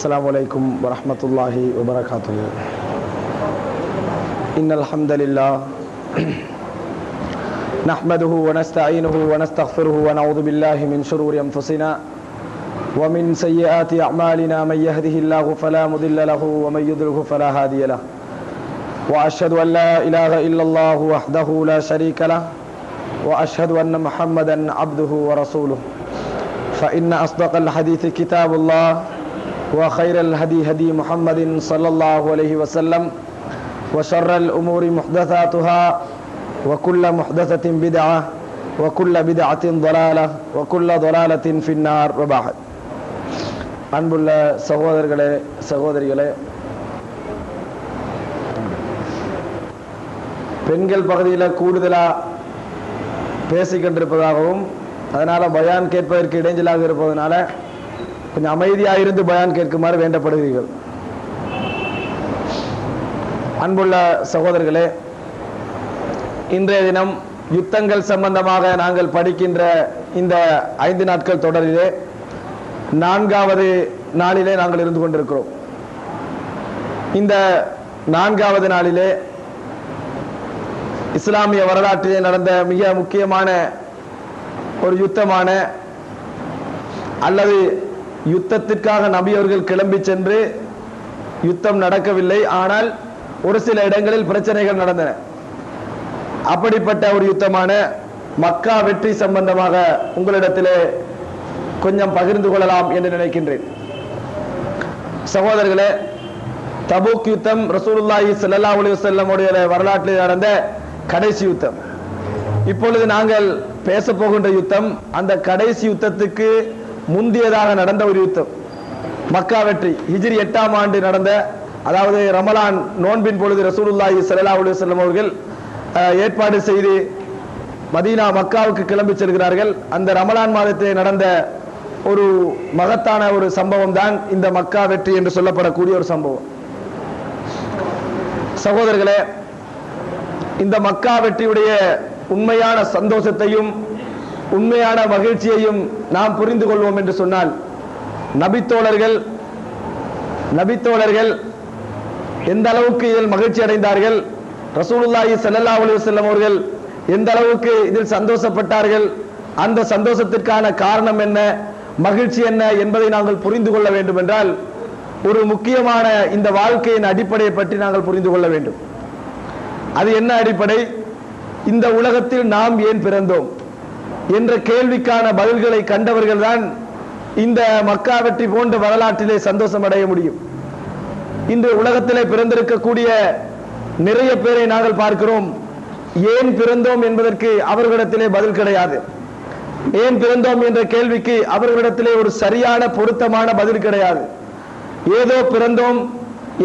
Assalamualaikum warahmatullahi wabarakatuh. Innal hamdalillah nahmaduhu wa nasta'inuhu wa nastaghfiruhu wa na'udzu billahi min shururi anfusina wa min sayyiati a'malina man yahdihillahu fala mudilla lahu wa man yudlilhu fala hadiya lahu. Wa ashhadu an la ilaha illallah wahdahu la sharika lahu wa ashhadu anna Muhammadan 'abduhu wa rasuluhu. Fa inna asdaqal hadithi kitabullah وخير الهدي هدي محمد صلى الله عليه وسلم وشر الأمور محدثاتها وكل محدثة بدعة وكل بدعة ضلالة وكل ضلالة في النار وبعد. அன்புள்ள சகோதரர்களே சகோதரிகளே, பெண்கள் பகுதியில் கூடுதலாக பேசிக்கொண்டிருப்பதாகவும் அதனால் பயான் கேட்பதற்கு இடைஞ்சலாக இருப்பதனால கொஞ்சம் அமைதியாக இருந்து பயான் கேட்குமாறு வேண்டப்படுகிறீர்கள். அன்புள்ள சகோதரர்களே, இன்றைய தினம் யுத்தங்கள் சம்பந்தமாக நாங்கள் படிக்கின்ற இந்த 5 நாட்கள் தொடரிலே 4வது நாளிலே நாங்கள் இருந்து கொண்டிருக்கிறோம். இந்த 4வது நாளிலே இஸ்லாமிய வரலாற்றிலே நடந்த மிக முக்கியமான ஒரு யுத்தமான அல்லது யுத்தத்திற்காக நபி அவர்கள் கிளம்பி சென்று யுத்தம் நடக்கவில்லை, ஆனால் ஒரு சில இடங்களில் பிரச்சனைகள் நடந்தன. அப்படிப்பட்ட ஒரு யுத்தமான மக்கா வெற்றி சம்பந்தமாக உங்களிடத்திலே கொஞ்சம் பகிர்ந்து கொள்ளலாம் என்று நினைக்கின்றேன். சகோதரர்களே, தபூக் யுத்தம் ரசூலுல்லாஹி ஸல்லல்லாஹு அலைஹி வஸல்லம் உடைய வரலாற்றில் நடந்த கடைசி யுத்தம். இப்பொழுது நாங்கள் பேச போகின்ற யுத்தம் அந்த கடைசி யுத்தத்துக்கு முந்தியதாக நடந்த ஒரு யுத்தம், மக்கா வெற்றி. ஹிஜ்ரி 8ஆம் ஆண்டு நடந்த, அதாவது ரமலான் நோன்பின் பொழுது ரசூலுல்லாஹி ஸல்லல்லாஹு அலைஹி வஸல்லம் அவர்கள் ஏற்பாடு செய்து மதீனா மக்காவுக்கு கிளம்பி செல்கிறார்கள். அந்த ரமலான் மாதத்திலே நடந்த ஒரு மகத்தான ஒரு சம்பவம் தான் இந்த மக்கா வெற்றி என்று சொல்லப்படக்கூடிய ஒரு சம்பவம். சகோதரர்களே, இந்த மக்கா வெற்றியுடைய உண்மையான சந்தோஷத்தையும் உண்மையான மகிழ்ச்சியையும் நாம் புரிந்து கொள்வோம் என்று சொன்னால், நபித்தோழர்கள் எந்த அளவுக்கு இதில் மகிழ்ச்சி அடைந்தார்கள், ரசூலுல்லாஹி ஸல்லல்லாஹு அலைஹி வஸல்லம் அவர்கள் எந்த அளவுக்கு இதில் சந்தோஷப்பட்டார்கள், அந்த சந்தோஷத்திற்கான காரணம் என்ன, மகிழ்ச்சி என்ன என்பதை நாங்கள் புரிந்து கொள்ள வேண்டும் என்றால் ஒரு முக்கியமான இந்த வாழ்க்கையின் அடிப்படையை பற்றி நாங்கள் புரிந்து கொள்ள வேண்டும். அது என்ன அடிப்படை? இந்த உலகத்தில் நாம் ஏன் பிறந்தோம் என்ற கேள்விக்கான பதில்களை கண்டவர்கள் தான் இந்த மக்கா வெற்றி போன்ற வரலாற்றிலே சந்தோஷம் அடைய முடியும். இன்று உலகத்திலே பிறந்திருக்கக்கூடிய நிறைய பேரை நாங்கள் பார்க்கிறோம், ஏன் பிறந்தோம் என்பதற்கு அவர்களிடத்திலே பதில் கிடையாது. ஏன் பிறந்தோம் என்ற கேள்விக்கு அவர்களிடத்திலே ஒரு சரியான பொருத்தமான பதில் கிடையாது. ஏதோ பிறந்தோம்,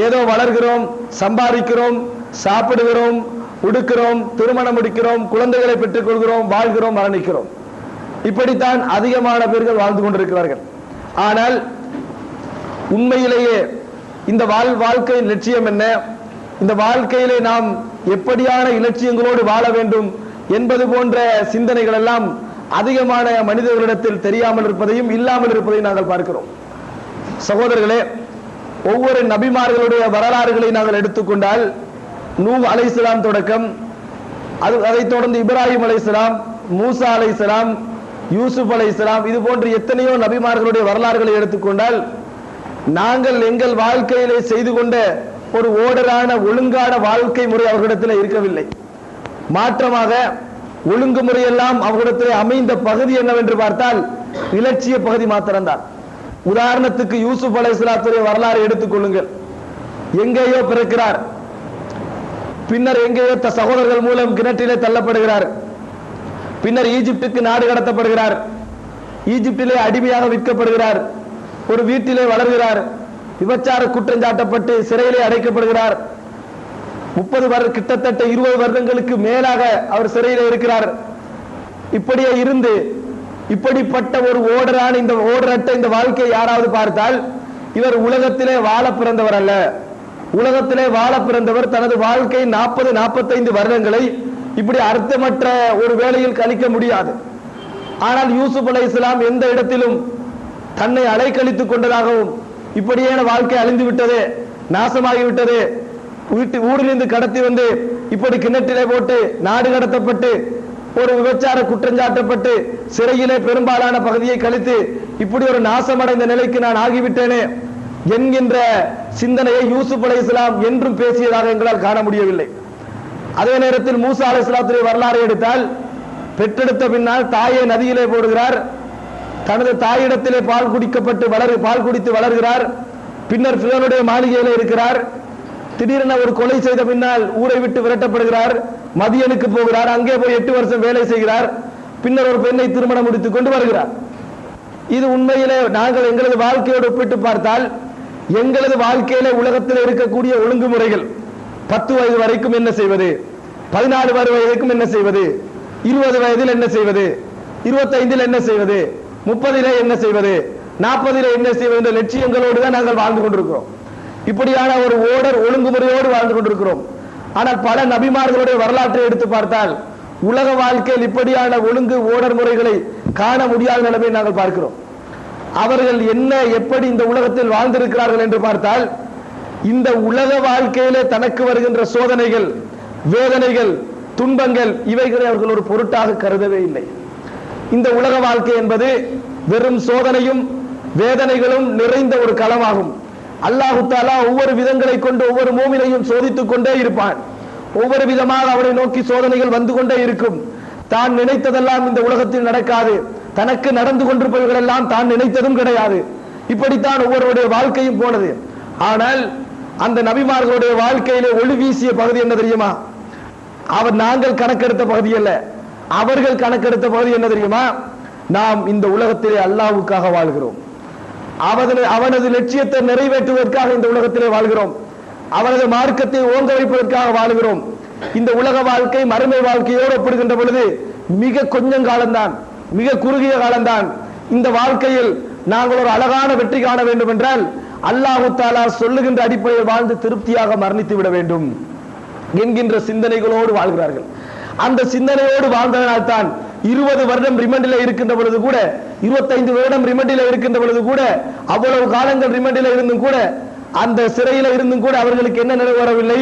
ஏதோ வளர்கிறோம், சம்பாதிக்கிறோம், சாப்பிடுகிறோம், உடுக்கிறோம், திருமணம் முடிக்கிறோம், குழந்தைகளை பெற்றுக் கொள்கிறோம், வாழ்கிறோம், மரணிக்கிறோம். இப்படித்தான் அதிகமான பேர்கள் வாழ்ந்து கொண்டிருக்கிறார்கள். ஆனால் உண்மையிலேயே இந்த வாழ்க்கையின் லட்சியம் என்ன, இந்த வாழ்க்கையிலே நாம் எப்படியான இலட்சியங்களோடு வாழ வேண்டும் என்பது போன்ற சிந்தனைகள் எல்லாம் அதிகமான மனிதர்களிடத்தில் தெரியாமல் இருப்பதையும் இல்லாமல் இருப்பதையும் நாங்கள் பார்க்கிறோம். சகோதரர்களே, ஒவ்வொரு நபிமார்களுடைய வரலாறுகளை நாங்கள் எடுத்துக்கொண்டால், நூஹ் அலைஹிஸ்ஸலாம் தொடக்கம், அதைத் தொடர்ந்து இப்ராஹிம் அலைஹிஸ்ஸலாம், மூசா அலைஹிஸ்ஸலாம், யூசுப் அலைஹிஸ்ஸலாம், இது போன்ற எத்தனையோ நபிமார்களுடைய வரலாறுகளை எடுத்துக்கொண்டால், நாங்கள் எங்கள் வாழ்க்கையிலே செய்து கொண்ட ஒரு ஓடரான ஒழுங்கான வாழ்க்கை முறை அவர்களிடத்தில் இருக்கவில்லை. மாற்றமாக ஒழுங்குமுறையெல்லாம் அவர்களிடத்தில் அமைந்த பகுதி என்னவென்று பார்த்தால் இலட்சிய பகுதி மாத்திரம்தான். உதாரணத்துக்கு யூசுப் அலைஹிஸ்ஸலாத்துடைய வரலாறு எடுத்துக்கொள்ளுங்கள். எங்கேயோ பிறக்கிறார், பின்னர் எங்கேயோ சகோதரர்கள் மூலம் கிணற்றிலே தள்ளப்படுகிறார், பின்னர் ஈஜிப்டுக்கு நாடு கடத்தப்படுகிறார், ஈஜிப்டிலே அடிமையாக விற்கப்படுகிறார், ஒரு வீட்டிலே வளர்கிறார், விபச்சார குற்றம் சாட்டப்பட்டு சிறையிலே அடைக்கப்படுகிறார், 30 கிட்டத்தட்ட 20 வருடங்களுக்கு மேலாக அவர் சிறையிலே இருக்கிறார். இப்படியே இருந்து இப்படிப்பட்ட ஒரு ஓடரான இந்த ஓடரட்ட இந்த வாழ்க்கையை யாராவது பார்த்தால் இவர் உலகத்திலே வாழ பிறந்தவர் அல்ல. உலகத்திலே வாழ பிறந்தவர் தனது வாழ்க்கை 40-45 வருடங்களை இப்படி அர்த்தமற்ற ஒரு வேளையில் கழிக்க முடியாது. ஆனால் யூசுப் அலைஹிஸ்ஸலாம் எந்த இடத்திலும் தன்னை அலைக்கழித்துக் கொண்டதாகவும் இப்படியே வாழ்க்கை அழிந்து விட்டது, நாசமாகிவிட்டது, ஊரிலிருந்து கடத்தி வந்து இப்படி கிணற்றிலே போட்டு நாடு கடத்தப்பட்டு ஒரு விபச்சார குற்றஞ்சாட்டப்பட்டு சிறையிலே பெரும்பாலான பகுதியை கழித்து இப்படி ஒரு நாசமடைந்த நிலைக்கு நான் ஆகிவிட்டேனே என்கின்ற சிந்தனையை யூசுப் அலைஹிஸ்ஸலாம் என்றும் பேசியதாக எங்களால் காண முடியவில்லை. அதே நேரத்தில் மூசா அலைஹிஸ்ஸலாத்துடைய வரலாறு எடுத்தால், பெற்றெடுத்த பின்னால் தாயை நதியிலே போடுகிறார், தனது தாயிடத்திலே பால் குடித்து வளர்கிறார், பின்னர் ஃபிரௌனுடைய மாளிகையிலே இருக்கிறார், திடீரென ஒரு கொலை செய்த பின்னால் ஊரை விட்டு விரட்டப்படுகிறார், மதியனுக்கு போகிறார், அங்கே போய் 8 வருஷம் வேலை செய்கிறார், பின்னர் ஒரு பெண்ணை திருமணம் முடித்துக் கொண்டு வருகிறார். இது உண்மையிலே நாங்கள் எங்களது வாழ்க்கையோடு ஒப்பிட்டு பார்த்தால், எங்களது வாழ்க்கையிலே உலகத்தில் இருக்கக்கூடிய ஒழுங்குமுறைகள் 10 வயது வரைக்கும் என்ன செய்வது, 14 வயதுக்கும் என்ன செய்வது, 20 வயதில் என்ன செய்வது, 25 என்ன செய்வது, 30 என்ன செய்வது, 40 என்ன செய்வது என்ற லட்சியங்களோடு தான் நாங்கள் வாழ்ந்து கொண்டிருக்கிறோம். இப்படியான ஒரு ஒழுங்குமுறையோடு வாழ்ந்து கொண்டிருக்கிறோம். ஆனால் பல நபிமார்களுடைய வரலாற்றை எடுத்து பார்த்தால் உலக வாழ்க்கையில் இப்படியான ஒழுங்கு ஓடர் முறைகளை காண முடியாத நிலைமை நாங்கள் பார்க்கிறோம். அவர்கள் என்ன எப்படி இந்த உலகத்தில் வாழ்ந்திருக்கிறார்கள் என்று பார்த்தால், இந்த உலக வாழ்க்கையிலே தனக்கு வருகின்ற சோதனைகள், வேதனைகள், துன்பங்கள் இவைகளை அவர்கள் ஒரு பொருட்டாக கருதவே இல்லை. இந்த உலக வாழ்க்கை என்பது வெறும் சோதனையும் வேதனைகளும் நிறைந்த ஒரு களமாகும். அல்லாஹு தஆலா ஒவ்வொரு விதங்களை கொண்டு ஒவ்வொரு மூமினையும் சோதித்துக் கொண்டே இருப்பான். ஒவ்வொரு விதமாக அவனை நோக்கி சோதனைகள் வந்து கொண்டே இருக்கும். தான் நினைத்ததெல்லாம் இந்த உலகத்தில் நடக்காது, தனக்கு நடந்து கொண்டிருப்பவர்கள் எல்லாம் தான் நினைத்ததும் கிடையாது. இப்படித்தான் ஒவ்வொருடைய வாழ்க்கையும் போனது. ஆனால் அந்த நபிமார்களுடைய வாழ்க்கையிலே ஒளி வீசிய பகுதி என்ன தெரியுமா? நாங்கள் கணக்கெடுத்த பகுதி அல்ல, அவர்கள் கணக்கெடுத்த பகுதி என்ன தெரியுமா? நாம் இந்த உலகத்திலே அல்லாஹ்வுக்காக வாழ்கிறோம், அவனது லட்சியத்தை நிறைவேற்றுவதற்காக இந்த உலகத்திலே வாழ்கிறோம், அவனது மார்க்கத்தை ஓங்க வைப்பதற்காக வாழ்கிறோம். இந்த உலக வாழ்க்கை மறுமை வாழ்க்கையோடு ஒப்பிடுகின்ற பொழுது மிக கொஞ்சம் காலம்தான், மிக குறுகிய காலம்தான். இந்த வாழ்க்கையில் நாங்கள் ஒரு அழகான வெற்றி காண வேண்டும் என்றால் அல்லாஹு தஆலா சொல்லுகின்ற அடிப்படையில் வாழ்ந்து திருப்தியாக மரணித்து விட வேண்டும் என்கின்ற சிந்தனைகளோடு வாழ்கிறார்கள். அந்த சிந்தனையோடு வாழ்ந்ததனால் தான் 20 வருடம் ரிமண்டில் இருக்கின்ற பொழுது கூட, 25 வருடம் ரிமண்டில் இருக்கின்ற பொழுது கூட, அவ்வளவு காலங்கள் ரிமண்டில் இருந்தும் கூட, அந்த சிறையில இருந்தும் கூட அவர்களுக்கு என்ன நினைவு வரவில்லை?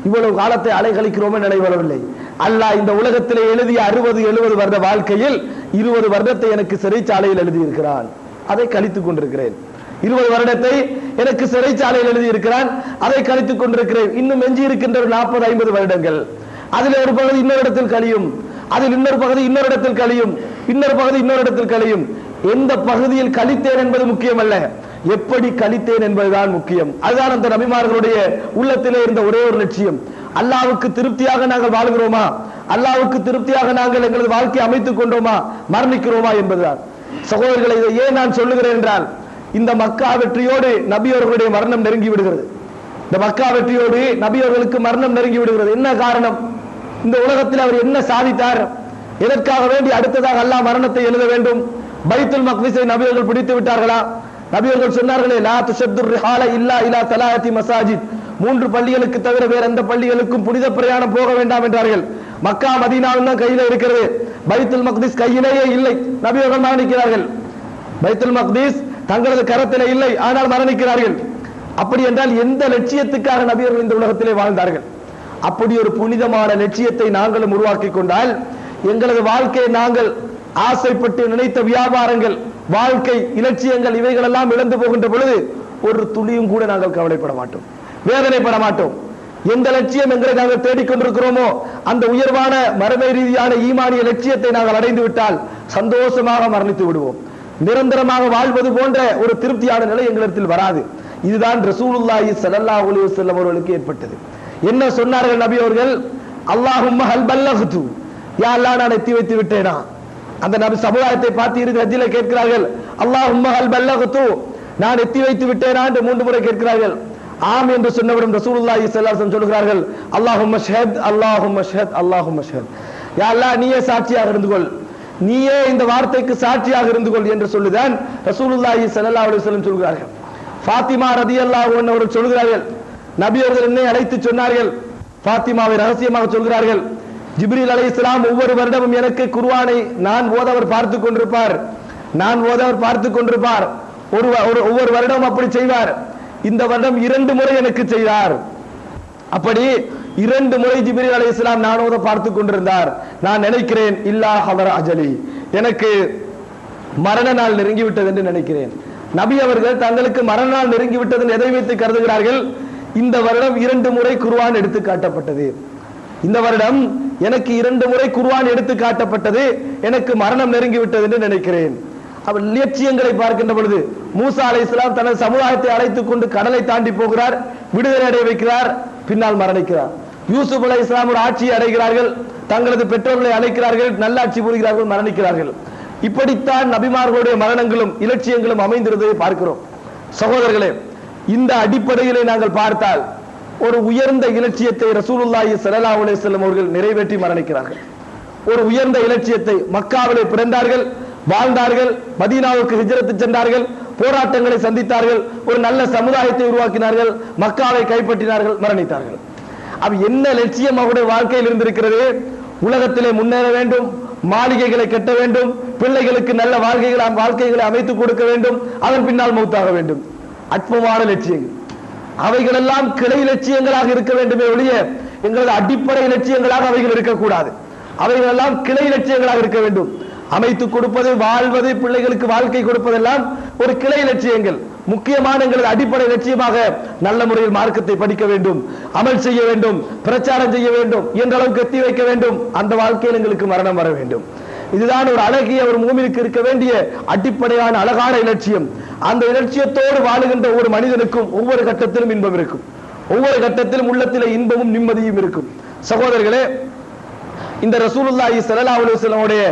இவ்வளவு காலத்தை அலைகழிக்கிறோமே நினைவு வரவில்லை. அல்லாஹ் இந்த உலகத்திலே எழுதிய 60-70 வருட வாழ்க்கையில் 20 வருடத்தை எனக்கு சிறைச்சாலையில் எழுதியிருக்கிறான், அதை கழித்துக் கொண்டிருக்கிறேன். 20 வருடத்தை எனக்கு சிறைச்சாலையில் எழுதியிருக்கிறான், அதை கழித்துக் கொண்டிருக்கிறேன். இன்னும் எஞ்சி இருக்கின்ற 40-50 வருடங்கள், அதில் ஒரு பகுதி இன்னொரு இடத்தில் கழியும், அதில் இன்னொரு பகுதி இன்னொரு இடத்தில் கழியும், இன்னொரு பகுதி இன்னொரு இடத்தில் கழியும். எந்த பகுதியில் கழித்தேன் என்பது முக்கியம் அல்ல, எப்படி கழித்தேன் என்பதுதான் முக்கியம். அதுதான் அந்த நபிமார்களுடைய உள்ளத்திலே இருந்த ஒரே ஒரு லட்சியம். அல்லாஹ்வுக்கு திருப்தியாக நாங்கள் வாழ்கிறோமா, அல்லாஹ்வுக்கு திருப்தியாக நாங்கள் எங்களது வாழ்க்கையை அமைத்துக் கொண்டோமா, மரணிக்கிறோமா என்பதுதான். சகோதரர்களை, இதை ஏன் நான் சொல்லுகிறேன் என்றால், இந்த மக்கா வெற்றியோடு நபி அவர்களுடைய மரணம் நெருங்கி விடுகிறது. இந்த மக்கா வெற்றியோடு நபி அவர்களுக்கு மரணம் நெருங்கி விடுகிறது. என்ன காரணம்? இந்த உலகத்தில் அவர் என்ன சாதித்தார்? எதற்காக வேண்டி அடுத்ததாக அல்லாஹ் மரணத்தை எழுத வேண்டும்? பைத்துல் மக்திஸை நபி அவர்கள் பிடித்து விட்டார்களா? நபி அவர்கள் சொன்னார்களே, லா துஷத்துர் ரிஹால இல்லா இலா தலாயத்தி மசாஜித், 3 பள்ளிகளுக்கு தவிர வேற எந்த பள்ளிகளுக்கும் புனித பிரயாணம் போக வேண்டாம் என்றார்கள். மக்கா மதீனாவும் தான் கையில இருக்கிறது, பைத்துல் மக்திஸ் கையிலேயே இல்லை. நபி அவர்கள் மரணிக்கிறார்கள். பைத்துல் மக்திஸ் தங்களது கரத்திலே இல்லை, ஆனால் மரணிக்கிறார்கள். அப்படி என்றால் எந்த லட்சியத்துக்காக நபி அவர்கள் இந்த உலகத்திலே வாழ்ந்தார்கள்? அப்படி ஒரு புனிதமான லட்சியத்தை நாங்களும் உருவாக்கி கொண்டால், எங்களது வாழ்க்கையை நாங்கள் ஆசைப்பட்டு நினைத்த வியாபாரங்கள், வாழ்க்கை இலட்சியங்கள் இவைகளெல்லாம் இழந்து போகின்ற பொழுது ஒரு துளியும் கூட நாங்கள் கவலைப்பட மாட்டோம், வேதனைப்பட மாட்டோம். எந்த லட்சியம் எங்களை நாங்கள் தேடிக்கொண்டிருக்கிறோமோ அந்த உயர்வான மரபை ரீதியான ஈமானிய லட்சியத்தை நாங்கள் அடைந்து விட்டால் சந்தோஷமாக மரணித்து விடுவோம். நிரந்தரமாக வாழ்வது போன்ற ஒரு திருப்தியான நிலை எங்களிடத்தில் வராது. இதுதான் ரசூலுல்லாஹி ஸல்லல்லாஹு அலைஹி வஸல்லம் அவர்களுக்கு ஏற்பட்டது. என்ன சொன்னார்கள் நபி அவர்கள்? அல்லாஹும்ம ஹல் பல்லக்து, யா அல்லாஹ் நான் எத்தி வைத்து விட்டேனா? அந்த நபி சமுதாயத்தை பார்த்து இறுதி ஹஜ்ஜிலே கேட்கிறார்கள், அல்லாஹும்ம ஹல் பல்லக்து, நான் எத்தி வைத்து விட்டேனா என்று 3 முறை கேட்கிறார்கள். ஆம் என்று சொன்னவுடன் ரசூலுல்லாஹி ஸல்லல்லாஹு அலைஹி வஸல்லம் சொல்கிறார்கள், அல்லாஹும்ம ஷஹத் அல்லாஹும்ம ஷஹத் அல்லாஹும்ம ஷஹத், யா அல்லாஹ் நீயே சாட்சியாக இருந்து கொள், நீயே இந்த வார்த்தைக்கு சாட்சியாக இருந்து கொள் என்று சொல்லுதான் ரசூலுல்லாஹி ஸல்லல்லாஹு அலைஹி வஸல்லம் சொல்கிறார்கள். ஃபாத்திமா ரலியல்லாஹு அன்ஹா அவர்கள் சொல்கிறார்கள், நபி அவர்கள் என்னை அழைத்து சொன்னார்கள், ஃபாத்திமாவை ரகசியமாக சொல்கிறார்கள், ஜிப்ரீல் அலைஹிஸ்ஸலாம் ஒவ்வொரு வருடமும் எனக்கு குர்ஆனை நான் ஓத அவர் பார்த்து கொண்டிருப்பார், நான் ஓத அவர் பார்த்து கொண்டிருப்பார். ஒவ்வொரு வருடம் அப்படி செய்வார். இந்த வருடம் 2 முறை எனக்கு செய்தார். அப்படி 2 முறை ஜிப்ரீல் அலைஹிஸ்ஸலாம் நானோத பார்த்து கொண்டிருந்தார். நான் நினைக்கிறேன் இல்லா ஹதர அஜலி, எனக்கு மரண நாள் நெருங்கிவிட்டது என்று நினைக்கிறேன். நபி அவர்கள் தங்களுக்கு மரண நாள் நெருங்கிவிட்டது எதை வைத்து கருதுகிறார்கள்? இந்த வருடம் 2 முறை குர்ஆன் எடுத்து காட்டப்பட்டது. இந்த வருடம் எனக்கு 2 முறை குர்ஆன் எடுத்து காட்டப்பட்டது, எனக்கு மரணம் நெருங்கிவிட்டது என்று நினைக்கிறேன். அவர் லட்சியங்களை பார்க்கின்ற பொழுது மூசா அலைஹிஸ்ஸலாம் தனது சமுதாயத்தை அழைத்துக் கொண்டு கடலை தாண்டி போகிறார், விடுதலை அடைய வைக்கிறார், பின்னால் மரணிக்கிறார். யூசுப் அலைஹிஸ்ஸலாம் ஒரு ஆட்சியை அடைகிறார்கள், தங்களது பெற்றோர்களை அழைக்கிறார்கள், நல்லாட்சி புரிகிறார்கள், மரணிக்கிறார்கள். இப்படித்தான் நபிமார்களுடைய மரணங்களும் இலட்சியங்களும் அமைந்திருந்ததை பார்க்கிறோம். சகோதரர்களே, இந்த அடிப்படையிலே நாங்கள் பார்த்தால் ஒரு உயர்ந்த இலட்சியத்தை ரசூலுல்லாஹி ஸல்லல்லாஹு அலைஹி வஸல்லம் அவர்கள் நிறைவேற்றி மரணிக்கிறார்கள். ஒரு உயர்ந்த இலட்சியத்தை, மக்காவிலே பிறந்தார்கள், வாழ்ந்தார்கள், மதீனாவுக்கு ஹிஜ்ரத் சென்றார்கள், போராட்டங்களை சந்தித்தார்கள், ஒரு நல்ல சமுதாயத்தை உருவாக்கினார்கள், மக்காவை கைப்பற்றினார்கள், மரணித்தார்கள். அப்ப என்ன லட்சியம் அவருடைய வாழ்க்கையில் இருந்திருக்கிறது? உலகத்திலே முன்னேற வேண்டும், மாளிகைகளை கட்ட வேண்டும், பிள்ளைகளுக்கு நல்ல வாழ்க்கைகளை அமைத்துக் கொடுக்க வேண்டும், அதன் பின்னால் மௌத்தாக வேண்டும். அற்பமான லட்சியங்கள். அவைகளெல்லாம் கிளை லட்சியங்களாக இருக்க வேண்டுமே ஒழிய எங்களது அடிப்படை லட்சியங்களாக அவைகள் இருக்கக்கூடாது. அவைகளெல்லாம் கிளை லட்சியங்களாக இருக்க வேண்டும். அமைத்துக் கொடுப்பது, வாழ்வது, பிள்ளைகளுக்கு வாழ்க்கை கொடுப்பதெல்லாம் ஒரு கிளை லட்சியங்கள். முக்கியமான எங்களது அடிப்படை லட்சியமாக நல்ல முறையில் மார்க்கத்தை படிக்க வேண்டும், அமல் செய்ய வேண்டும், பிரச்சாரம் செய்ய வேண்டும், என்ற அளவுக்கு எத்தி வைக்க வேண்டும். அந்த வாழ்க்கையில் எங்களுக்கு மரணம் வர வேண்டும். இதுதான் ஒரு அழகிய ஒரு மூமினுக்கு இருக்க வேண்டிய அடிப்படையான அழகான இலட்சியம். அந்த இலட்சியத்தோடு வாழுகின்ற ஒரு மனிதனுக்கும் ஒவ்வொரு கட்டத்திலும் இன்பம் இருக்கும், ஒவ்வொரு கட்டத்திலும் உள்ளத்திலே இன்பமும் நிம்மதியும் இருக்கும். சகோதரர்களே, இந்த ரசூலுல்லாஹி ஸல்லல்லாஹு அலைஹி வஸல்லம் உடைய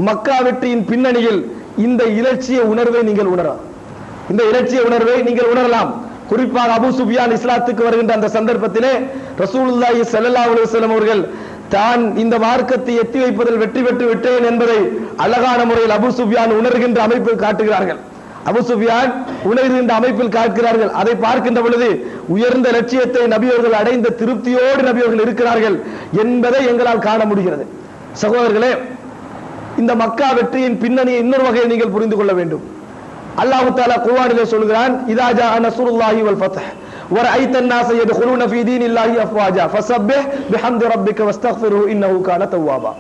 மக்கா வெற்றியின் பின்னணியில் இந்த இலட்சிய உணர்வை நீங்கள் உணரலாம். இந்த இலட்சிய உணர்வை நீங்கள் உணரலாம். குறிப்பாக அபூ சுஃபியான் இஸ்லாத்துக்கு வருகின்ற அந்த சந்தர்ப்பத்திலே ரசூலுல்லாஹி ஸல்லல்லாஹு அலைஹி வஸல்லம் அவர்கள் தான் இந்த மார்க்கத்தை எத்தி வைப்பதில் வெற்றி பெற்று விட்டேன் என்பதை அழகான முறையில் அபூ சுஃபியான் உணர்கின்ற அமைப்பில் காட்டுகிறார்கள். அபூ சுஃபியான் உணர்கின்ற அமைப்பில் காட்டுகிறார்கள். அதை பார்க்கின்ற பொழுது உயர்ந்த லட்சியத்தை நபியவர்கள் அடைந்த திருப்தியோடு நபியவர்கள் இருக்கிறார்கள் என்பதை எங்களால் காண முடிகிறது. சகோதரர்களே, இந்த மக்கா வெற்றியின் பின்னணியை இன்னொரு வகையில் நீங்கள் புரிந்து கொள்ள வேண்டும். அல்லாஹ் தஆலா குர்ஆனிலே சொல்கிறான், இதா ஜாஅ நஸ்ருல்லாஹி வல் ஃபத்ஹ் வரஅய்த الناس يدخلون في دين الله افواجا فسبح بحمد ربك واستغفره انه كان توابا.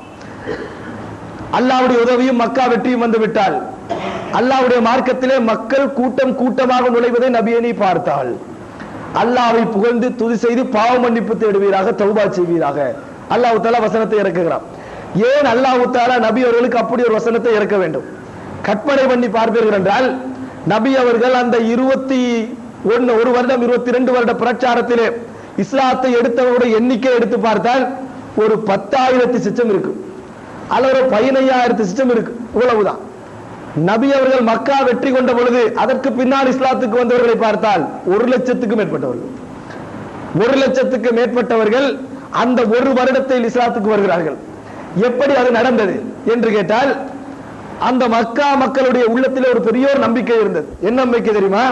அல்லாஹ்வுடைய உதவியும் மக்கா வெற்றியும் வந்து விட்டால், அல்லாஹ்வுடைய மார்க்கத்திலே மக்கள் கூட்டம் கூட்டமாக நுழைவதை நபியே நீ பார்த்தால், அல்லாஹ்வை புகழ்ந்து துதி செய்து பாவ மன்னிப்பு தேடுவீராக, தௌபா செய்வீராக. அல்லாஹ் தஆலா வசனத்தை இறக்குகிறான். ஏன் அல்லாஹ் தஆலா நபி அவர்களுக்கு அப்படி ஒரு வசனத்தை இறக்க வேண்டும்? கற்பனை பண்ணி பார்ப்பீர்கள் என்றால், நபி அவர்கள் அந்த 21 வருடம் 22 வருட பிரச்சாரத்திலே இஸ்லாத்தை எடுத்தவருடைய எண்ணிக்கை எடுத்து பார்த்தால் ஒரு 10,000 சிச்சம் இருக்கு, அல்ல ஒரு 15,000 சிச்சம் இருக்கு. இவ்வளவுதான். நபி அவர்கள் மக்கா வெற்றி கொண்ட பொழுது அதற்கு பின்னால் இஸ்லாத்துக்கு வந்தவர்களை பார்த்தால் 1,00,000க்கும் மேற்பட்டவர்கள், 1,00,000க்கு மேற்பட்டவர்கள் அந்த ஒரு வருடத்தில் இஸ்லாத்துக்கு வருகிறார்கள். எப்படி அது நடந்தது என்று கேட்டால், அந்த மக்கா மக்களுடைய உள்ளத்திலே ஒரு பெரிய ஒரு நம்பிக்கை இருந்தது. என்ன நம்பிக்கை தெரியுமா?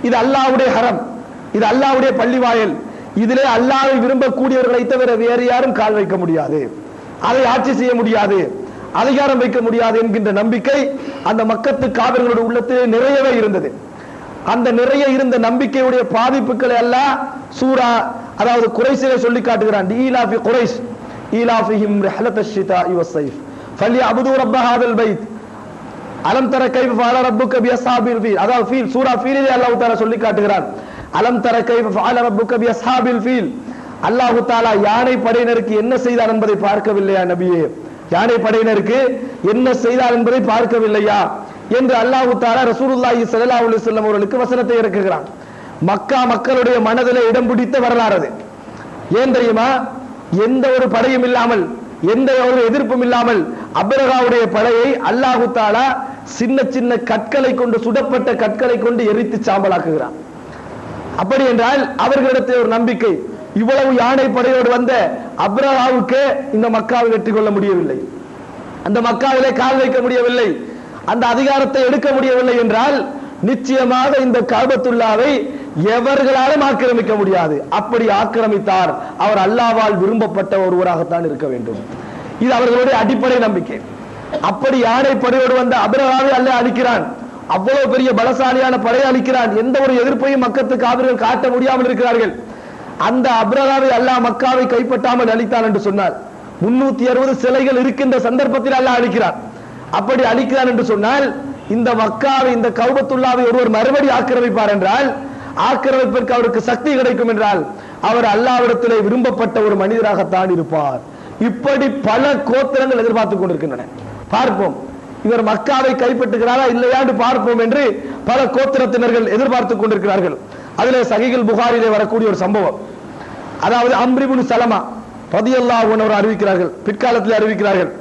இது அல்லாஹ்வுடைய ஹரம், இது அல்லாஹ்வுடைய பள்ளிவாயல், இதிலே அல்லாஹ்வை விரும்பக்கூடியவர்களை தவிர வேறு யாரும் கால் வைக்க முடியாது, அதை ஆட்சி செய்ய முடியாது, அதிகாரம் வைக்க முடியாது என்கின்ற நம்பிக்கை அந்த மக்கத்து காவிர்களுடைய உள்ளத்திலே நிறையவே இருந்தது. அந்த நிறைய இருந்த நம்பிக்கையுடைய பாதிப்புகளை அல்லாஹ் சூரா, அதாவது குரைஷிலே சொல்லி காட்டுகிறான். ஈலாஃபி குரைஷ் ஈலாஃபிஹிம் ரிஹ்லத்தஷ் ஷிதாஇ வஸ்ஸைஃப் ஃபல்யஅபுது ரப்ப ஹாதல் பைத் அலம் தர கைஃப ஃபஅல ரப்புக பிஅஸ்ஹாபில் ஃபீல். அதாவது ஃபீல், சூரா ஃபீலிலே அல்லாஹ் தஆலா சொல்லி காட்டுகிறான். அலம் தர கைஃப ஃபஅல ரப்புக பிஅஸ்ஹாபில் ஃபீல். அல்லாஹ் தஆலா யானை படையினருக்கு என்ன செய்தார் என்பதை பார்க்கவில்லையா நபியே? யானை படையினருக்கு என்ன செய்தார் என்பதை பார்க்கவில்லையா என்று அல்லாஹ் தஆலா ரசூலுல்லாஹி ஸல்லல்லாஹு அலைஹி வஸல்லம் அவர்களுக்கு வசனத்தை இறக்குகிறான். மக்கா மக்களுடைய மனதிலே இடம் பிடித்த வரலாறு அது. ஏன் தெரியுமா? எந்த ஒரு படையும் இல்லாமல், எந்த ஒரு எதிர்ப்பும் இல்லாமல் அப்ரஹாவுடைய படையை அல்லாஹ் தஆலா சின்ன சின்ன கற்களை கொண்டு, சுடப்பட்ட கற்களை கொண்டு எரித்து சாம்பலாக்குகிறான். அப்படி என்றால் அவர்களிடத்தில் ஒரு நம்பிக்கை, இவ்வளவு யானை படையோடு வந்த அப்ரஹாவுக்கு இந்த மக்காவை வெற்றி கொள்ள முடியவில்லை, அந்த மக்காவிலே கால் வைக்க முடியவில்லை, அந்த அதிகாரத்தை எடுக்க முடியவில்லை என்றால் நிச்சயமாக இந்த கஅபத்துல்லாவை எவர்களாலும் ஆக்கிரமிக்க முடியாது. அப்படி ஆக்கிரமித்தார் அவர் அல்லாஹ்வால் விரும்பப்பட்ட ஒருவராகத்தான் இருக்க வேண்டும். இது அவர்களுடைய அடிப்படை நம்பிக்கை. அப்படி யானை படையோடு வந்த அப்ரஹாவை அல்லாஹ் அழிக்கிறான். அவ்வளவு பெரிய பலசாலியான படையை அளிக்கிறான். எந்த ஒரு எதிர்ப்பையும் மக்கத்து காவிர்கள் காட்ட முடியாமல் இருக்கிறார்கள். அந்த அப்ரஹாவை அல்லாஹ் மக்காவை கைப்பற்றாமல் அளித்தான் என்று சொன்னார். 360 சிலைகள் இருக்கின்ற சந்தர்ப்பத்தில் அல்லாஹ் அளிக்கிறான். அப்படி அளிக்கிறான் என்று சொன்னால் இந்த மக்காவை, இந்த கௌபத்துல்லாவை ஒருவர் மறுபடி ஆக்கிரமிப்பார் என்றால், ஆக்கிரமிப்பிற்கு அவருக்கு சக்தி கிடைக்கும் என்றால் அவர் அல்லாஹ்விடத்திலே விரும்பப்பட்ட ஒரு மனிதராகத்தான் இருப்பார். இப்படி பல கோத்திரங்கள் எதிர்பார்த்துக் கொண்டிருக்கின்றன. பார்ப்போம் இவர் மக்காவை கைப்பற்றுகிறாரா இல்லையா என்று பார்ப்போம் என்று பல கோத்திரத்தினர்கள் எதிர்பார்த்துக் கொண்டிருக்கிறார்கள். அதிலே சஹீஹுல் புகாரிலே வரக்கூடிய ஒரு சம்பவம், அதாவது அம்ர் இப்னு சலமா ரலியல்லாஹு அன்ஹு அறிவிக்கிறார்கள், பிற்காலத்தில் அறிவிக்கிறார்கள்.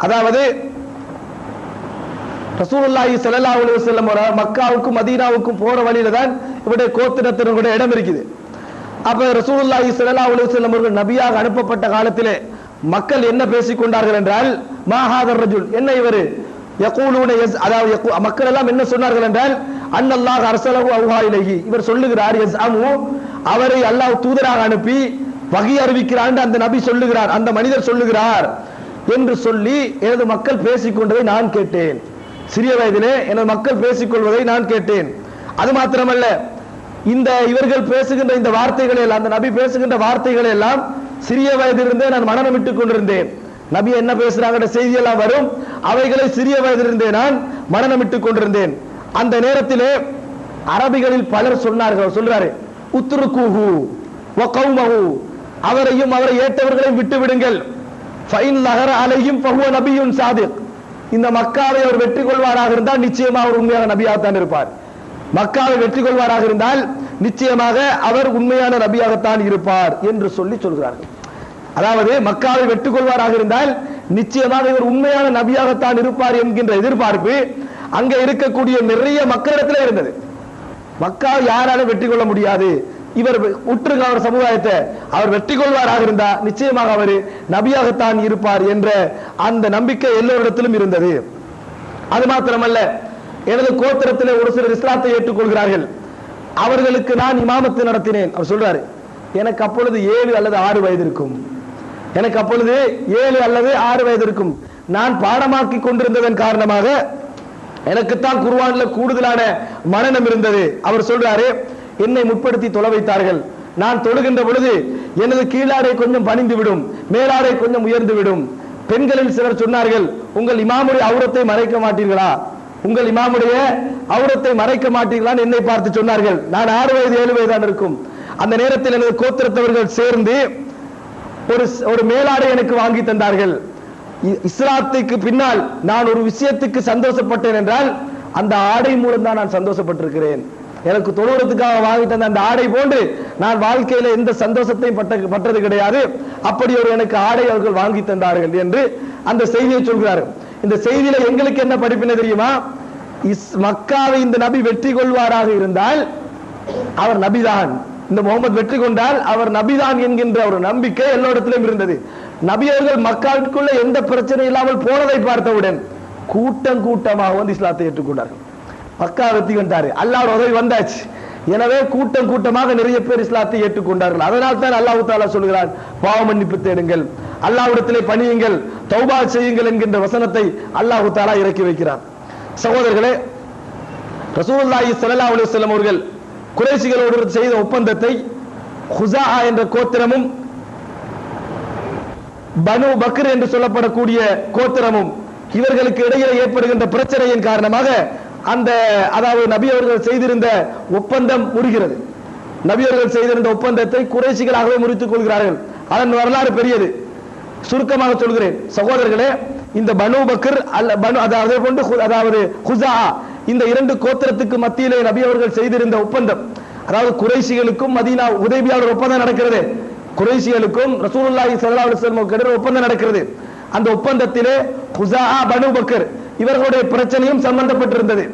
அதாவது ரசூலுல்லாஹி ஸல்லல்லாஹு அலைஹி வஸல்லம் மக்காவுக்கும் மதீனாவுக்கும் போற வழியில தான் இவருடைய கோத்திரத்தினருடைய இடம் இருக்குது. அப்ப ரசூலுல்லாஹி ஸல்லல்லாஹு அலைஹி வஸல்லம் அவர்கள் நபியாக அனுப்பப்பட்ட காலத்திலே மக்கள் என்ன பேசிக் கொண்டார்கள் என்றால், மா ஹாதர் ரஜுல், என்ன இவர், யகூலூன அதாவது மக்கள் எல்லாம் என்ன சொன்னார்கள் என்றால், அன்னல்லாஹ் அர்ஸலஹு அவ்ஹா இலைஹி, இவர் சொல்லுகிறார், யஸ்அமு, அவரை அல்லாஹ் தூதராக அனுப்பி வகி அறிவிக்கிறான் அந்த நபி சொல்லுகிறார், அந்த மனிதர் சொல்லுகிறார் என்று சொல்லி எனது மக்கள் பேசிக்கொண்டதை நான் கேட்டேன். சிறிய வயதிலே எனது மக்கள் பேசிக்கொள்வதை நான் கேட்டேன். அது மாத்திரமல்ல, இந்த இவர்கள் பேசுகின்ற இந்த வார்த்தைகளை எல்லாம், அந்த நபி பேசுகின்ற வார்த்தைகளை எல்லாம் சிறிய வயதிலிருந்தே நான் மனனமிட்டுக் கொண்டிருந்தேன். நபி என்ன பேசுறாங்க செய்தியெல்லாம் வரும், அவைகளை சிறிய வயதிலிருந்தே நான் மனனமிட்டுக் கொண்டிருந்தேன். அந்த நேரத்திலே அரபிகளில் பலர் சொன்னார்கள், சொல்றாரு, உத்ருகுஹு வ கௌமஹு, அவரையும் அவரை ஏற்றவர்களையும் விட்டு விடுங்கள். ஃபைன் லஹர அலைஹிம் ஃபஹுவ நபியுன் சாதிக், இந்த மக்காவை அவர் வெற்றி கொள்வாராக இருந்தால் நிச்சயமாக அவர் உண்மையான நபியாகத்தான் இருப்பார். மக்காவை வெற்றி கொள்வாராக இருந்தால் நிச்சயமாக அவர் உண்மையான நபியாகத்தான் இருப்பார் என்று சொல்லி சொல்கிறார்கள். அதாவது மக்காவை வெற்றி கொள்வாராக இருந்தால் நிச்சயமாக இவர் உண்மையான நபியாகத்தான் இருப்பார் என்கின்ற எதிர்பார்ப்பு அங்கே இருக்கக்கூடிய நிறைய மக்களிடத்தில் இருந்தது. மக்கா யாராலும் வெற்றி கொள்ள முடியாது, இவர் உற்றுங்க அவர் சமுதாயத்தை, அவர் வெற்றி கொள்வாராக இருந்தா நிச்சயமாக அவர் நபியாகத்தான் இருப்பார் என்ற அந்த நம்பிக்கை எல்லோரிடத்திலும் இருந்தது. அது மாத்திரமல்ல, எனது கோத்திரத்திலே ஒரு சிலர் இஸ்லாத்தை ஏற்றுக்கொள்கிறார்கள், அவர்களுக்கு நான் இமாமத்து நடத்தினேன். அவர் சொல்றாரு, எனக்கு அப்பொழுது 7 அல்லது 6 வயது இருக்கும், எனக்கு அப்பொழுது 7 அல்லது 6 வயது இருக்கும். நான் பாடமாக்கி கொண்டிருந்ததன் காரணமாக எனக்குத்தான் குர்ஆன்ல கூடுதலான மனனம் இருந்தது. அவர் சொல்றாரு, என்னை முற்படுத்தி தொழ வைத்தார்கள். நான் தொழுகின்ற பொழுது எனது கீழாடை கொஞ்சம் பணிந்து விடும், மேலாடை கொஞ்சம் உயர்ந்து விடும். பெண்களில் சிலர் சொன்னார்கள், உங்கள் இமாமுடைய அவுரத்தை மறைக்க மாட்டீர்களா, உங்கள் இமாமுடைய அவுரத்தை மறைக்க மாட்டீர்களான்னு என்னை பார்த்து சொன்னார்கள். நான் 6 வயது 7 வயதான் இருக்கும். அந்த நேரத்தில் எனது கோத்திரத்தவர்கள் சேர்ந்து ஒரு மேலாடை எனக்கு வாங்கி தந்தார்கள். இஸ்லாத்துக்கு பின்னால் நான் ஒரு விஷயத்துக்கு சந்தோஷப்பட்டேன் என்றால் அந்த ஆடை மூலம் தான் நான் சந்தோஷப்பட்டிருக்கிறேன். எனக்கு தொழுவதற்காக வாங்கி தந்த அந்த ஆடை போன்று நான் வாழ்க்கையில எந்த சந்தோஷத்தையும் பட்டது கிடையாது. அப்படி ஒரு எனக்கு ஆடை அவர்கள் வாங்கி தந்தார்கள் என்று அந்த செய்தியை சொல்கிறார். இந்த செய்தியில எங்களுக்கு என்ன படிப்பினை தெரியுமா, மக்காவை இந்த நபி வெற்றி கொள்வாராக இருந்தால் அவர் நபிதான், இந்த முகமது வெற்றி கொண்டால் அவர் நபிதான் என்கின்ற ஒரு நம்பிக்கை எல்லோரிடத்திலும் இருந்தது. நபி அவர்கள் மக்காவுக்குள்ள எந்த பிரச்சனை இல்லாமல் போனதை பார்த்தவுடன் கூட்டம் கூட்டமாக வந்து இஸ்லாத்தை ஏற்றுக்கொண்டார்கள். மக்கா வெற்றி கொண்டாரு, அல்லாஹ்வுடைய உதவி வந்தாச்சு. எனவே கூட்டம் கூட்டமாக நிறைய பேர் இஸ்லாத்தை ஏற்றுக்கொண்டார்கள். அதனால் தான் அல்லாஹ் தஆலா சொல்கிறார், பாவ மன்னிப்பு தேடுங்கள், அல்லாஹ்விடத்திலே பணியுங்கள், தௌபா செய்யுங்கள் என்கின்ற வசனத்தை அல்லாஹ் தஆலா இறக்கி வைக்கிறார். சகோதரர்களே, ரசூலுல்லாஹி ஸல்லல்லாஹு அலைஹி வஸல்லம் அவர்கள் குறைஷிகளோடு செய்த ஒப்பந்தத்தை ஹுஸா என்ற கோத்திரமும் பனு பக்ர் என்று சொல்லப்படக்கூடிய கோத்திரமும் இவர்களுக்கு இடையிலே ஏற்படுகின்ற பிரச்சனையின் காரணமாக அந்த அதாவது நபி அவர்கள் செய்திருந்த ஒப்பந்தம் முறிகிறது. நபி அவர்கள் செய்திருந்த ஒப்பந்தத்தை குறைஷிகளாகவே முறித்துக் கொள்கிறார்கள். அதன் வரலாறு பெரியது, சுருக்கமாக சொல்கிறேன். சகோதரர்களே, இந்த பனு பக்ர் அதாவது ஹுஸா இந்த 2 கோத்திரத்துக்கு மத்தியிலே நபி அவர்கள் செய்திருந்த ஒப்பந்தம், அதாவது குறைஷிகளுக்கும் மதீனா ஹுதைபியாவுடைய ஒப்பந்தம் நடக்கிறது, குறைஷிகளுக்கும் ரசூலுல்லாஹி ஸல்லல்லாஹு அலைஹி வஸல்லம் இடையே ஒப்பந்தம் நடக்கிறது. அந்த ஒப்பந்தத்திலே ஹுஸா பனு பக்ர் இவர்களுடைய பிரச்சனையும் சம்பந்தப்பட்டிருந்தது.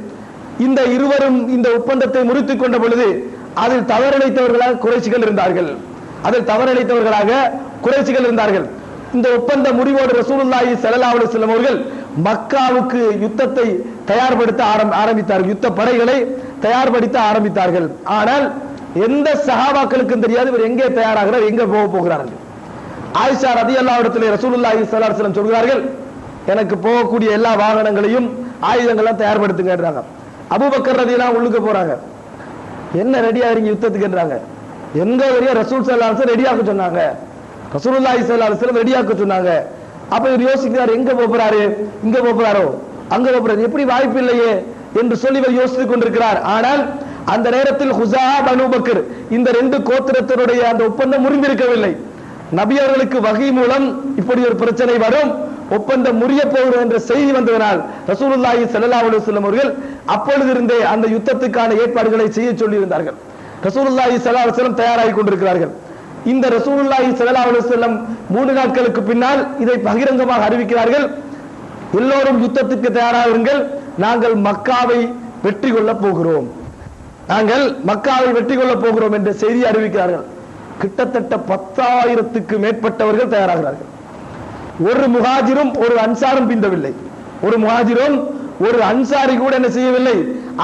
இந்த இருவரும் இந்த ஒப்பந்தத்தை முறித்துக் கொண்ட பொழுது அதில் தவறிழைத்தவர்களாக குறைஷிகள் இருந்தார்கள், இந்த ஒப்பந்த முடிவோடு ரசூலுல்லாஹி ஸல்லல்லாஹு அலைஹி வஸல்லம் அவர்கள் மக்காவுக்கு யுத்தத்தை தயார்படுத்த ஆரம்பித்தார்கள், யுத்த படைகளை தயார்படுத்த ஆரம்பித்தார்கள். ஆனால் எந்த சஹாபாக்களுக்கும் தெரியாது இவர் எங்கே தயாராகிறார், எங்கே போகிறார்கள். ஆயிஷா ரலியல்லாஹு அன்ஹா ரசூலுல்லாஹி ஸல்லல்லாஹு அலைஹி வஸல்லம் சொல்கிறார்கள், எனக்கு போகக்கூடிய எல்லா வாகனங்களையும் ஆயுதங்கள்லாம் தயார்படுத்துங்கன்றாங்க. அபூபக்கர் ரலியல்லாஹு உள்ளுக்கு போறாங்க. என்ன ரெடியா இருங்க யுத்தத்துக்குன்றாங்க. எங்க வரைய ரசூல் ஸல்லல்லாஹு அலைஹி வஸல்லம் ரெடியாக்க சொன்னாங்க. ரசூலுல்லாஹி ஸல்லல்லாஹு அலைஹி வஸல்லம் ரெடியாக்க சொன்னாங்க. அப்ப இவர் யோசிக்கிறார், எங்க போறாரு, இங்க போறாரோ அங்க போறாரு, எப்படி வாய்ப்பு இல்லையே என்று சொல்லி இவர் யோசித்துக் கொண்டிருக்கிறார். ஆனால் அந்த நேரத்தில் ஹுஸா பனூ பக்கர் இந்த ரெண்டு கோத்திரத்தினுடைய அந்த ஒப்பந்தம் முறிந்திருக்கவில்லை. நபி அவர்களுக்கு வஹி மூலம் இப்படி ஒரு பிரச்சனை வரும், ஒப்பந்தம் முறிய போகிறது என்ற செய்தி வந்ததனால் ரசூலுல்லாஹி ஸல்லல்லாஹு அலைஹி வஸல்லம் அவர்கள் அப்பொழுது இருந்தே அந்த யுத்தத்துக்கான ஏற்பாடுகளை செய்ய சொல்லி இருந்தார்கள். ரசூலுல்லாஹி ஸல்லல்லாஹு அலைஹி வஸல்லம் தயாராகி கொண்டிருக்கிறார்கள். இந்த ரசூலுல்லாஹி ஸல்லல்லாஹு அலைஹி வஸல்லம் 3 நாட்களுக்கு பின்னால் இதை பகிரங்கமாக அறிவிக்கிறார்கள். எல்லோரும் யுத்தத்துக்கு தயாராகுங்கள், நாங்கள் மக்காவை வெற்றி கொள்ள போகிறோம், நாங்கள் மக்காவை வெற்றி கொள்ள போகிறோம் என்ற செய்தி அறிவிக்கிறார்கள். கிட்டத்தட்ட 10,000க்கு மேற்பட்டவர்கள் தயாராகிறார்கள். ஒரு முஹாஜிரும் ஒரு அன்சாரும் பிந்தவில்லை. ஒரு முஹாஜிரும் ஒரு அன்சாரி கூட என்ன செய்யவில்லை,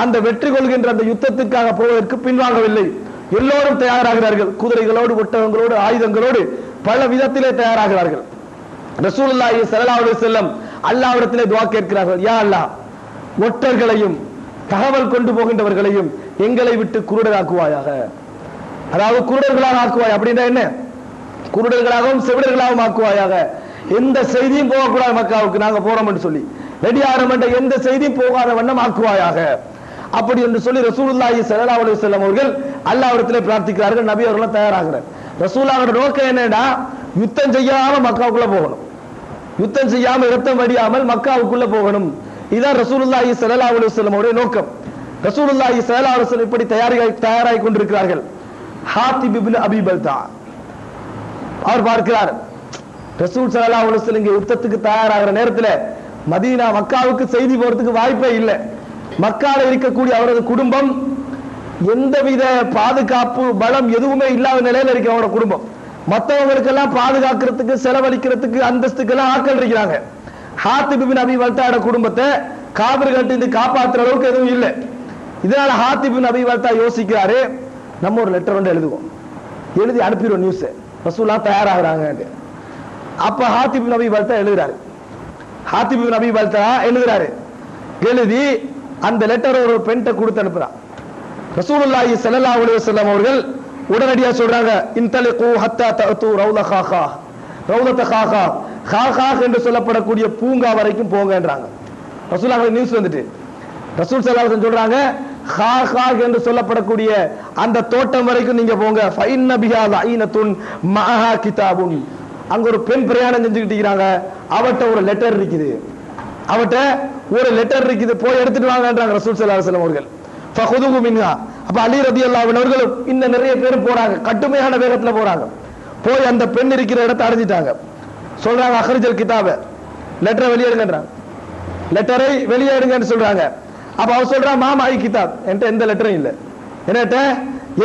அந்த வெற்றி கொள்கின்ற அந்த யுத்தத்துக்காக போவதற்கு பின்வாங்கவில்லை. எல்லோரும் தயாராகிறார்கள். குதிரைகளோடு, ஒட்டகங்களோடு, ஆயுதங்களோடு பல விதத்திலே தயாராகிறார்கள். ரசூலுல்லாஹி ஸல்லல்லாஹு அலைஹி வஸல்லம் அல்லாஹ்விடத்திலே துஆ கேட்கிறார்கள், யா அல்லாஹ், ஒட்டர்களையும் தகவல் கொண்டு போகின்றவர்களையும் எங்களை விட்டு குருடராக்குவாயாக. அதாவது குருடர்களாக ஆக்குவாய் அப்படின்னா என்ன, குருடர்களாகவும் செவிடர்களாகவும் ஆக்குவாயாக. எந்த செய்தியும் போகக்கூடாது மக்காவுக்கு, நாங்க போறோம் என்று சொல்லி ரெடி ஆகிறோம் என்ற எந்த செய்தியும் போகாத வண்ணம் ஆக்குவாயாக. அப்படி என்று சொல்லி ரசூலுல்லாஹி ஸல்லல்லாஹு அலைஹி வஸல்லம் அவர்கள் அல்லாஹ்விடத்திலே பிரார்த்திக்கிறார்கள். நபி அவர்கள் தயாராகிறார். ரசூலுல்லாஹ்வோட நோக்கம் என்னன்னா, யுத்தம் செய்யாம மக்காவுக்குள்ள போகணும், யுத்தம் செய்யாம இரத்தம் வடியாமல் மக்காவுக்குள்ள போகணும். இதுதான் ரசூலுல்லாஹி ஸல்லல்லாஹு அலைஹி வஸல்லம் அவருடைய நோக்கம். ரசூலுல்லாஹி ஸல்லல்லாஹு அலைஹி வஸல்லம் இப்படி தயாராகி கொண்டிருக்கிறார்கள். ஹாத்திப் இப்னு அபீ பல்தா அவர் பார்க்கிறார், ரசூல் ஸல்லல்லாஹு அலைஹி வஸல்லம் இங்க யுத்தத்துக்கு தயாராகிற நேரத்தில் மதீனா மக்காவுக்கு செய்தி போறதுக்கு வாய்ப்பே இல்லை. மக்கால இருக்கக்கூடிய அவரது குடும்பம் எந்தவித பாதுகாப்பு பலம் எதுவுமே இல்லாத நிலையில இருக்கு அவரோட குடும்பம். மற்றவங்களுக்கெல்லாம் பாதுகாக்கிறதுக்கு, செலவழிக்கிறதுக்கு, அந்தஸ்துக்கெல்லாம் ஆட்கள் இருக்கிறாங்க. ஹாத்திப் இப்னு அபீ பல்தாவோட குடும்பத்தை காபிர்கள்ட்ட இருந்து காப்பாற்றுற அளவுக்கு எதுவும் இல்லை. இதனால ஹாத்திப் இப்னு அபீ பல்தா யோசிக்கிறாரு, நம்ம ஒரு லெட்டர் வந்து எழுதுவோம், எழுதி அனுப்பிடுவோம் நியூஸ், ரசூலா தயாராகிறாங்க. அப்ப ஹாத்திப் இப்னு அபீ பல்தா எழுதுறாரு. ஹாத்திப் இப்னு அபீ பல்தா எழுதுறாரு. எழுதி அந்த லெட்டர் ஒரு பெண்கிட்ட கொடுத்து அனுப்புறான். ரசூலுல்லாஹி ஸல்லல்லாஹு அலைஹி வஸல்லம் அவர்கள் உடனடியாக சொல்றாங்க, இன்தலிகு ஹத்தா தஅது ரௌல காகா, ரௌலத காகா, காகா என்று சொல்லப்படக்கூடிய பூங்கா வரைக்கும் போங்கன்றாங்க. ரசூலுல்லாஹி நியூஸ் வந்துட்டு ரசூல் ஸல்லல்லாஹு அலைஹி வஸல்லம் சொல்றாங்க, காகா என்று சொல்லப்படக்கூடிய அந்த தோட்டம் வரைக்கும் நீங்க போங்க. ஃபைன்ன பிஹா லஈனத்துன் மஅஹா கிதாபுன், அங்க ஒரு பெண் பிரயாணம் செஞ்சுக்கிட்டு இருக்காங்க, அவட்ட ஒரு லெட்டர் இருக்குது, அவட்ட ஒரு லெட்டர் இருக்குது, போய் எடுத்துட்டு வாங்கன்றாங்க ரசூல் ஸல்லல்லாஹு அலைஹி வஸல்லம் அவர்கள். ஃபகுதுஹு மின்ஹா, அப்ப அலி ரலியல்லாஹு அன்ஹு அவர்களும் இன்னும் நிறைய பேர் போறாங்க, கடுமையான வேகத்துல போறாங்க. போய் அந்த பெண் இருக்கிற இடத்தை அடைஞ்சிட்டாங்க. சொல்றாங்க, அக்ரிஜல் கிதாப, லெட்டரை வெளியேடுங்கன்றாங்க, லெட்டரை வெளியேடுங்கன்னு சொல்றாங்க. அப்ப அவர் சொல்றா, மாமா ஐ கிதாப், என்கிட்ட எந்த லெட்டரும் இல்லை, என்கிட்ட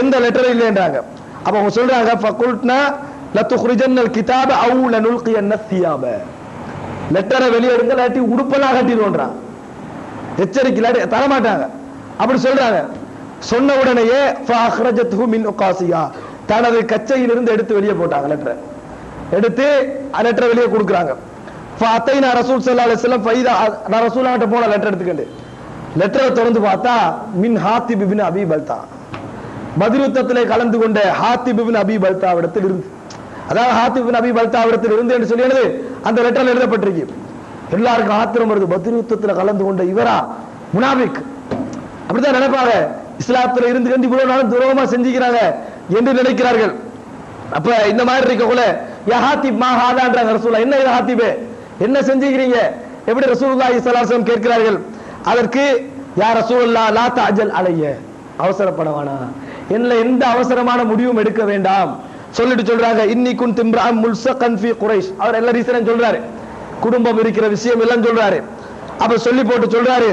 எந்த லெட்டரும் இல்லைன்றாங்க. அப்ப அவங்க சொல்றாங்க, ஃபகுல்னா லதுக்ரிஜன்னல் கிதாப அவ் லனுல்கியன்ன தியாப, லெட்டரை வெளியேடுங்க, இல்லாட்டி உடுப்பெல்லாம் கட்டிடுவோன்றான், எச்சரிக்கை தர மாட்டாங்க அப்படி சொல்றாங்க. சொன்ன உடனேயே ஃபஅக்ரஜத்ஹு மின் உகாசியா, தனது கச்சையிலிருந்து எடுத்து வெளியே போட்டாங்க, லெட்டரை எடுத்து லெட்டரை வெளியே கொடுக்குறாங்க. ஃபஅதைனா ரசூல் ஸல்லல்லாஹு அலைஹி வஸல்லம் ஃபைதா, நான் ரசூலுல்லாஹ்ட்ட போன லெட்டர் எடுத்துக்கண்டு லெட்டரை திறந்து பார்த்தா, மின் ஹாத்திப் இப்னு அபீ பல்தா, பத்ர் யுத்தத்திலே கலந்து கொண்ட ஹாத்திப் இப்னு அபீ பல்தாவிடத்தில் இருந்து, அதாவது ஹாத்திப் இப்னு அபீ பல்தாவிடத்தில் இருந்து என்று சொல்லி அந்த லெட்டர்ல எழுதப்பட்டிருக்கு. எல்லாருக்கும் ஆத்திரம் வருது, பத்ர் யுத்தத்தில் கலந்து கொண்ட இவரா முனாபிக், அப்படித்தான் நினைப்பாங்க, இஸ்லாத்துல இருந்து கண்டு இவ்வளவு நாளும் துரோகமா செஞ்சுக்கிறாங்க என்று நினைக்கிறார்கள். அப்ப இந்த மாதிரி இருக்கக்குள்ள யா ஹாத்திப் மா ஹாதான்றாங்க ரசூலுல்லாஹ், என்ன இது ஹாத்திபே, என்ன செஞ்சுக்கிறீங்க, எப்படி ரசூலுல்லாஹி ஸல்லல்லாஹு அலைஹி வஸல்லம் கேட்கிறார்கள். அதற்கு யா ரசூலுல்லாஹ் லா தஅஜல் அலைய, அவசரப்பட வேணாம், என்ன எந்த அவசரமான முடிவும் எடுக்க வேண்டாம் சொல்லிட்டு சொல்றாங்க. இன்னி குன்து இம்ரஅம் முல்ஸகன் ஃபீ குரைஷ், அவர் எல்லா ரீசனும் சொல்றாரு, குடும்பம் இருக்கிற விஷயம் எல்லாம் சொல்றாரு. அப்ப சொல்லி போட்டு சொல்றாரு,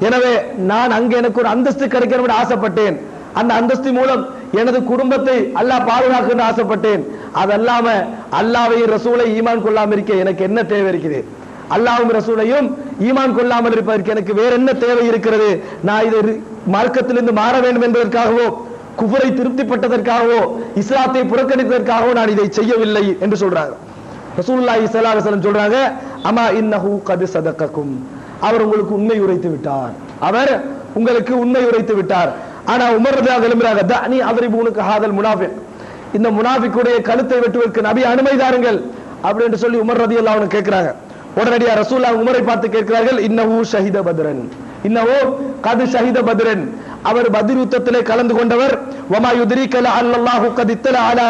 எனவே நான் அங்க எனக்கு ஒரு அந்தஸ்து கிடைக்கணும் ஆசைப்பட்டேன், அந்த அந்தஸ்து மூலம் எனது குடும்பத்தை அல்லாஹ் பாதுகாக்க ஆசைப்பட்டேன். அதல்லாம அல்லாஹ்வையும் ரசூலை ஈமான் கொள்ளாம இருக்க எனக்கு என்ன தேவை இருக்குது, அல்லாஹ்வும் ரசூலையும் ஈமான் கொள்ளாமல் இருப்பதற்கு எனக்கு வேற என்ன தேவை இருக்கிறது, நான் இதை மார்க்கத்திலிருந்து மாற வேண்டும் என்பதற்காகவோ, குஃபரை திருப்திப்பட்டதற்காகவோ, இஸ்லாத்தை புறக்கணிப்பதற்காகவோ நான் இதை செய்யவில்லை என்று சொல்றாங்க. ரசூலுல்லாஹி ஸல்லல்லாஹு அலைஹி வஸல்லம் சொல்றாங்க, அமா இன்னஹு கத் சதகக்கும், அவர் உங்களுக்கு உண்மை உரைத்து விட்டார். அவர் உங்களுக்கு உண்மை உரைத்து விட்டார். ஆனா உமர் ரலியல்லாஹு விரும்புறாங்க, தஅனி அத்ரிபுனுக ஹாதல் முனாஃபிக், இந்த முனாஃபிக்குடைய கழுத்தை வெட்டுவதற்கு நபி அனுமதி தாருங்கள் அப்படின்னு சொல்லி உமர் ரலியல்லாஹு அன்ஹு கேட்கிறாங்க. உடனடியா ரசூலுல்லாஹ் உமரை பார்த்து கேட்கிறார்கள், இன்னஹு ஷஹித பத்ரன், இன்னஹு கத் ஷஹித பத்ரன், அவர் பத்ர் யுத்தத்திலே கலந்து கொண்டவர். வமா யுத்ரீக லஅல்லல்லாஹு கத் இத்தல அலா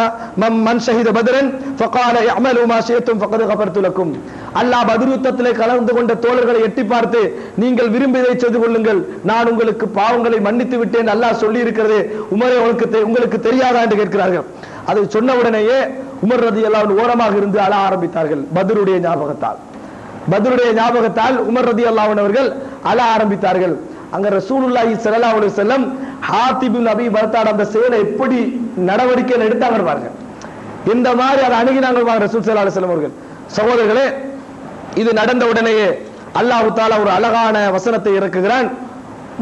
மன் ஷஹித பத்ரன் ஃபகால இஅமலு மா ஷி'தும் ஃபகத் கஃபர்து லக்கும். அல்லாஹ் பத்ர் யுத்தத்திலே கலந்து கொண்ட தோழர்களை எட்டி பார்த்து நீங்கள் விரும்பியதை செய்து கொள்ளுங்கள், நான் உங்களுக்கு பாவங்களை மன்னித்து விட்டேன் அல்லாஹ் சொல்லி இருக்கிறது, உமரே உங்களுக்கு தெரியாதா என்று கேட்கிறார்கள். அதை சொன்ன உடனேயே உமர் ரலியல்லாஹு அன்ஹு ஓரமாக இருந்து அழ ஆரம்பித்தார்கள். பத்ருடைய ஞாபகத்தால் உமர் ரலியல்லாஹு அன்ஹு அவர்கள் அழ ஆரம்பித்தார்கள். அங்க ரசூலுல்லாஹி ஸல்லல்லாஹு அலைஹி வஸல்லம் ஹாத்திப் பின் அபீ பல்தாத் அந்த செயலை எப்படி நடவடிக்கை எடுத்தாங்க பாருங்க, இந்த மாதிரி அதை அணுகினாங்க ரசூல் ஸல்லல்லாஹு அலைஹி வஸல்லம் அவர்கள். சகோதரர்களே, இது நடந்த உடனேயே அல்லாஹ் தஆலா ஒரு அழகான வசனத்தை இறக்குகிறான்.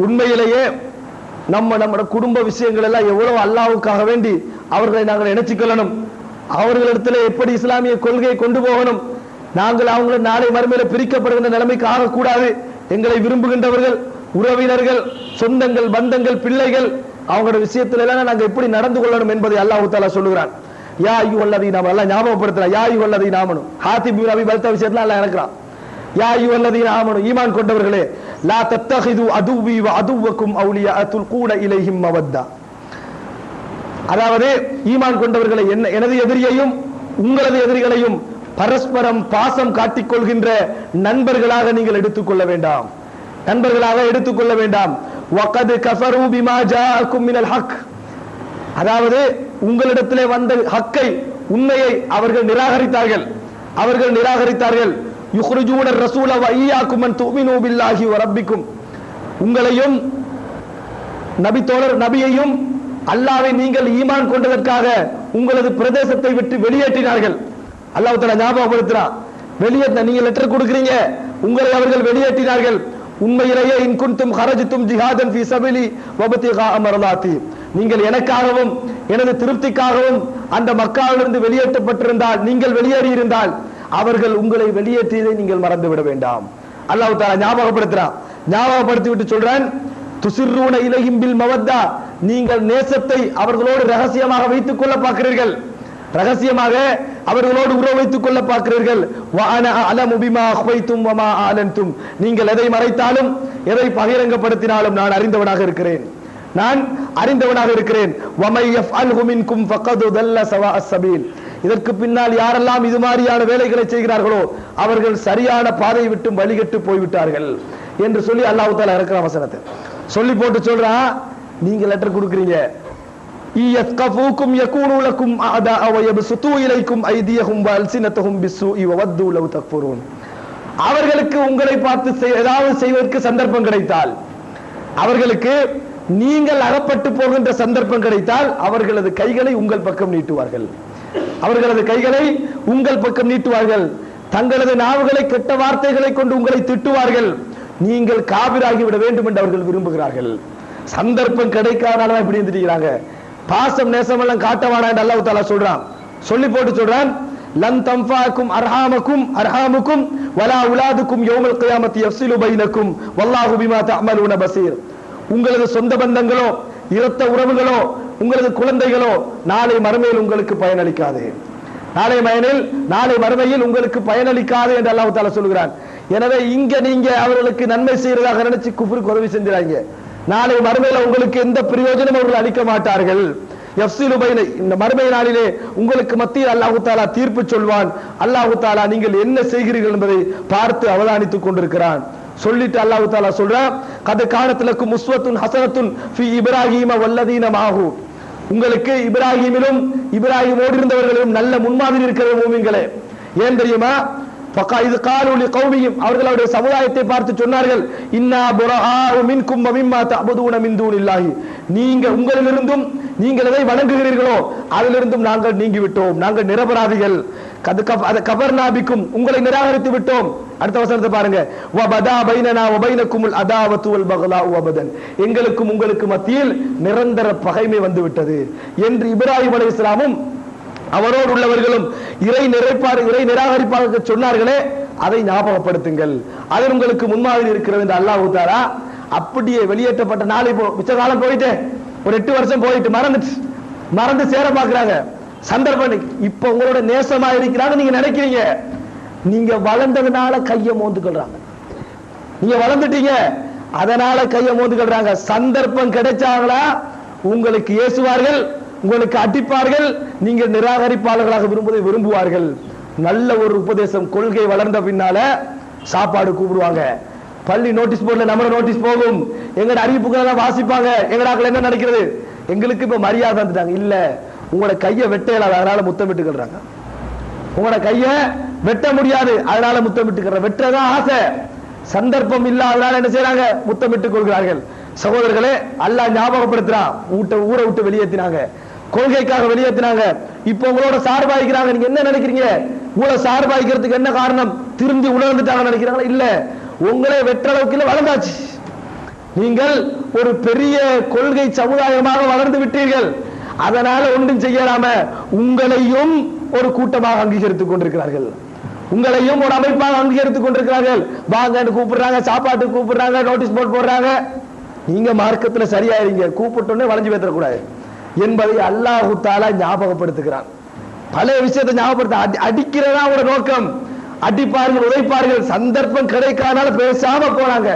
உண்மையிலேயே நம்முடைய குடும்ப விஷயங்கள் எல்லாம் எவ்வளவு அல்லாஹ்வுக்காக வேண்டி அவர்களை நாங்கள் நினைச்சு கொள்ளணும், அவர்களிடத்துல எப்படி இஸ்லாமிய கொள்கையை கொண்டு போகணும், நாங்கள் அவங்களை நாளை மறுமையில பிரிக்கப்படுகின்ற நிலைமைக்கு ஆகக்கூடாது. எங்களை விரும்புகின்றவர்கள், உறவினர்கள், சொந்தங்கள், பந்தங்கள், பிள்ளைகள், அவங்களோட விஷயத்துல எல்லாம் நாங்கள் எப்படி நடந்து கொள்ளணும் என்பதை அல்லாஹ் தஆலா சொல்லுகிறான். யா அய்யுஹல்லதீன ஆமனு, அல்லாஹ் ஞாபகப்படுத்துறான். யா அய்யுஹல்லதீன ஆமனு, ஹாத்திப் பின் அபீ பல்தா விஷயத்துல அல்லாஹ் இறக்குறான். யா அய்யுஹல்லதீன ஆமனு, ஈமான் கொண்டவர்களே, லா தத்தகிது அதுவி வ அதுவக்கும் அவுலியா துல்கூன இலைஹிம் மவத்தா, அதாவது ஈமான் கொண்டவர்களை எனது எதிரியையும் உங்களது எதிரிகளையும் பரஸ்பரம் பாசம் காட்டிக் கொள்கின்ற நண்பர்களாக நீங்கள் எடுத்துக்கொள்ள வேண்டாம், வகத் கஃபரு பிமா ஜாஅக்கும் மினல் ஹக், அதாவது உங்களிடத்திலே வந்த ஹக்கை, உண்மையை அவர்கள் நிராகரித்தார்கள். யுக்ரிஜூன ரசூல வ ஈயாக்கும் அன் துமினு பில்லாஹி வ ரப்பிக்கும், உங்களையும் நபியையும் அல்லாஹ்வை நீங்கள் ஈமான் கொண்டதற்காக உங்களது பிரதேசத்தை விட்டு வெளியேற்றினார்கள். அல்லாஹ் தஆலா ஞாபகப்படுத்துறான், நீங்க லெட்டர் கொடுக்கிறீங்க, உங்களை அவர்கள் வெளியேற்றினார்கள். உண்மையிலேயே இன் குன்தும் ஹரஜ்தும் ஜிஹாதன் ஃபீ சபீலி வபதிகா அமர்லாத்தி, நீங்கள் எனக்காகவும் எனது திருப்திக்காகவும் அந்த மக்காவிலிருந்து வெளியேற்றப்பட்டிருந்தால், நீங்கள் வெளியேறி இருந்தால் அவர்கள் உங்களை வெளியேற்றியதை நீங்கள் மறந்து விட வேண்டாம். அல்லாஹ் தஆலா ஞாபகப்படுத்தி விட்டு சொல்றான், துசிர்ரூன இலைஹிம் பில் மவத்தா, நீங்கள் நேசத்தை அவர்களோடு ரகசியமாக வைத்துக் கொள்ள பார்க்கிறீர்கள், ரகசியமாக அவர்களோடு உறவு வைத்துக் கொள்ள பார்க்கிறீர்கள். வஅன அலமு பிமா அக்வைத்தும் வமா ஆலன்தும், நீங்கள் எதை மறைத்தாலும் எதை பகிரங்கப்படுத்தினாலும் நான் அறிந்தவனாக இருக்கிறேன். வமை யஃஅல்ஹு மின்கும் ஃபகத் தல்ல ஸவாஅஸ் ஸபீல், இதற்கு பின்னால் யாரெல்லாம் இது மாதிரியான வேலைகளை செய்கிறார்களோ அவர்கள் சரியான பாதை விட்டு வழிகட்டு போய்விட்டார்கள் என்று சொல்லி அல்லாஹ் தஆலா இறக்குற வசனத்தை சொல்லி போட்டு சொல்றான், நீங்க லெட்டர் கொடுக்கிறீங்க, இயஸ்கஃபூக்கும் யகூனு லக்கும் அஅதா வ யப்சுது இலைக்கும் ஐதியஹும் வ அல்சினதஹும் பிஸ்ஸூஇ வ வத்து லவ் தக்ஃபுரூன், அவர்களுக்கு உங்களை பார்த்து ஏதாவது செய்வதற்கு சந்தர்ப்பம் கிடைத்தால், அவர்களுக்கு நீங்கள் அகப்பட்டு போகின்ற சந்தர்ப்பம் கிடைத்தால் அவர்களது கைகளை உங்கள் பக்கம் நீட்டுவார்கள், தங்களது நாவுகளை கெட்ட வார்த்தைகளை கொண்டு உங்களை திட்டுவார்கள், நீங்கள் காபிராகி விட வேண்டும் என்று அவர்கள் விரும்புகிறார்கள். சந்தர்ப்பம் கிடைக்காதனால இப்படி இருந்துட்டீங்க, பாசம் நேசம் எல்லாம் காட்டவானா என்று அல்லாஹ் தஆலா சொல்லி போட்டு சொல்றான், லன் தன்ஃபாக்கும் அர்ஹாமுக்கும் வலா உலாதுக்கும் யௌமல் கியாமத்தி யஃஸிலு பைனக்கும் வல்லாஹு பிமா தஅமலூன பஸீர், உங்களது சொந்த பந்தங்களோ இரத்த உறவுகளோ உங்களது குழந்தைகளோ நாளை மறுமையில் உங்களுக்கு பயனளிக்காது, நாளை மறுமையில் உங்களுக்கு பயனளிக்காது என்று அல்லாஹ் தஆலா சொல்கிறான். எனவே இங்க நீங்க அவர்களுக்கு நன்மை செய்யறதாக நினைச்சு குஃப்ருக்கு உதவி செஞ்சிராங்க, நாளை மறுமையில உங்களுக்கு எந்த பிரயோஜனம் அவர்கள் அளிக்க மாட்டார்கள். யஃஸிலு பைன, இந்த மறுமை நாளிலே உங்களுக்கு மத்தியில் அல்லாஹ் தஆலா தீர்ப்பு சொல்வான். அல்லாஹ் தஆலா நீங்கள் என்ன செய்கிறீர்கள் என்பதை பார்த்து அவதானித்துக் கொண்டிருக்கிறான். சொல்லிட்டு அல்லாஹ் தஆலா சொல்றான், கத் கானத் லக்கும் உஸ்வத்துன் ஹஸனத்துன் ஃபீ இப்ராஹீம வல்லதீன மாஹு, உங்களுக்கு இப்ராஹீமோடு இருந்தவர்களிலும் நல்ல முன்மாதிரி இருக்கிற மூமின்களே. ஏன் தெரியுமா? ஃபகாயிது காலு லிகௌமிஹிம், அவர்களுடைய சமுதாயத்தை பார்த்து சொன்னார்கள், இன்னா புரஆஉ மின்கும் வ மிம்மா தஅபுதூன மின் தூனில்லாஹி, உங்களிலிருந்தும் நீங்கள் எதை வணங்குகிறீர்களோ அதிலிருந்தும் நாங்கள் நீங்கிவிட்டோம், நாங்கள் நிரபராதிகள். கபர்நாபிக்கும், உங்களை நிராகரித்து விட்டோம். அடுத்த வசனத்தை பாருங்க, வபதா பைனனா வ பைனகுமுல் அதாவத்து வல் பக்லாஉ அபதன், எங்களுக்கும் உங்களுக்கு மத்தியில் நிரந்தர பகைமை வந்து விட்டது என்று இப்ராஹிம் அலைஹிஸ்ஸலாமும் அவரோடு உள்ளவர்களும் இறை நிராகரிப்பாளர்கள் சொன்னார்களே, அதை ஞாபகப்படுத்துங்கள், அது உங்களுக்கு முன்மாதிரி இருக்கிறது என்று அல்லாஹ் தஆலா அப்படியே வெளியேற்றப்பட்ட நாள் இப்போ மிச்ச காலம் போயிட்டு ஒரு 8 வருஷம் போயிட்டு மறந்து சேர பார்க்கிறாங்க. சந்தர்ப்பம் இப்ப உங்களோட நேசமா இருக்கிறாங்க நீங்க நினைக்கிறீங்க. நீங்க வளர்ந்ததுனால கையை மோந்துக்கிறாங்க. நீங்க வளர்ந்துட்டீங்க அதனால கையை மோந்துக்கிறாங்க. சந்தர்ப்பம் கிடைச்சாங்களா உங்களுக்கு ஏசுவார்கள், உங்களுக்கு அடிப்பார்கள், நீங்க நிராகரிப்பாளர்களாக விரும்புவார்கள். நல்ல ஒரு உபதேசம் கொள்கை வளர்ந்த பின்னால சாப்பாடு கூப்பிடுவாங்க. பள்ளி நோட்டீஸ் போர்டுல நம்ம நோட்டீஸ் போகும், எங்கட அறிவிப்புகள் வாசிப்பாங்க. எங்கடாக்கள் என்ன நினைக்கிறது, எங்களுக்கு இப்ப மரியாதை வந்துட்டாங்க. இல்ல, உங்களோட கையை வெட்டையில அதனால முத்தமிட்டுக்கிறாங்க. உங்களோட கையை வெட்ட முடியாது அதனால முத்தமிட்டுக்கிற வெற்றதான் ஆசை. சந்தர்ப்பம் இல்ல அதனால என்ன செய்யறாங்க, முத்தமிட்டுக் கொள்கிறார்கள். சகோதரர்களே, அல்லாஹ் ஞாபகப்படுத்துறான். ஊரை விட்டு வெளியேற்றினாங்க, கொள்கைக்காக வெளியேற்றினாங்க. இப்ப உங்களோட சார்பாய்க்கிறாங்க. நீங்க என்ன நினைக்கிறீங்க, உங்களை சார்பாய்க்கிறதுக்கு என்ன காரணம், திரும்பி உணர்ந்துட்டாங்க நினைக்கிறாங்களா? இல்ல, உங்களே வெற்ற அளவுக்கு வளர்ந்தாச்சு. நீங்கள் ஒரு பெரிய கொள்கை சமுதாயமாக வளர்ந்து விட்டீர்கள். அதனால ஒன்றும் செய்யலாம உங்களையும் ஒரு கூட்டமாக அங்கீகரித்துக் கொண்டிருக்கிறார்கள், உங்களையும் ஒரு அமைப்பாக அங்கீகரித்துக் கொண்டிருக்கிறார்கள். வாங்க கூப்பிடுறாங்க, சாப்பாட்டுக்கு கூப்பிடுறாங்க, நோட்டீஸ் போர்டு போடுறாங்க. நீங்க மார்க்கத்துல சரியாயிருங்க, கூப்பிட்டோன்னே வளைஞ்சு பேசக்கூடாது என்பதை அல்லாஹ் தஆலா ஞாபகப்படுத்துகிறான். பழைய விஷயத்தை ஞாபகப்படுத்த அடிக்கிறதா ஒரு நோக்கம். அடிப்பார்கள், உதைப்பார்கள். சந்தர்ப்பம் கிடைக்காதனால பேசாம போனாங்க.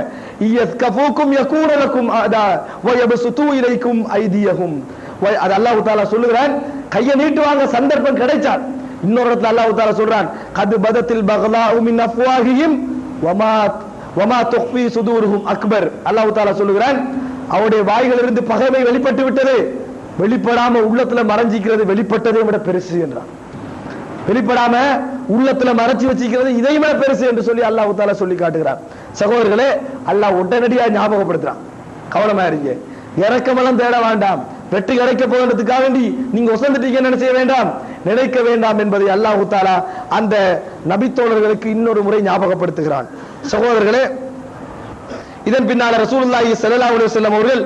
இயஸ்கஃபூக்கும் யகூனலக்கும் அதா வயபசுது இலைக்கும் ஐதியஹும். அது அல்லாஹ் தஆலா சொல்லுகிறான், கையை நீட்டுவாங்க சந்தர்ப்பம் கிடைச்சால். இன்னொரு இடத்துல அல்லாஹ் தஆலா சொல்றான், கத் பதத்தில் பகலாஉ மின் அஃப்வாஹிஹிம் வமா துக்ஃபி சுதூருஹும் அக்பர். அல்லாஹ் தஆலா சொல்லுகிறான், அவருடைய வாய்களிலிருந்து பகைமை வெளிப்பட்டு விட்டது, வெளிப்படாம உள்ளத்துல மறைஞ்சிக்கிறது வெளிப்பட்டதை விட பெருசு என்றான். வெளிப்படாம உள்ளத்துல மறைச்சு வச்சிக்கிறது இதை விட பெருசு என்று சொல்லி அல்லாஹ் தஆலா சொல்லி காட்டுகிறான். சகோதரர்களே, அல்லாஹ் உடனடியா ஞாபகப்படுத்துறான், கவனமா இருங்க, இறக்கமெல்லாம் தேட வேண்டாம், வெற்றி கிடைக்க போகிறதுக்காக வேண்டி நீங்க ஒசந்துட்டீங்கன்னு நினைச்ச வேண்டாம், நினைக்க வேண்டாம் என்பதை அல்லாஹ் தஆலா அந்த நபித்தோழர்களுக்கு இன்னொரு முறை ஞாபகப்படுத்துகிறான். சகோதரர்களே, இதன் பின்னால ரசூலுல்லாஹி ஸல்லல்லாஹு அலைஹி வஸல்லம் அவர்கள்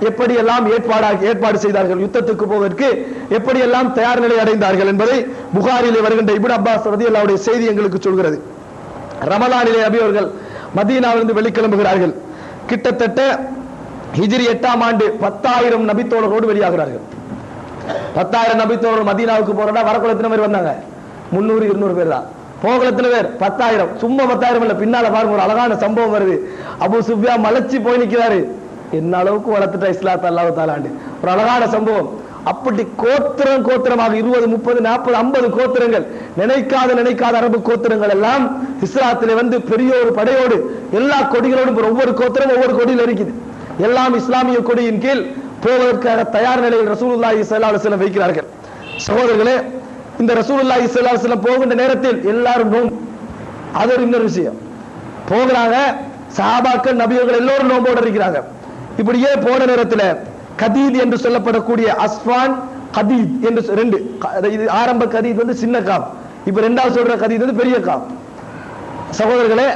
எப்படியெல்லாம் ஏற்பாடு செய்தார்கள், யுத்தத்துக்கு போவதற்கு எப்படியெல்லாம் தயார் நிலை அடைந்தார்கள் என்பதை புகாரிலே வருகின்ற இப்னு அப்பாஸ் ரலியல்லாஹு அன்ஹு செய்தி எங்களுக்கு சொல்கிறது. ரமலானிலே நபி அவர்கள் மதீனாவிலிருந்து வெளிக்கிளம்புகிறார்கள். கிட்டத்தட்ட ஹிஜ்ரி 8ஆம் ஆண்டு 10,000 நபித்தோழர்களோடு வெளியாகிறார்கள். 10,000 நபித்தோழர்கள் மதீனாவுக்கு போறதா வரக்குள்ள எத்தனை பேர் வந்தாங்க, 300-200 பேர் தான். போகல எத்தனை பேர், 10,000. சும்மா 10,000 இல்ல, பின்னால பாருங்க ஒரு அழகான சம்பவம் வருது. அபூ சுஃபியான் மலைச்சு போய் நிக்கிறாரு, என்ன அளவுக்கு வளர்த்துட்டா இஸ்லாத்தை அல்லாஹ் தஆலாண்டு. ஒரு அழகான சம்பவம். அப்படி கோத்திரமாக 20, 30, 40, 50 கோத்திரங்கள், நினைக்காத அரபு கோத்திரங்கள் எல்லாம் இஸ்லாத்திலே வந்து பெரிய ஒரு படையோடு எல்லா கொடிகளோடும் ஒவ்வொரு கோத்திரம் ஒவ்வொரு கொடியில் இருக்குது. எல்லாம் இஸ்லாமிய கொடியின் கீழ் போவதற்காக தயார் நிலையில் ரசூலுல்லாஹி ஸல்லல்லாஹு அலைஹி வஸல்லம் வைக்கிறார்கள். சகோதரர்களே, இந்த ரசூலுல்லாஹி ஸல்லல்லாஹு அலைஹி வஸல்லம் போகின்ற நேரத்தில் எல்லாரும் நோன்பு. அது ஒரு இன்னொரு விஷயம். போகிறாங்க சஹாபாக்கள், நபியர்கள் எல்லோரும் நோம்போடு இருக்கிறாங்க. இப்படியே போன நேரத்தில் கதீத் என்று சொல்லப்படக்கூடிய அஸ்வான் கதீத் என்று ரெண்டு, இது ஆரம்ப கதீத் வந்து சின்ன காம், இப்ப ரெண்டாவது சொல்ற கதீத் வந்து பெரிய காம். சகோதரர்களே,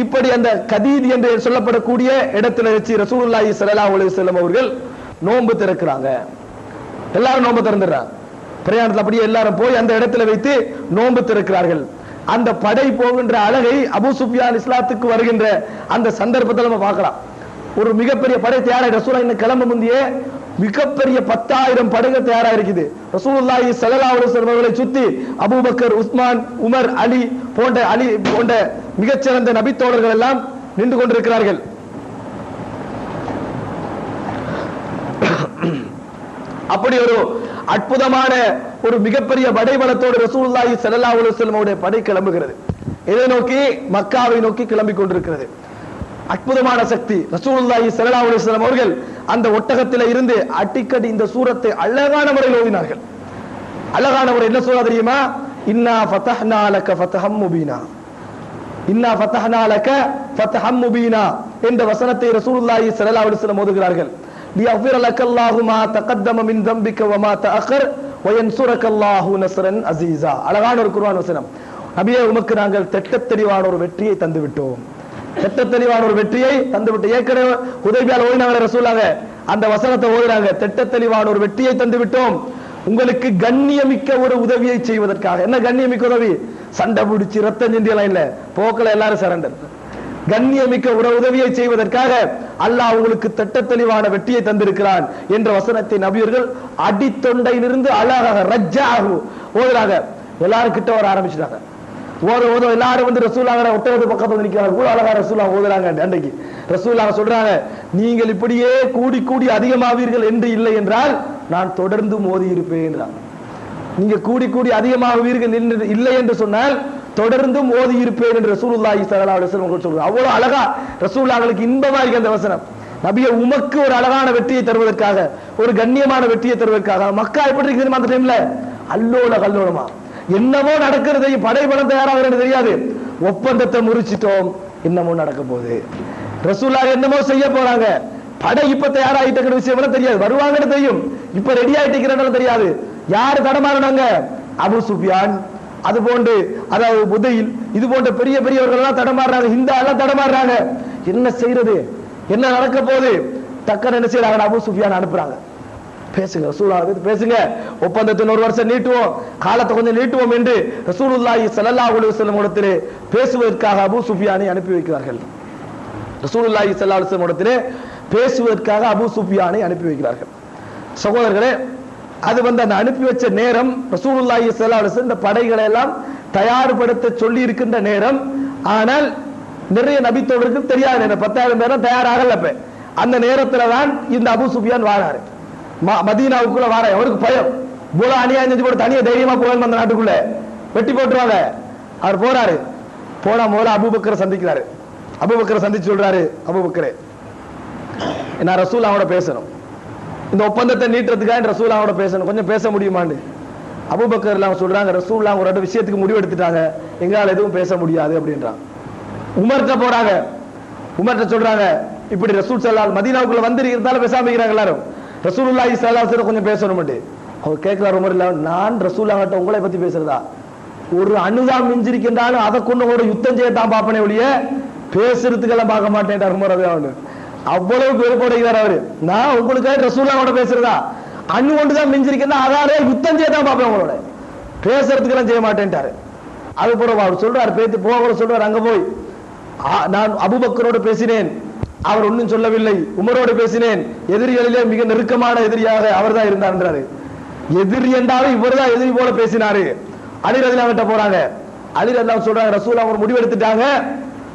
இப்படி அந்த கதீத் என்று சொல்லப்படக்கூடிய இடத்துல வச்சு ரசூலுல்லாஹி ஸல்லல்லாஹு அலைஹி வஸல்லம் அவர்கள் நோன்பு திறக்கிறாங்க. எல்லாரும் நோன்பு திறந்துடுறாங்க. பிரயாணத்தில் அப்படியே எல்லாரும் போய் அந்த இடத்துல வைத்து நோன்பு திறக்கிறார்கள். அந்த படை போகின்ற அழகை அபூ சுஃபியான் இஸ்லாத்துக்கு வருகின்ற அந்த சந்தர்ப்பத்தில் நம்ம பார்க்கலாம். ஒரு மிகப்பெரிய படை தயாராக ரசூலுல்லாஹ் இன்னும் கிளம்ப முந்தையே மிகப்பெரிய 10,000 படைகள் தயாராக இருக்குது. ரசூலுல்லாஹி ஸல்லல்லாஹு அலைஹி வஸல்லம் அவர்களை சுத்தி அபூபக்கர், உஸ்மான், உமர், அலி போன்ற மிகச்சிறந்த நபித்தோழர்கள் எல்லாம் நின்று கொண்டிருக்கிறார்கள். அப்படி ஒரு அற்புதமான ஒரு மிகப்பெரிய படைபலத்தோடு ரசூலுல்லாஹி ஸல்லல்லாஹு அலைஹி வஸல்லம் அவருடைய படை கிளம்புகிறது. இதை நோக்கி மக்காவை நோக்கி கிளம்பிக் கொண்டிருக்கிறது. அற்புதமான சக்தி. ரசூலுல்லாஹி ஸல்லல்லாஹு அலைஹி வஸல்லம் அவர்கள் அந்த ஒட்டகத்தில் இருந்து அடிக்கடி இந்த சூரத்தை அழகான முறையில் ஓதினார்கள். அழகான முறை என்ன சூரா தெரியுமா? இன்னா ஃபதஹ்னா லக ஃபதஹம் முபீனா, இன்னா ஃபதஹ்னா லக ஃபதஹம் முபீனா என்ற வசனத்தை ரசூலுல்லாஹி ஸல்லல்லாஹு அலைஹி வஸல்லம் ஓதுகிறார்கள். லியஃபிர லக்கல்லாஹு மா தகத்தம மின் தம்பிக வ மா தஅக்கர் வ யன்சுரக்கல்லாஹு நஸ்ரன் அஸீஸா. அழகான ஒரு குர்ஆன் வசனம். நபியே, உமக்கு நாங்கள் திட்டத்தெளிவான ஒரு வெற்றியை தந்து விட்டோம், திட்டத்தெளிவான ஒரு வெற்றியை தந்துவிட்டு. ஏற்கனவே ஹுதைபியால ஓதினாங்க ரசூலுல்லாஹ், அந்த வசனத்தை ஓதுறாங்க, திட்டத்தெளிவான ஒரு வெற்றியை தந்து விட்டோம், உங்களுக்கு கண்ணியமிக்க ஒரு உதவியை செய்வதற்காக. என்ன கண்ணியமிக்க உதவி? சண்டை பிடிச்சி ரத்தம் சிந்தி எல்லாம் இல்ல, போக்கல எல்லாரும் சரண்டர். கண்ணியமிக்க உதவியை செய்வதற்காக அல்லாஹ் அவங்களுக்கு திட்ட தெளிவான வெற்றியை தந்திருக்கிறான் என்ற வசனத்தை நபியர்கள் அடித்தொண்டையிலிருந்து அழகாக ரஜ்ஜாகு ஓதுறாங்க. எல்லாரும் கிட்ட வர ஆரம்பிச்சுட்டாங்க. ஓத எல்லாரும் வந்து ரசூலுல்லாஹ் ஒட்டகத்து பக்கத்துல வந்து நிக்கிறாங்க. கூட அழகா ரசூலுல்லாஹ் ஓதுறாங்க. அன்றைக்கு ரசூலுல்லாஹ் சொல்றாங்க, நீங்கள் இப்படியே கூடி கூடி அதிகமாவீர்கள் என்று இல்லை என்றால் நான் தொடர்ந்து மோதி இருப்பேன் என்றாங்க. நீங்க கூடி கூடி அதிகமாவீர்கள் இல்லை என்று சொன்னால் தொடர்ந்து மோதி இருப்பேன் என்று ரசூலுல்லாஹி ஸல்லல்லாஹு அலைஹி வஸல்லம் சொல்றாங்க. அவ்வளவு அழகா ரசூலுல்லாஹ்வுக்கு இன்பமா இருக்கு அந்த வசனம். நபியே உமக்கு ஒரு அழகான வெற்றியை தருவதற்காக, ஒரு கண்ணியமான வெற்றியை தருவதற்காக. மக்கா எப்படி இருக்குது அந்த டைம்ல? அல்லோல கல்லோலமா என்னமோ நடக்கிறது, படைபலம் தயாராகிறது தெரியாது. ஒப்பந்தத்தை முறிச்சிட்டோம், என்னமோ நடக்க போகுது. ரசூலுல்லாஹ் என்னமோ செய்ய போறாங்க, படை இப்ப தயாராகிட்ட விஷயம் தெரியாது, வருவாங்கன்னு தெரியும், இப்ப ரெடி ஆயிட்டு தெரியாது. யாரு தடமாறினாங்க? அபு சுஃபியான், அது போன்று அதாவது புதையில், இது போன்ற பெரிய பெரியவர்கள் எல்லாம் தடமாறுறாங்க, ஹிந்தா எல்லாம் தடமாறுறாங்க. என்ன செய்யறது, என்ன நடக்க போகுது? டக்குன்னு என்ன செய்யறாங்க? அபு சுஃபியான் அனுப்புறாங்க. பேசுங்க ரசூலுல்லாஹ், பேசுங்க, ஒப்பந்தத்தின் ஒரு வருஷம் நீட்டுவோம், காலத்தை கொஞ்சம் நீட்டுவோம் என்று ரசூலுல்லாஹி ஸல்லல்லாஹு அலைஹி வஸல்லம் இடத்திலே பேசுவதற்காக அபு சுஃபியானை அனுப்பி வைக்கிறார்கள். ரசூலுல்லாஹி ஸல்லல்லாஹு அலைஹி வஸல்லம் இடத்திலே பேசுவதற்காக அபு சுஃபியானை அனுப்பி வைக்கிறார்கள். சகோதரர்களே, அது வந்து அந்த அனுப்பி வச்ச நேரம் ரசூலுல்லாஹி ஸல்லல்லாஹு அலைஹி வஸல்லம் இந்த படைகளை எல்லாம் தயார்படுத்த சொல்லி இருக்கின்ற நேரம். ஆனால் நிறைய நபித்தோழருக்கு தெரியாத நேரம், 10,000 பேரும் தயாராகல. அந்த நேரத்துல தான் இந்த அபு சுஃபியான் வாராரு, மதீனாவுக்குள்ள வார. அவருக்கு பயம், இவ்வளவு அநியாயம் செஞ்சு போட்டு தனியா தைரியமா போகணும், அந்த நாட்டுக்குள்ள வெட்டி போட்டுருவாங்க. அவர் போறாரு. போனா முதல்ல அபூபக்கரை சந்திக்கிறாரு. அபூபக்கரை சந்திச்சு சொல்றாரு, அபூபக்கரே நான் ரசூலுல்லாஹோட பேசணும், இந்த ஒப்பந்தத்தை நீட்டுறதுக்காக ரசூலுல்லாஹோட பேசணும், கொஞ்சம் பேச முடியுமான்னு. அபூபக்கர் எல்லாம் சொல்றாங்க, ரசூலுல்லாஹ் ஒரு விஷயத்துக்கு முடிவு எடுத்துட்டாங்க, எங்களால் எதுவும் பேச முடியாது அப்படின்றாங்க. உமர்கிட்ட போறாங்க. உமர்கிட்ட சொல்றாங்க, இப்படி ரசூல் ஸல்லல்லாஹு மதீனாவுக்குள்ள வந்து இருந்தாலும் பேசாம இருக்கிறாங்க எல்லாரும். ரசூலுல்லாஹி ஸல்லல்லாஹு அலைஹி வஸல்லம் கொஞ்சம் பேசணும். அவர் கேட்கிறார், உமர் இல்ல, நான் ரசூலுல்லாஹ்ட்ட உங்களை பத்தி பேசுறதா? ஒரு அணுதான் மிஞ்சிருக்கின்றாலும் அதை கொண்டு ஒரு யுத்தம் செய்யத்தான் பார்ப்பனே ஒழிய பேசுறதுக்கெல்லாம் பார்க்க மாட்டேன் உமர். அவ்வளவு பெருப்படுகிறார் அவரு. நான் உங்களுக்காக ரசூலுல்லாஹோட பேசுறதா? அணு கொண்டுதான் மிஞ்சிருக்கேன்னா அதாலே யுத்தம் செய்யத்தான் பார்ப்பேன், உங்களோட பேசுறதுக்கெல்லாம் செய்ய மாட்டேன்ட்டாரு. அது போல அவர் சொல்றாரு, பேத்து போக சொல்றாரு, அங்க போய் நான் அபூபக்கரோடு பேசினேன், அவர் ஒன்னும் சொல்லவில்லை. உமரோடு பேசினேன், எதிரிகளிலே மிக நெருக்கமான எதிரியாக அவர் தான் இருந்தார். எதிரி என்றாலும் இவர் தான் எதிரி போல பேசினாரு. அலி ரலியல்லாஹு அன்ஹு போறாங்க. அலி ரலியல்லாஹு அன்ஹு சொல்றாங்க, ரசூலுல்லாஹ் அவர் முடிவு எடுத்துட்டாங்க,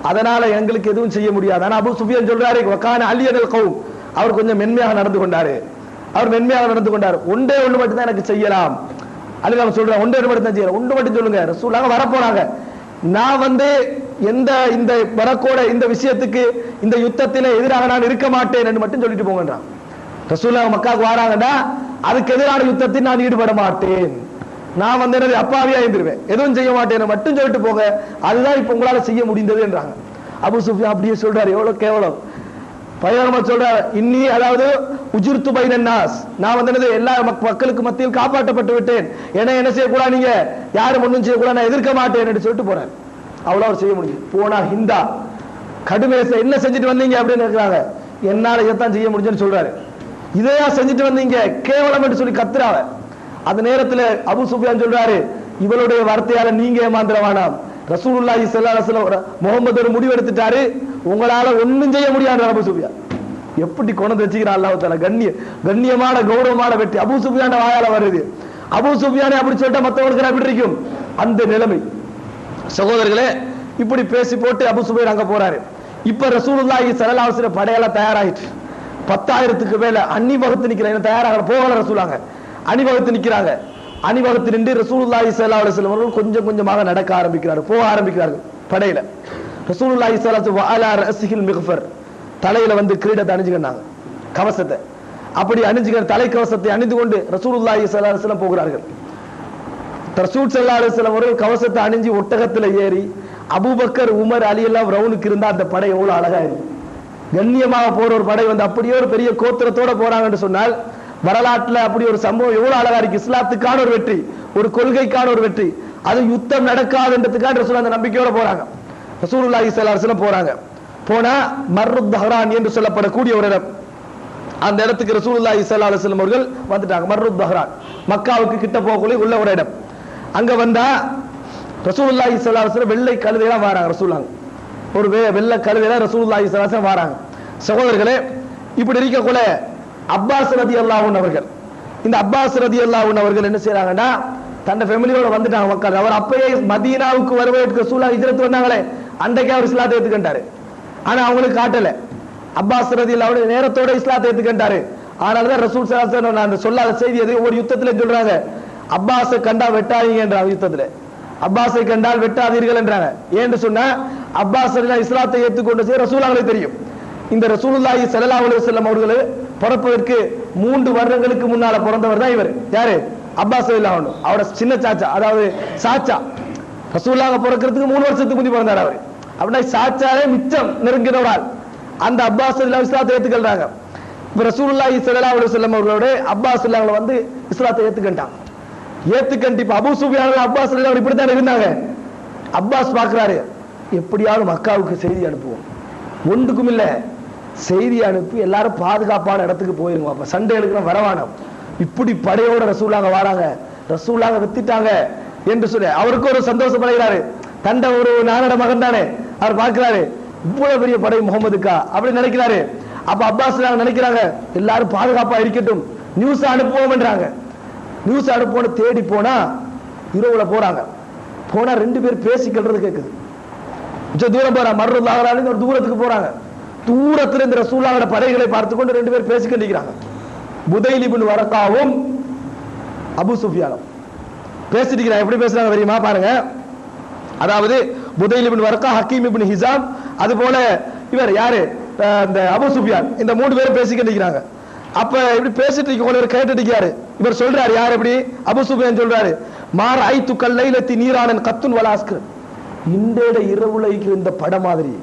அதனால எங்களுக்கு எதுவும் செய்ய முடியாது. ஆனா அபூ சுஃபியான் சொல்றாரு, வகான அலியல் கௌம், அவர் கொஞ்சம் மென்மையாக நடந்து கொண்டாரு. அவர் மென்மையாக நடந்து கொண்டார். ஒன்றே ஒன்று மட்டும் தான் எனக்கு செய்யலாம். அலி ரலியல்லாஹு அன்ஹு சொல்றாங்க, ஒன்றே ஒன்று மட்டும் தான் செய்யலாம், ஒன்று மட்டும் சொல்லுங்க. ரசூலுல்லாஹ் வர போறாங்க, நான் வந்து இந்த வரக்கோட இந்த விஷயத்துக்கு இந்த யுத்தத்திலே எதிராக நான் இருக்க மாட்டேன் என்று மட்டும் சொல்லிட்டு போங்கன்றான். ரசூலுல்லாஹ் மக்காவுக்கு வராங்கடா, அதுக்கு எதிரான யுத்தத்தில் நான் ஈடுபட மாட்டேன், நான் வந்து என்னது அப்பாவியா இருந்துருவேன், எதுவும் செய்ய மாட்டேன் மட்டும் சொல்லிட்டு போங்க, அதுதான் இப்ப உங்களால செய்ய முடிந்தது என்றாங்க. அபூ சுஃபியான் அப்படியே சொல்றாரு, எவ்வளவு கேவலம். பயங்கரமா சொல்றாரு, இன்னி அதாவது உஜிர்து பைனன் நாஸ், நான் வந்து என்னது எல்லா மக்களுக்கு மத்தியில் காப்பாற்றப்பட்டு விட்டேன், என்ன செய்யக்கூடாது, நீங்க யாரும் ஒன்றும் செய்யக்கூடாது, நான் எதிர்க்க மாட்டேன் என்று சொல்லிட்டு போறேன். அவ்வளவு அவர் செய்ய முடியும். போனா ஹிந்தா கடுமையை என்ன செஞ்சுட்டு வந்தீங்க அப்படின்னு இருக்கிறாங்க. என்னால இதைத்தான் செய்ய முடியும்னு சொல்றாரு. இதையா செஞ்சுட்டு வந்தீங்க கேவலம் என்று சொல்லி கத்துறாங்க. அந்த நேரத்தில் அபூ சுஃபியான் சொல்றாரு, இவளுடைய வார்த்தையால நீங்க ஏமாந்துட வேணாம், ரசூலுல்லாஹி ஸல்லல்லாஹு அலைஹி வஸல்லம் முஹம்மது ஒரு முடிவு எடுத்துட்டாரு, உங்களால ஒன்னும் செய்ய முடியாது. அபூ சுஃபியான் எப்படி கொண்டு வச்சுக்கிறான் அல்லாஹ் தஆலா, கண்ணியமான கௌரவமான வெற்றி அபூ சுஃபியான் வாயால வருது. அபூ சுஃபியானை அப்படி சொல்லிட்டா மற்றவங்களுக்கு எப்படி இருக்கும் அந்த நிலைமை. சகோதரர்களே, இப்படி பேசி போட்டு அபூ சுஃபியான் அங்க போறாரு. இப்ப ரசூலுல்லாஹி ஸல்லல்லாஹு அலைஹி வஸல்லம் படையெல்லாம் தயாராயிட்டு 10,000க்கு மேல அணிவகுத்து நிக்கிறாங்க. தயாராக போகல ரசூலுல்லாஹ், அணிவகுத்து நிக்கிறாங்க. அணிவகுத்து நின்று ரசூலுல்லாஹி ஸல்லல்லாஹு அலைஹி வஸல்லம் அவர்கள் கொஞ்சம் கொஞ்சமாக நடக்க ஆரம்பிக்கிறார்கள், போக ஆரம்பிக்கிறார்கள் படையில. ரசூலுல்லாஹி ஸல்லல்லாஹு அலைஹி வஸல்லம் அலா ரஸிஹில் மிக்ஃபர், தலையில வந்து கிரீடத்தை அணிஞ்சுக்கிட்டாங்க, கவசத்தை. அப்படி அணிஞ்சுக்கிற தலை கவசத்தை அணிந்து கொண்டு ரசூலுல்லாஹி ஸல்லல்லாஹு அலைஹி வஸல்லம் போகிறார்கள். ரசூல் ஸல்லல்லாஹு அலைஹி வஸல்லம் அவர்கள் கவசத்தை அணிஞ்சு ஒட்டகத்துல ஏறி அபூபக்கர் உமர் அலி எல்லாம் ரவுனுக்கு இருந்தா அந்த படை எவ்வளவு அழகா இருக்கு. கண்ணியமாக போற ஒரு படை வந்து அப்படியே ஒரு பெரிய கோத்திரத்தோட போறாங்கன்னு சொன்னால் வரலாற்றுல அப்படி ஒரு சம்பவம் எவ்வளவு அழகா இருக்கு. இஸ்லாத்துக்கான ஒரு வெற்றி, ஒரு கொள்கைக்கான ஒரு வெற்றி, அது யுத்தம் நடக்காதுன்றதுக்காக ரசூல் அந்த நம்பிக்கையோட போறாங்க. ரசூலுல்லாஹி ஸல்லல்லாஹு அலைஹி வஸல்லம் போறாங்க. போனா மர்ருத் தஹ்ரான் என்று சொல்லப்படக்கூடிய ஒரு இடம், அந்த இடத்துக்கு ரசூலுல்லாஹி ஸல்லல்லாஹு அலைஹி வஸல்லம் அவர்கள் வந்துட்டாங்க. மர்ருத் தஹ்ரான் மக்காவுக்கு கிட்ட போகக்கூடிய உள்ள ஒரு இடம். அங்க வந்தா ரசூலுல்லாஹி ஸல்லல்லாஹு அலைஹி வஸல்லம் வெள்ளை கழுதையெல்லாம் வராங்க. ரசூலுல்லாஹ் ஒரு வெள்ளை கழுதையெல்லாம் ரசூலுல்லாஹி ஸல்லல்லாஹு அலைஹி வஸல்லம் வராங்க. சகோதரர்களே, இப்படி இருக்கக்குள்ள அப்பாஸ் ரலியல்லாஹு அன்ஹு அவர்கள், இந்த அப்பாஸ் ரலியல்லாஹு அன்ஹு அவர்கள் என்ன செய்றாங்கன்னா, தன்னை ஃபேமிலியோட வந்துட்டாங்க மக்கள். அவர் அப்பயே மதீனாவுக்கு வருவதற்கு ரசூலுல்லாஹ் ஹிஜ்ரத் வந்தாங்களே, அன்றைக்கே அவர் இஸ்லாத்தை ஏத்துக்கிட்டாரு. ஆனா அவங்களுக்கு காட்டல. அப்பாஸ் ரலியல்லாஹு அன்ஹு நேரத்தோட இஸ்லாத்தை ஏத்துக்கிட்டாரு. ஆனால்தான் ரசூல் ஸல்லல்லாஹு அலைஹி வஸல்லம் அந்த சொல்லாத செய்தி எது ஒரு யுத்தத்துல சொல்றாங்க, அப்பாஸை கண்டா வெட்டாதீங்க என்றாங்க யுத்தத்துல. அப்பாஸை கண்டால் வெட்டாதீர்கள் என்றாங்க. ஏன்னு சொன்னா அப்பாஸ் இஸ்லாத்தை ஏற்றுக்கொண்டு செய்ய ரசூலுல்லாஹ்வுக்கு தெரியும். இந்த ரசூலுல்லாஹி ஸல்லல்லாஹு அலைஹி வஸல்லம் அவர்கள் பிறப்பதற்கு 3 வருடங்களுக்கு முன்னால பிறந்தவர் தான் இவர். யாரு? அப்பாஸ் ரலியல்லாஹு அன்ஹு. அவரோட சின்ன சாச்சா, அதாவது சாச்சா. ரசூலுல்லாஹ் பிறக்கிறதுக்கு 3 வருஷத்துக்கு முந்தி பிறந்தார் அவர். அப்படின்னா சாச்சாவே மிச்சம் நெருங்கினவரால் அந்த அப்பாஸ் ரலியல்லாஹு இஸ்லாத்தை ஏத்துக்கொள்றாங்க. இப்ப ரசூலுல்லாஹி ஸல்லல்லாஹு அலைஹி வஸல்லம் அவர்களோட அப்பாஸ் ரலியல்லாஹு வந்து இஸ்லாத்தை ஏத்துக்கிட்டாங்க. ஏத்துக்கண்டி இப்ப அபூ சுஃபியான் அப்பாஸ் ரலியல்லாஹு இப்படி தான் இருந்தாங்க. அப்பாஸ் பாக்குறாரு, எப்படியாவது மக்காவுக்கு செய்தி அனுப்புவோம். ஒன்றுக்கும் இல்ல, செய்தி அனுப்பி எல்லாரும் பாதுகாப்பான இடத்துக்கு போயிருங்க, அப்ப சண்டை எடுக்கிற வரவானம். இப்படி படையோட ரசூலுல்லாஹ் வராங்க, ரசூலுல்லாஹ் வெத்திட்டாங்க என்று சொல்லி அவருக்கு ஒரு சந்தோஷப்படுகிறாரு. தண்ட ஒரு நானட மகன் தானே அவர் பார்க்கிறாரு, இவ்வளவு பெரிய படை முகமதுக்கா அப்படி நினைக்கிறாரு. அப்ப அப்பாஸ் நினைக்கிறாங்க, எல்லாரும் பாதுகாப்பா இருக்கட்டும், நியூஸ் அனுப்புவோம் என்றாங்க. நியூஸ் அனுப்போன்னு தேடி போனா இரவுல போறாங்க. போனா 2 பேர் பேசிக்கிறது கேட்குது. கொஞ்சம் தூரம் போறாங்க, மர்ருல்லாஹ் ஒரு தூரத்துக்கு போறாங்க. தூரத்துல இந்த ரசூலுல்லாஹ்வோட படைகளை பார்த்துக்கொண்டு 2 பேர் பேசிக்கிட்டு புதைல் இப்னு வரக்காவும் அபூ சுஃபியானும் பேசிட்டு இருக்கிறாங்க. எப்படி பேசுறாங்க தெரியுமா? பாருங்க. அதாவது புதைல் இப்னு வரக்கா, ஹக்கீம் இப்னு ஹிசாம், அது போல இவர் யாரு, இந்த அபூ சுஃபியான், இந்த 3 பேரும் பேசிக்கிட்டு இருக்கிறாங்க. அப்ப இப்படி பேசிட்டு இருக்க கேட்டுட்டு இருக்காரு. இவர் சொல்றாரு, யார் எப்படி? அபூ சுஃபியான் சொல்றாரு, மார் ஐத்து கல்லைலத்தி நீரானன் கத்துன் வலாஸ்கர், இன்றைய இரவுல இருக்கிற இந்த படம் மாதிரி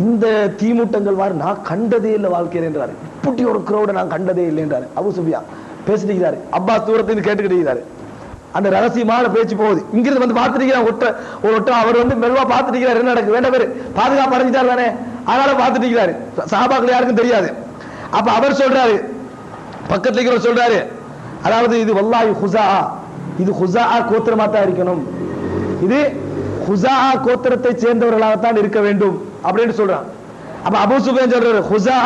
இந்த தீமூட்டங்கள் மாதிரி நான் கண்டதே இல்லை வாழ்க்கையில் என்றாரு. இப்படி ஒரு கிரௌட நான் கண்டதே இல்லை என்றாரு அபூ சுஃபியான். பேசிட்டு இருக்கிறாரு. அப்பாஸ் தூரத்திலிருந்து கேட்டுக்கிட்டு இருக்கிறாரு. அந்த ரகசியமான பேச்சு போகுது. இங்கிருந்து வந்து பார்த்துட்டு ஒட்ட அவர் வந்து மெதுவா பார்த்துட்டு இருக்கிறாரு, என்ன நடக்கு வேண்ட பேரு பாதுகாப்பு அடைஞ்சிட்டாரு தானே, அதனால பார்த்துட்டு இருக்கிறாரு. சஹாபாக்கள் யாருக்கும் தெரியாது. அப்ப அவர் சொல்றாரு, பக்கத்துல இருக்கிறவர் சொல்றாரு, அதாவது இது வல்லாஹி ஹுஸா, இது ஹுஸா கோத்திரமா தான் இருக்கணும், இது ஹுஸா கோத்திரத்தை சேர்ந்தவர்களாகத்தான் இருக்க வேண்டும் அப்படின்னு சொல்றாங்க. அப்ப அபூ சுஃபியான் சொல்றாரு, ஹுஸா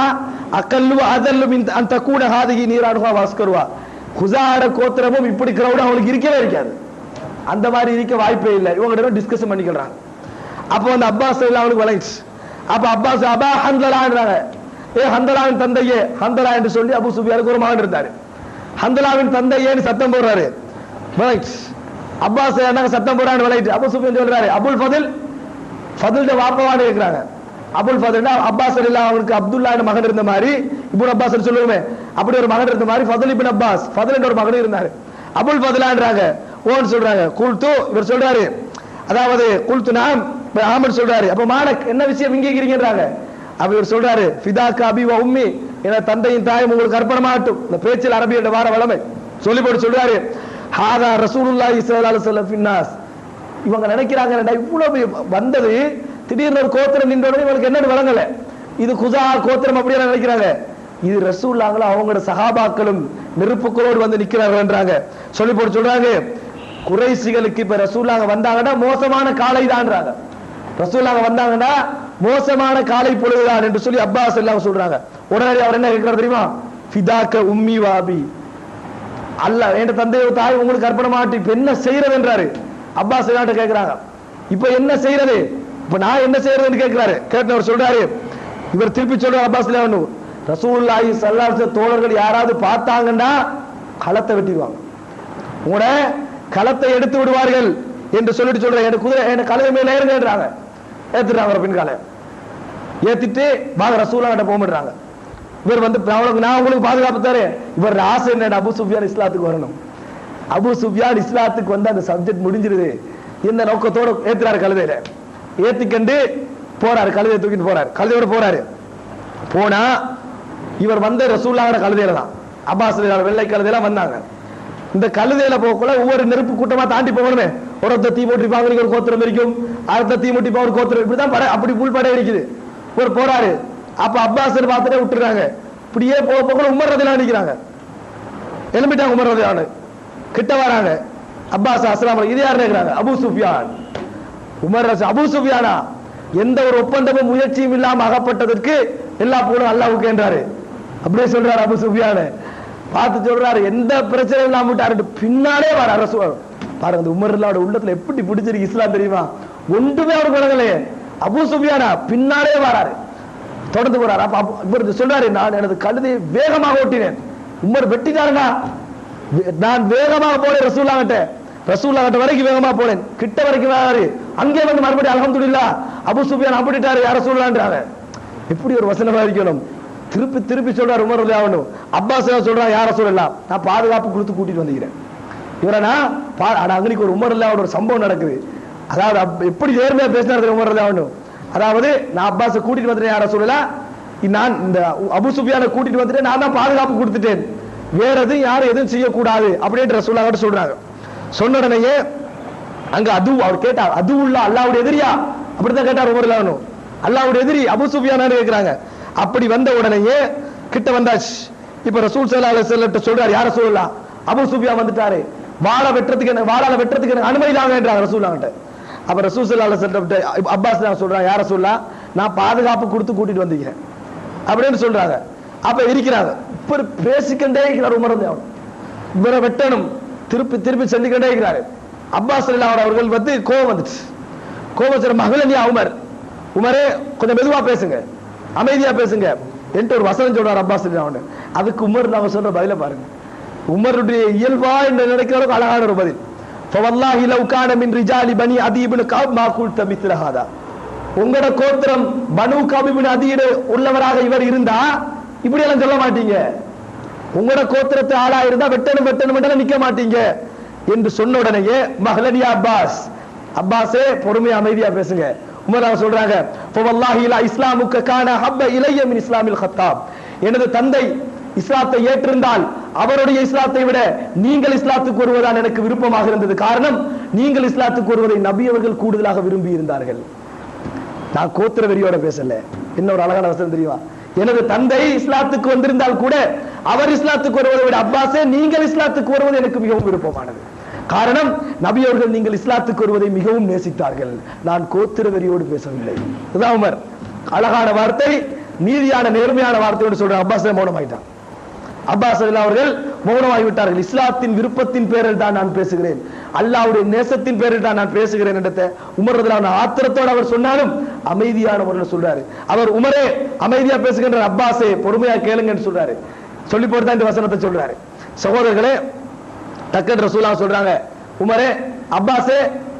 அகல்லு அதல்லு மின் அன் தகூன ஹாதிஹி நீரானுஹா வஸ்கருவா, ஹுஸாட கோத்திரமும் இப்படி கிரௌட் அவங்களுக்கு இருக்கவே இருக்காது, அந்த மாதிரி இருக்க வாய்ப்பே இல்லை. இவங்க டிஸ்கஷன் பண்ணிக்கிறாங்க. அப்போ அந்த அப்பாஸ் அவங்களுக்கு வளைச்சு. அப்ப அப்பாஸ் அபா ஹந்தலான்றாங்க, ஏ ஹந்தலாவின் தந்தையே, ஹந்தலா என்று சொல்லி அபூ சுஃபியானுக்கு ஒரு மகன் இருந்தாரு. ஹந்தலாவின் தந்தையேன்னு சத்தம் போடுறாரு. அப்பாஸ் சத்தம் போடுறாரு விளையாட்டு. அபூ சுஃபியான் சொல்றாரு, அபுல் ஃபதில், ஃபதில் வாப்பவான்னு கேட்கிறாங்க. அபுல் ஃபதில் அப்பாஸ் அவங்களுக்கு அப்துல்லா மகன் இருந்த மாதிரி, இப்னு அப்பாஸ் சொல்லுவோமே அப்படி ஒரு மகன் இருந்த மாதிரி ஃபதில் இப்னு அப்பாஸ், ஃபதில் என்ற ஒரு மகன் இருந்தாரு. அபுல் ஃபதிலான்றாங்க, ஓன்னு சொல்றாங்க. குல்து, இவர் சொல்றாரு, அதாவது குல்து நாம் ஆமன் சொல்றாரு. அப்ப மானக் என்ன விஷயம் இங்கே இருக்கிறீங்கன்றாங்க. அப்ப இவர் சொல்றாரு, ஃபிதாக்க அபி வ உம்மி, என தந்தையின் தாயும் உங்களுக்கு அர்ப்பணமாகட்டும். இந்த பேச்சில் அரபியோட வார வளமை சொல்லி போட்டு சொல்றாரு, ஹாதா ரசூலுல்லாஹி ஸல்லல்லாஹு அலைஹி வஸல்லம் ஃபின்னாஸ். இவங்க நினைக்கிறாங்க, இவ்வளவு வந்தது திடீர்னு ஒரு கோத்திரம் நின்றோட இவங்களுக்கு என்னன்னு வழங்கல, இது குஸா கோத்திரம் அப்படியே நினைக்கிறாங்க. இது ரசூலுல்லாஹ்ல அவங்களோட சஹாபாக்களும் நெருப்புகளோடு வந்து நிக்கிறார்கள் என்றாங்க. சொல்லி போட்டு சொல்றாங்க, குறைஷிகளுக்கு இப்ப ரசூலுல்லாஹ் வந்தாங்கன்னா மோசமான காலை தான்றாங்க. ரசூலுல்லாஹ் வந்தாங்கன்னா மோசமான காலை பொழுதுதான் என்று சொல்லி அப்பாஸ் எல்லாம் சொல்றாங்க. உடனே அவர் என்ன கேட்கிறார் தெரியுமா? ஃபிதாக்க உம்மி வாபி, அல்லாஹ் என்ற தந்தையோ தாய் உங்களுக்கு அர்ப்பணமாட்டி இப்ப என்ன செய்யறது என்றாரு. அப்பாஸ் எல்லாம் கேட்கிறாங்க, இப்ப என்ன செய்யறது, இப்ப நான் என்ன செய்யறதுன்னு கேட்கிறாரு. கேட்டவர் சொல்றாரு, இவர் திருப்பி சொல்றாரு அப்பாஸ் ரசூலுல்லாஹி ஸல்லல்லாஹு அலைஹி வஸல்லம் தோழர்கள் யாராவது பார்த்தாங்கன்னா களத்தை வெட்டிடுவாங்க, உங்களோட களத்தை எடுத்து விடுவார்கள் என்று சொல்லிட்டு சொல்ற, எனக்கு குதிரை என்ன கழுதை மேல ஏறுங்கன்றாங்க. ஏத்துறாங்க பின்கால ஏத்திட்டு பாக ரசூலுல்லாஹ் கிட்ட போகமாட்டாங்க. இவர் வந்து நான் உங்களுக்கு பாதுகாப்பு தரேன். இவர் ஆசை என்ன, அபூ சுஃபியான் இஸ்லாத்துக்கு வரணும். அபூ சுஃபியான் இஸ்லாத்துக்கு வந்து அந்த சப்ஜெக்ட் முடிஞ்சிருது. இந்த நோக்கத்தோட ஏத்துறாரு, கழுதையில ஏத்திக்கண்டு போறாரு, கழுதையை தூக்கிட்டு போறாரு, கழுதையோட போறாரு. போனா இவர் வந்து ரசூலுல்லாஹோட கழுதையில தான், அப்பாஸ் வெள்ளை கழுதையில வந்தாங்க. இந்த கழுதையில போகக்குள்ள ஒவ்வொரு நெருப்பு கூட்டமா தாண்டி போகணுமே, ஒருத்த தீ மூட்டிப்பாங்க ஒரு கோத்திரம் இருக்கும், அடுத்த தீ மூட்டிப்பா ஒரு கோத்திரம், இப்படிதான் படை, அப்படி புல் படை இருக்குது. ஒரு போறாரு. அப்ப அப்பாஸ் பார்த்துட்டே விட்டுறாங்க. இப்படியே போக போக உமர் ரலியல்லாஹு நிக்கிறாங்க, எழும்பிட்டாங்க. உமர் ரலியல்லாஹு கிட்ட வராங்க. அப்பாஸ் அஸ்ஸலாமு அலைக்கும், இது யார் கேக்குறாங்க? அபூ சுஃபியான். உமர் அபூ சுஃபியானா எந்த ஒரு ஒப்பந்தமும் முயற்சியும் இல்லாம அகப்பட்டதற்கு எல்லா புகழும் அல்லாஹ்வுக்கு என்றாரு. அப்படியே சொல்றாரு அபூ சுஃபியான். பார்த்து சொல்றாரு எந்த பிரச்சனை இல்லாம விட்டாரு, பின்னாலே வர அரசு பாருங்க. அந்த உமர்லாவோட உள்ளத்துல எப்படி பிடிச்சிருக்கு இஸ்லாம் தெரியுமா? ஒன்றுமே அவருக்கு வழங்கலையே. அபூ சுஃபியானா பின்னாலே வராரு, தொடர்ந்து போறாரு. அப்ப இவர் சொல்றாரு, நான் எனது கழுதை வேகமாக ஓட்டினேன். உமர் வெட்டிட்டாருன்னா நான் வேகமாக போனேன் ரசூலுல்லாஹ் வரைக்கும் வேகமா போனேன். கிட்ட வரைக்கும் வராரு, அங்கே வந்து மறுபடியும் அல்ஹம்துலில்லாஹ் அபூ சுஃபியான் அப்படிட்டாரு யார சொல்லலான்றாங்க. எப்படி ஒரு வசனமா இருக்கணும். திருப்பி திருப்பி சொல்றாரு உமர் ரலியல்லாஹு அன்ஹு. அப்பாஸ் சொல்றான் யார சொல்லலாம், நான் பாதுகாப்பு கொடுத்து கூட்டிட்டு வந்துக்கிறேன் இவரனா. அன்னைக்கு ஒரு உமர் ரலியல்லாஹு ஒரு சம்பவம் நடக்குது. அதாவது எப்படி நேர்மையா பேசினாரு உமர் ரலியல்லாஹு அன்ஹு. அதாவது நான் அப்பாஸை கூட்டிட்டு வந்துட்டேன் யார சொல்லலாம், நான் இந்த அபூ சுஃபியானை கூட்டிட்டு வந்துட்டேன், நான் தான் பாதுகாப்பு கொடுத்துட்டேன், வேற எதுவும் யாரும் எதுவும் செய்யக்கூடாது அப்படின்ற ரசூலுல்லாஹ் சொல்றாங்க. சொன்ன உடனேயே அங்க அவர் கேட்டார், அதுவுல்லா அல்லாஹ்வுடைய எதிரியா அப்படிதான் கேட்டார் உமர் ரலியல்லாஹு அன்ஹு. அல்லாஹ்வுடைய எதிரி அபூ சுஃபியானான்னு கேக்குறாங்க. அப்படி வந்த உடனேயே கிட்ட வந்தாச்சு. இப்ப ரசூல் ஸல்லல்லாஹு அலைஹி வஸல்லம் சொல்றாரு யார சொல்லலாம், அபூ சுஃபியான் வந்துட்டாரு, வாளால வெட்டுறதுக்கு எனக்கு அனுமதி இல்லாம என்றாங்க ரசூலுல்லாஹ் கிட்ட. அப்ப ரசூல் ஸல்லல்லாஹு அலைஹி வஸல்லம் அப்பாஸ் சொல்றாங்க யார சொல்லலாம், நான் பாதுகாப்பு கொடுத்து கூட்டிட்டு வந்தீங்க அப்படின்னு சொல்றாங்க. அப்ப இருக்கிறாங்க. இப்ப பேசிக்கண்டே இருக்கிறார் உமர் ரலியல்லாஹு அன்ஹு. இவரை வெட்டணும், திருப்பி திருப்பி சொல்லிக்கிட்டே இருக்கிறாரு. அப்பாஸ் ரலியல்லாஹு அன்ஹு அவர்கள் வந்து கோபம் வந்துச்சு. கோபம் மகளனியா உமரே கொஞ்சம் மெதுவா பேசுங்க, அமைதியா பேசுங்க என்று ஒரு வசனம் சொல்றார் அப்பாஸ் ரலியல்லாஹு அன்ஹு. அதுக்கு உமர் நாம சொல்ற பதில பாருங்க. உமருடைய இயல்பா என்று நினைக்கிற அளவுக்கு அழகான ஒரு பதில். ஃபவல்லாஹி லவ் கான மின் ரிஜாலி பனி அதி இப்னு கஅப் மா குல்த மித்ல ஹாதா. உங்களோட கோத்திரம் பனு கஅப் இப்னு அதியிட உள்ளவராக இவர் இருந்தா இப்படி எல்லாம் சொல்ல மாட்டீங்க. உங்களோட கோத்திரத்து ஆளா இருந்தா வெட்டணும் நிக்க மாட்டீங்க என்று சொன்ன உடனேயே மஹலனியா அப்பாஸே பொறுமையா அமைதியா பேசுங்க. உமர் சொல்றாங்க ஃபவல்லாஹி லா இஸ்லாமுக்க கான ஹப்ப இலைய மின் இஸ்லாமில் கத்தாப். எனது தந்தை இஸ்லாத்தை ஏற்றிருந்தால் அவருடைய இஸ்லாத்தை விட நீங்கள் இஸ்லாத்துக்கு வருவதுதான் எனக்கு விருப்பமாக இருந்தது. காரணம், நீங்கள் இஸ்லாத்துக்கு வருவதை நபி அவர்கள் கூடுதலாக விரும்பி இருந்தார்கள். நான் கோத்திர வெறியோட பேசல. என்ன ஒரு அழகான வசனம் தெரியுமா? எனது தந்தை இஸ்லாத்துக்கு வந்திருந்தால் கூட அவர் இஸ்லாத்துக்கு வருவதை விட அப்பாஸே நீங்கள் இஸ்லாத்துக்கு வருவது எனக்கு மிகவும் விருப்பமானது. காரணம், நபி அவர்கள் நீங்கள் இஸ்லாத்துக்கு வருவதை மிகவும் நேசித்தார்கள். நான் கோத்திர வெறியோடு பேசவில்லை. இதுதான் உமர். அழகான வார்த்தை, நீதியான நேர்மையான வார்த்தையோடு சொல்ற. அப்பாஸ் மௌனமாயிட்டான். அப்பாஸ் அவர்கள் மௌனமாகி விட்டார்கள். இஸ்லாத்தின் விருப்பத்தின் பேரில் தான் நான் பேசுகிறேன், அல்லாஹ்வுடைய நேசத்தின் பேரில் தான் நான் பேசுகிறேன் என்ற உமர் ரலியல்லாஹு அன்ஹு ஆத்திரத்தோடு அவர் சொன்னாலும் அமைதியான முறையில் சொல்றாரு. அவர் உமரே அமைதியா பேசுகின்ற, அப்பாஸே பொறுமையா கேளுங்கன்னு சொல்றாரு. சொல்லி போட்டு தான் இந்த வசனத்தை சொல்றாரு. சகோதரர்களே, டக்கன் ரசூலுல்லாஹ் சொல்றாங்க, உமரே அப்பாஸே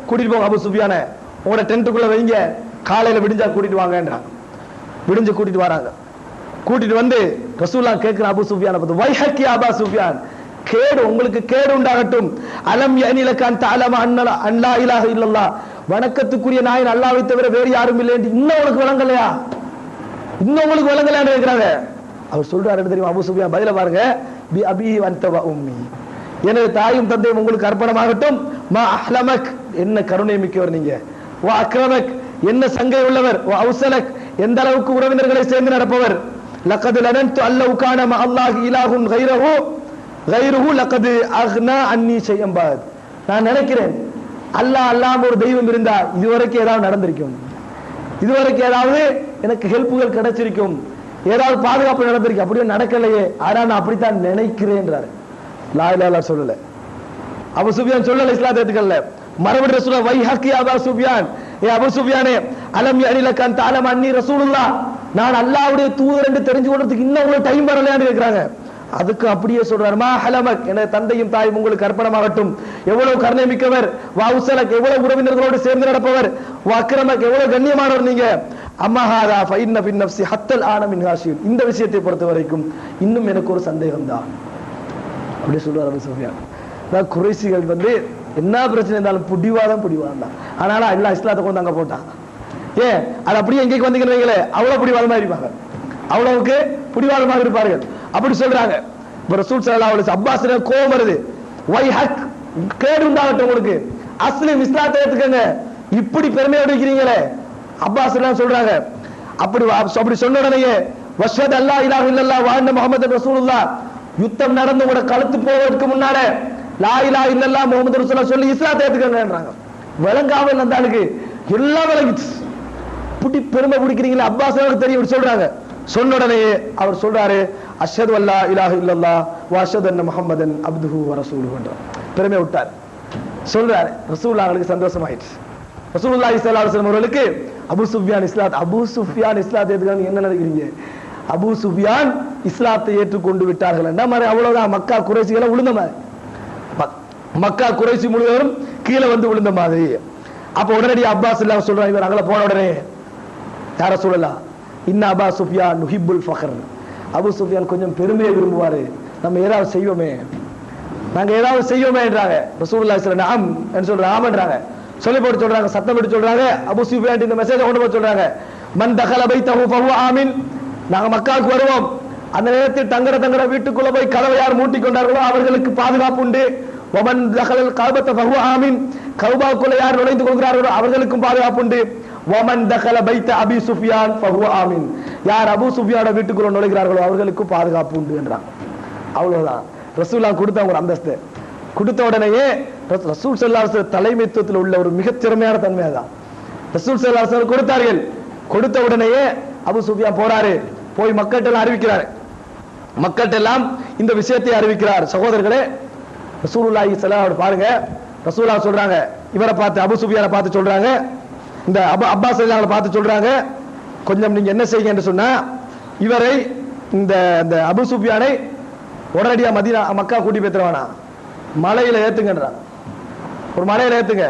கூட்டிட்டு போங்க, அபூ சுஃபியானை உங்களோட டென்ட்டுக்குள்ள வைங்க, காலையில விடிஞ்சா கூட்டிட்டு வாங்கன்றாங்க. விடிஞ்சு கூட்டிட்டு வராங்க. கூட்டிட்டு வந்து ரசூலுல்லாஹ் கேட்கிற அபூ சுஃபியானை பார்த்து, வைஹக்கி அபா சுஃபியான், கேடு உங்களுக்கு கேடு உண்டாகட்டும். அலம் யனிலகான் தஅலம அன்லா இலாஹ இல்லல்லாஹ், வணக்கத்துக்குரிய நாயன் அல்லாஹ்வை தவிர வேறு யாரும் இல்லை என்று இன்னும் உங்களுக்கு விளங்கலையா? இன்னும் உங்களுக்கு விளங்கலையான்னு கேட்கிறாங்க. அவர் சொல்றாரு என்ன தெரியுமா? அபூ சுஃபியான் பதில பாருங்க, பி அபி வன்த வ உம்மி, எனது தாயும் தந்தையும் உங்களுக்கு அர்ப்பணமாகட்டும். மா அஹ்லமக், என்ன கருணை மிக்கவர் நீங்க. வா அக்ரமக், என்ன சங்கை உள்ளவர். வா அவ்ஸலக், எந்த அளவுக்கு உறவினர்களை சேர்ந்து நடப்பவர். லக்கத் லனன்து அல்லவ் கான ம அல்லாஹ் இலாஹுன் கைருஹு லக்கத் அக்னா அன்னி ஷைஅன் பாத். நான் நினைக்கிறேன், அல்லாஹ் அல்லாம ஒரு தெய்வம் இருந்தா இதுவரைக்கும் ஏதாவது நடந்திருக்கும், இதுவரைக்கும் ஏதாவது எனக்கு ஹெல்ப்புகள் கிடைச்சிருக்கும், ஏதாவது பாதுகாப்பு நடந்திருக்கு. அப்படியே நடக்கலையே, ஆனா நான் அப்படித்தான் நினைக்கிறேன்றாரு. லா இலாஹ இல்லல்லாஹ் சொல்லல. அபூ சுஃபியான் சொல்லல, இஸ்லாத்தை ஏத்துக்கல. மறுபடியும் ரசூலுல்லாஹ் வைஹக்கி அபா சுஃபியான், ஏ அபூ சுஃபியானே, அலம் யனிலகான் தஅலம அன்னி ரசூலுல்லாஹ், நான் அல்லாஹ்வுடைய தூதர் என்று தெரிஞ்சு கொள்றதுக்கு இன்னும் உங்களுக்கு டைம் வரலையான்னு கேக்குறாங்க. அதுக்கு அப்படியே சொல்றாரு, மா ஹலமக், எனது தந்தையும் தாயும் உங்களுக்கு அர்ப்பணமாகட்டும். எவ்வளவு கருணை மிக்கவர். வா உஸலக், எவ்வளவு உறவினர்களோடு சேர்ந்து நடப்பவர். வா அக்ரமக், எவ்வளவு கண்ணியமானவர் நீங்க. அம்மா ஹாதா ஃபைன்ன ஃபின் நஃப்ஸி ஹத்தல் ஆன மின் ஹாஷின், இந்த விஷயத்தை பொறுத்த வரைக்கும் இன்னும் எனக்கு ஒரு சந்தேகம் தான் அப்படி சொல்றாரு அபூ சுஃபியான். குறைஷிகள் வந்து என்ன பிரச்சனை இருந்தாலும் புடிவாதம் தான். ஆனால எல்லா இஸ்லாத்தை கொண்டு அங்க போட்டான். ஏன் அது அப்படியே எங்கேக்கு வந்தீங்கன்னு அவ்வளவு பிடிவாதமா இருப்பாங்க, அவ்வளவுக்கு பிடிவாதமாக இருப்பார்கள். அப்படி சொல்றாங்க. ரசூல் ஸல்லல்லாஹு அலைஹி வஸல்லம் அப்பாஸ் கோபம் வருது. வைஹக், கேடு உண்டாகட்டும் உங்களுக்கு, அஸ்லிம் இஸ்லாத்தை ஏத்துக்கங்க, இப்படி பெருமையோடு இருக்கிறீங்களே. அப்பாஸ் சொல்றாங்க. அப்படி சொன்ன உடனேயே வஷ்ஹது அல்லா இலாஹ இல்லல்லாஹ் வ அன்ன முஹம்மது ரசூலுல்லாஹ், யுத்தம் நடந்து உங்களோட கழுத்து போவதற்கு முன்னாலே லா இலாஹ இல்லல்லாஹ் முஹம்மது ரசூலுல்லாஹ் சொல்லி இஸ்லாத்தை ஏத்துக்கங்கன்றாங்க. விளங்காமல் இருந்தாலுக்கு எல்லாம் விளங்கிச்சு. புடி பெருமை பிடிக்கிறீங்களா அப்பாஸ் தெரியும் சொல்றாங்க. சொன்ன உடனே அவர் சொல்றாரு அஷ்ஹது அல்லா இலாஹ இல்லல்லாஹ் வ அஷ்ஹது அன்ன முஹம்மதன் அப்துஹு வ ரசூலுஹு என்ற பெருமை விட்டார். சொல்றாரு. ரசூலுல்லாஹ்வுக்கு சந்தோஷமாயிடுச்சு. ரசூலுல்லாஹி ஸல்லல்லாஹு அலைஹி வஸல்லம் அவர்களுக்கு அபூ சுஃபியான் இஸ்லாத்தை ஏத்துக்கான்னு என்ன நினைக்கிறீங்க? அபூ சுஃபியான் இஸ்லாத்தை ஏற்றுக்கொண்டு விட்டார்கள். என்ன மாதிரி அவ்வளவுதான். மக்கா குறைசிகளை விழுந்த மாதிரி, மக்கா குறைசி முழுவதும் கீழே வந்து விழுந்த மாதிரி. அப்ப உடனடி அப்பாஸ் எல்லாம் சொல்றாங்க. இவர் அங்கே போன உடனே யார சொல்லலாம், இன்ன அபா சுஃபியான் நுஹிப்புல் ஃபக்ர். அபூ சுஃபியான் கொஞ்சம் பெருமையை விரும்புவாரு. நம்ம ஏதாவது செய்வோமே, நாங்க ஏதாவது செய்வோமே என்றாங்க. ரசூலுல்லாஹி ஸல்லல்லாஹு அலைஹி வஸல்லம் என்று சொல்றாங்க. ஆமன்றாங்க. சொல்லி போட்டு சொல்றாங்க, சத்தம் போட்டு சொல்றாங்க. அபூ சுஃபியான் இந்த மெசேஜை கொண்டு போய் சொல்றாங்க. மன் தகல பைத்தஹு ஃபஹுவ ஆமின். நாங்க மக்காவுக்கு வருவோம். அந்த நேரத்தில் தங்கட வீட்டுக்குள்ள போய் கதவை யார் மூட்டிக் கொண்டார்களோ அவர்களுக்கு பாதுகாப்பு உண்டு. வமன் தகலல் கஅபத ஃபஹுவ ஆமின். கஅபாக்குள்ள யார் நுழைந்து கொள்கிறார்களோ அவர்களுக்கும் பாதுகாப்பு உண்டு. வமன் தகல பைத்த அபி சுஃபியான் ஃபஹுவ ஆமின். யார் அபூ சுஃபியானோட வீட்டுக்குள்ள நுழைகிறார்களோ அவர்களுக்கும் பாதுகாப்பு உண்டு என்றாங்க. அவ்வளவுதான். ரசூலுல்லாஹ் கொடுத்த ஒரு அந்தஸ்து. கொடுத்த உடனேயே ரசூல் ஸல்லல்லாஹு அலைஹி வஸல்லம் தலைமைத்துவத்தில் உள்ள ஒரு மிகச் திறமையான தன்மை தான். ரசூல் ஸல்லல்லாஹு அலைஹி வஸல்லம் கொடுத்தார்கள். கொடுத்த உடனேயே அபூ சுஃபியான் போறாரு. போய் மக்கள்கிட்ட அறிவிக்கிறார். மக்கள்கிட்ட இந்த விஷயத்தை அறிவிக்கிறார். சகோதரர்களே, ரசூலுல்லாஹி ஸல்லல்லாஹு அலைஹி வஸல்லம் பாருங்க, ரசூலுல்லாஹ் சொல்றாங்க, இவரை பார்த்து அபூ சுஃபியானை பார்த்து சொல்றாங்க, இந்த அப்பாஸ் ரலியல்லாஹு அன்ஹு பார்த்து சொல்றாங்க, கொஞ்சம் நீங்க என்ன செய்யுங்க என்று சொன்னா, இவரை இந்த அபூ சுஃபியானை உடனடியா மதீனா மக்கா கூட்டி போய்த்துறவானா, மலையில ஏத்துங்கன்றாங்க. ஒரு மலையில ஏத்துங்க,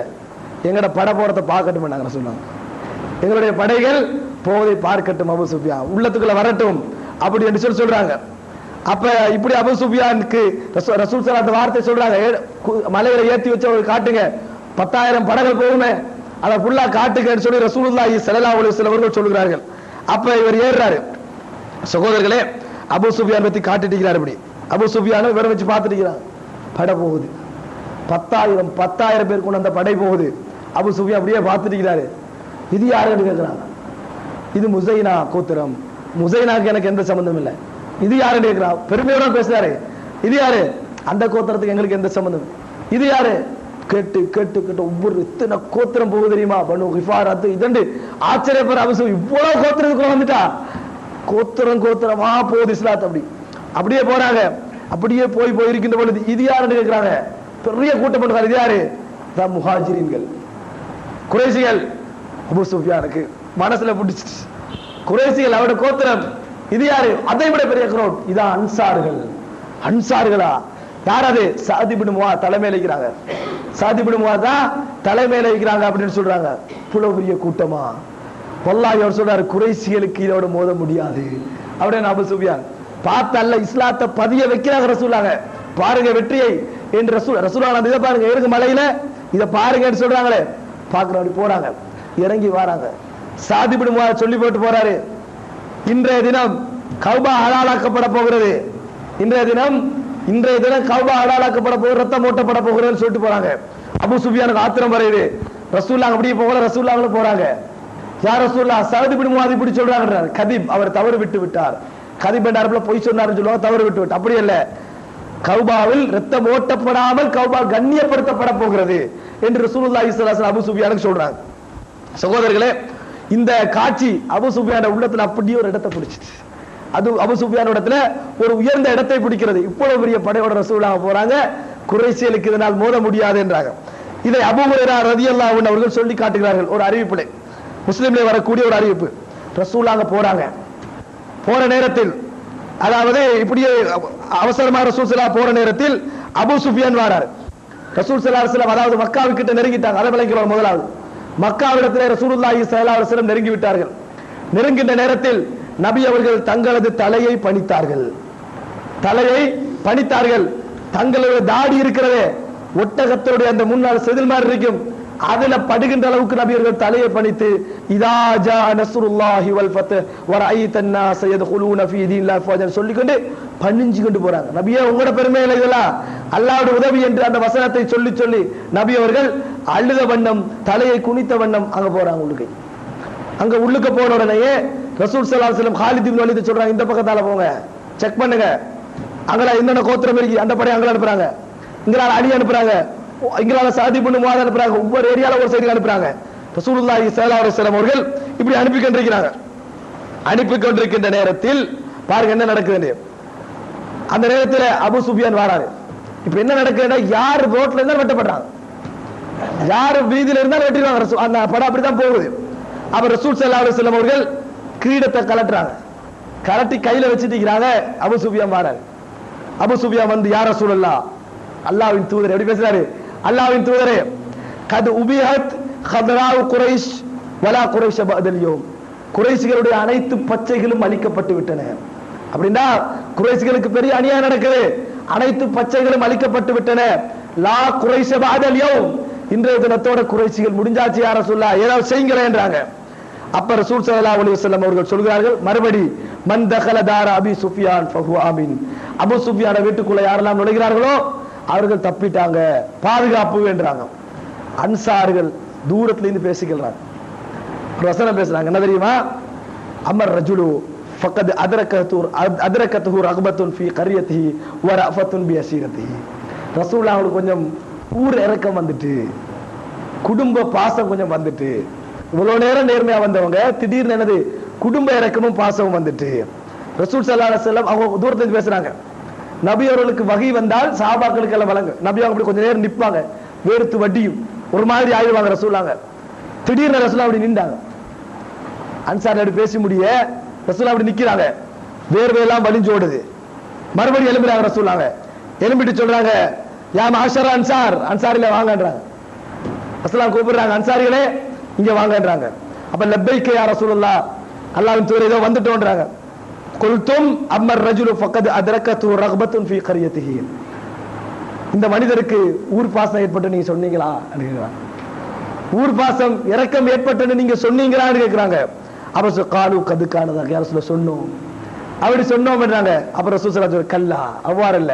எங்கட படை போறதை பார்க்கட்டும் நாங்க சொன்னாங்க. எங்களுடைய படைகள் போவதை பார்க்கட்டும், அபூ சுஃபியான் உள்ளத்துக்குள்ள வரட்டும் அப்படி என்று சொல்றாங்க. அப்ப இப்படி அபூ சுஃபியானுக்கு ரசூல் ஸல்லல்லாஹு அலைஹி வார்த்தை சொல்றாங்க, மலையில ஏத்தி வச்சு அவருக்கு காட்டுங்க, 10,000 படைகள் போகுமே அதை ஃபுல்லா காட்டுங்கன்னு சொல்லி ரசூலுல்லாஹி ஸல்லல்லாஹு அலைஹி வஸல்லம் அவர்கள் சொல்கிறார்கள். அப்ப இவர் ஏறுறாரு. சகோதரர்களே, அபூ சுஃபியான் பத்தி காட்டிட்டு இருக்கிறார். இப்படி அபூ சுஃபியானை இவரை வச்சு பார்த்துட்டு இருக்கிறாங்க. படை போகுது, 10,000 பேர் கொண்டு அந்த படை போகுது. அபூ சுஃபியான் அப்படியே பார்த்துட்டு இருக்கிறாரு. இது யாருன்னு கேட்கிறாங்க. இது முசைனா கோத்திரம். முசைனாக்கு எனக்கு எந்த சம்பந்தம் இல்லை. இது யாருன்னு கேட்கிறா. பெருமையோட பேசுறாரு. இது யாரு? அந்த கோத்திரத்துக்கு எங்களுக்கு எந்த சம்பந்தம். இது யாரு? கேட்டு கேட்டு கேட்டு ஒவ்வொரு இத்தனை கோத்திரம் போகுது தெரியுமா, பனு கிஃபாரத்து இதண்டு ஆச்சரியப்படுற அவசியம். இவ்வளவு கோத்திரத்துக்குள்ள வந்துட்டா, கோத்திரமா போகுது இஸ்லாத். அப்படியே போறாங்க. அப்படியே போயிருக்கின்ற பொழுது இது யாருன்னு கேட்கிறாங்க. பெரிய கூட்டம் பண்றாங்க. இது யாரு? தான் முஹாஜிரீன்கள், குறைசிகள். அபூ சுஃபியானுக்கு மனசுல பிடிச்சிச்சு. குறைசிகள் அவருடைய கோத்திரம். இது யாரு? அதை விட பெரிய க்ரௌட். இதான் அன்சார்கள். அன்சார்களா? யார் அது? சாத் இப்னு முஆத் தலைமையில இருக்கிறாங்க. சாத் இப்னு முஆத் தான் தலைமையில இருக்கிறாங்க அப்படின்னு சொல்றாங்க. இவ்வளவு பெரிய கூட்டமா? வல்லாஹி அவர் சொல்றாரு, குறைசிகளுக்கு இதோட மோத முடியாது அப்படின்னு அபூ சுஃபியான் பார்த்தல்ல இஸ்லாத்தை பதிய வைக்கிறாங்க. ரசூலுல்லாஹ் பாருங்க வெற்றியை என்று ரசூலுல்லாஹ் இதை பாருங்க, இருக்கு மலையில இதை பாருங்கன்னு சொல்றாங்களே. பாக்குற அப்படி போறாங்க, இறங்கி வராங்க. சாத் இப்னு முஆத் சொல்லி போட்டு போறாரு, இன்றைய தினம் கௌபா ஹலாலாக்கப்பட போகிறது. இன்றைய தினம் கௌபா ஹலாலாக்கப்பட போகிறது, ரத்தம் ஓட்டப்பட போகிறதுன்னு சொல்லிட்டு போறாங்க. அபூ சுஃபியானுக்கு ஆத்திரம் வருது. ரசூலுல்லாஹ் அப்படியே போகல, ரசூலுல்லாஹ் போறாங்க. யார் ரசூலுல்லாஹ்? சாத் இப்னு முஆத் இப்படி சொல்றாங்க. கதிப் அவர் தவறு விட்டு விட்டார். கதிப் என்ற அரபுல பொய் சொன்னார்னு சொல்லுவாங்க, தவறு விட்டு விட்டு. அப்படி அல்ல, கௌபாவில் ரத்தம் ஓட்டப்படாமல் கௌபா கண்ணியப்படுத்தப்பட போகிறது என்று ரசூலுல்லாஹி ஸல்லல்லாஹு அலைஹி வஸல்லம் அபூ சுஃபியானுக்கு சொல்றாங்க. சகோதரர்களே, இந்த காட்சி அபூ சுஃபியானோட உள்ளத்துல அப்படியே ஒரு இடத்தை பிடிச்சிச்சு. அது அபூ சுஃபியானோட இடத்துல ஒரு உயர்ந்த இடத்தை பிடிக்கிறது. இவ்வளவு பெரிய படையோட ரசூலுல்லாஹ் போறாங்க, குறைஷிகளுக்கு இதனால் மோத முடியாது என்றாங்க. இதை அபூ ஹுரைரா ரலியல்லாஹு அன்ஹு அவர்கள் சொல்லி காட்டுகிறார்கள். ஒரு அறிவிப்பிலே, முஸ்லிம்ல வரக்கூடிய ஒரு அறிவிப்பு. ரசூலுல்லாஹ் போறாங்க. போற நேரத்தில், அதாவது இப்படியே அவசரமாக ரசூல் ஸல்லல்லாஹு போற நேரத்தில் அபூ சுஃபியான் வராரு. ரசூல் ஸல்லல்லாஹு அலைஹி வஸல்லம் அதாவது மக்காவுக்கிட்ட நெருங்கிட்டாங்க. அதை விளங்குகிறோம். முதலாவது மக்காவிடத்திலே ரசூலுல்லாஹி ஸல்லல்லாஹு அலைஹி வஸல்லம் நெருங்கி விட்டார்கள். நெருங்கின்ற நேரத்தில் நபி அவர்கள் தங்களது தலையை பணித்தார்கள். தங்களுடைய தாடி இருக்கிறதே, ஒட்டகத்தினுடைய அந்த முன்னால் செதில் மாதிரி இருக்கும், அதுல படுகின்ற அளவுக்கு நபி அவர்கள் தலையை பணித்து, இதா ஜா நஸ்ருல்லாஹி வல் ஃபத் வ ரஅய்தன் நாஸ யதுகுலூன ஃபீ தீனில்லாஹி ஃபஜர் சொல்லிக்கொண்டு பணிஞ்சு கொண்டு போறாங்க. நபியே, உங்களோட பெருமை இல்லை இதெல்லாம், அல்லாஹ்வுடைய உதவி என்று அந்த வசனத்தை சொல்லி சொல்லி நபி அவர்கள் அழுத வண்ணம், தலையை குனித்த வண்ணம் அங்க போறாங்க. அங்க உள்ளுக்கு போன உடனேயே ரசூல் ஸல்லல்லாஹு அலைஹி வஸல்லம் காலித் இப்னு வலீத் சொல்றாங்க, இந்த பக்கத்தால போங்க, செக் பண்ணுங்க, அங்கல என்னென்ன கோத்திரம் இருக்கு, அந்த படையை அங்க அனுப்புறாங்க. இங்களால அலி அனுப்புறாங்க, இங்களால சாத் இப்னு முஆத் அனுப்புறாங்க. ஒவ்வொரு ஏரியால ஒரு சைடு அனுப்புறாங்க. ரசூலுல்லாஹி ஸல்லல்லாஹு அலைஹி வஸல்லம் அவர்கள் இப்படி அனுப்பி கொண்டிருக்கிறாங்க. அனுப்பி கொண்டிருக்கின்ற நேரத்தில் பாருங்க என்ன நடக்குது. அந்த நேரத்தில் அபூ சுஃபியான் வராரு. இப்ப என்ன நடக்குதுன்னா, யார் ரோட்ல இருந்தாலும் வெட்டப்படுறாங்க, யார் வீதியில இருந்தாலும் வெட்டிடுவாங்க. அந்த படம் அப்படிதான் போகுது. அப்ப ரசூல் ஸல்லல்லாஹு அலைஹி வஸல்லம் அவர்கள் கிரீடத்தை கலட்டுறாங்க, கலட்டி கையில வச்சிருக்கிறாங்க. அபூ சுஃபியான் வராரு. அபூ சுஃபியான் வந்து, யா ரசூலல்லாஹ், அல்லாஹ்வின் தூதரே, எப்படி பேசுறாரு, அல்லாஹ்வின் தூதரே, கத் உபிஹத் ஹதராஉ குரைஷ் வலா குரைஷ பஅதல் யௌம், குறைஷிகளுடைய அனைத்து பச்சைகளும் அழிக்கப்பட்டு விட்டன. அப்படின்னா குறைஷிகளுக்கு பெரிய அநியாயம் நடக்குது, அனைத்து பச்சைகளும் அழிக்கப்பட்டு விட்டன. லா குரைஷ பஅதல் யௌம், இன்றைய தினத்தோட குறைஷிகள் முடிஞ்சாச்சு யா ரசூலல்லாஹ், ஏதாவது செய்யுங்களே என்றாங்க. அப்ப ரசூல் ஸல்லல்லாஹு அலைஹி வஸல்லம் அவர்கள் சொல்கிறார்கள், மறுபடி மன் தகல தார அபி சுஃபியான் ஃபஹுவ ஆமின், அபூ சுஃபியான வீட்டுக்குள்ள யாரெல்லாம் நுழைகிறார்களோ அவர்கள் தப்பிட்டாங்க, பாதுகாப்பு என்றாங்க. அன்சார்கள் தூரத்துல இருந்து பேசிக்கிறாங்க, வசனம் பேசுறாங்க. என்ன தெரியுமா, அமர் ரஜுலு ஃபக்கத் அதரகத்துஹு ரக்பத்துன் ஃபீ கரியத்திஹி வ ரஃபத்துன் பி அஸீரத்திஹி. ரசூலுல்லாஹ்வுக்கு கொஞ்சம் ஊர் இறக்கம் வந்துட்டு, குடும்ப பாசம் கொஞ்சம் வந்துட்டு, இவ்வளவு நேரம் நேர்மையா வந்தவங்க திடீர்னு என்னது குடும்ப இறக்கமும் பாசமும் வந்துட்டு. ரசூல் ஸல்லல்லாஹு அலைஹி வஸல்லம் அவங்க தூரத்துல இருந்து பேசுறாங்க. நபி அவர்களுக்கு வகை வந்தால் சஹாபாக்களுக்கு எல்லாம் வழங்கு. நபி அவங்க அப்படி கொஞ்ச நேரம் நிற்பாங்க, வேர்த்து வட்டியும் ஒரு மாதிரி ஆயிடுவாங்க ரசூலுல்லாஹ். திடீர்னு ரசூலுல்லாஹ் அப்படி நின்றாங்க. அன்சார் அப்படி பேசி முடிய ரசூலுல்லாஹ் அப்படி நிக்கிறாங்க, வேர்வையெல்லாம் வலிஞ்சோடுது. மறுபடியும் எழும்புறாங்க ரசூலுல்லாஹ். எழும்பிட்டு சொல்றாங்க, யா மஅஷர அன்சார், அன்சாரில வாங்கன்றாங்க. ரசூலுல்லாஹ் கூப்பிடுறாங்க, அன்சாரிகளே இங்க வாங்கன்றாங்க. அப்ப லப்பைக்க யா ரசூலுல்லாஹ், அல்லாஹ்வின் தூதரே ஏதோ வந்துட்டோன்றாங்க. குல்தும் அம்மர் ரஜுலு ஃபக்கத் அதரகத்து ரக்பத்துன் ஃபீ கரியத்திஹி, இந்த மனிதருக்கு ஊர் பாசம் ஏற்பட்டு நீங்க சொன்னீங்களா அப்படிங்கிறாங்க. ஊர் பாசம் இரக்கம் ஏற்பட்டு நீங்க சொன்னீங்களான்னு கேட்கிறாங்க. அப்ப காலு கதுக்கானதாக யார சொல்ல சொன்னோம், அப்படி சொன்னோம் என்றாங்க. அப்ப ரசூல் ஸல்லல்லாஹு அலைஹி வஸல்லம், கல்லா அவ்வாறு இல்ல,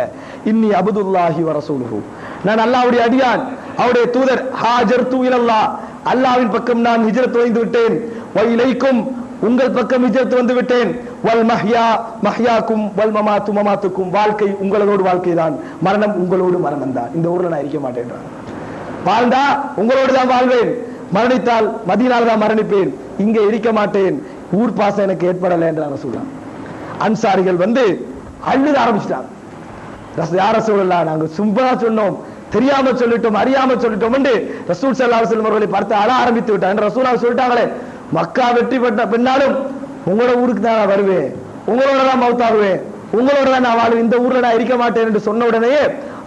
இன்னி அப்துல்லாஹி வ ரசூலுஹு, நான் அல்லாஹ்வுடைய அடியான், அவருடைய தூதர். ஹாஜர்து இலல்லாஹ், அல்லாஹ்வின் பக்கம் நான் ஹிஜ்ரத் வந்து விட்டேன். வ இலைக்கும், உங்கள் பக்கம் ஹிஜ்ரத் வந்து விட்டேன். வல் மஹ்யா மஹ்யாக்கும் வல் மமாத்து மமாத்துக்கும், வாழ்க்கை உங்களோடு வாழ்க்கை தான், மரணம் உங்களோடு மரணம் தான். இந்த ஊர்ல நான் இருக்க மாட்டேன்றான். வாழ்ந்தா உங்களோடு தான் வாழ்வேன், மரணித்தால் மதீனால தான் மரணிப்பேன், இங்கே இருக்க மாட்டேன், ஊர் பாசம் எனக்கு ஏற்படலை என்றார் ரசூலுல்லாஹ். அன்சாரிகள் வந்து அழுத ஆரம்பிச்சிட்டாங்க. யா ரசூலுல்லாஹ், நாங்க சும்மா சொன்னோம், தெரியாம சொல்லிட்டோம், அறியாம சொல்லிட்டோம் என்று ரசூல் ஸல்லல்லாஹு அலைஹி வஸல்லம் அவர்களை பார்த்து அழ ஆரம்பித்து விட்டாங்க. ரசூலுல்லாஹ் சொல்லிட்டாங்களே, மக்கா வெற்றி பெற்ற பின்னாலும் உங்களோட ஊருக்கு தான் நான் வருவேன், உங்களோட தான் மௌத்தாகுவேன், உங்களோட தான் நான் வாழ்வேன், இந்த ஊர்ல நான் இருக்க மாட்டேன் என்று சொன்ன உடனேயே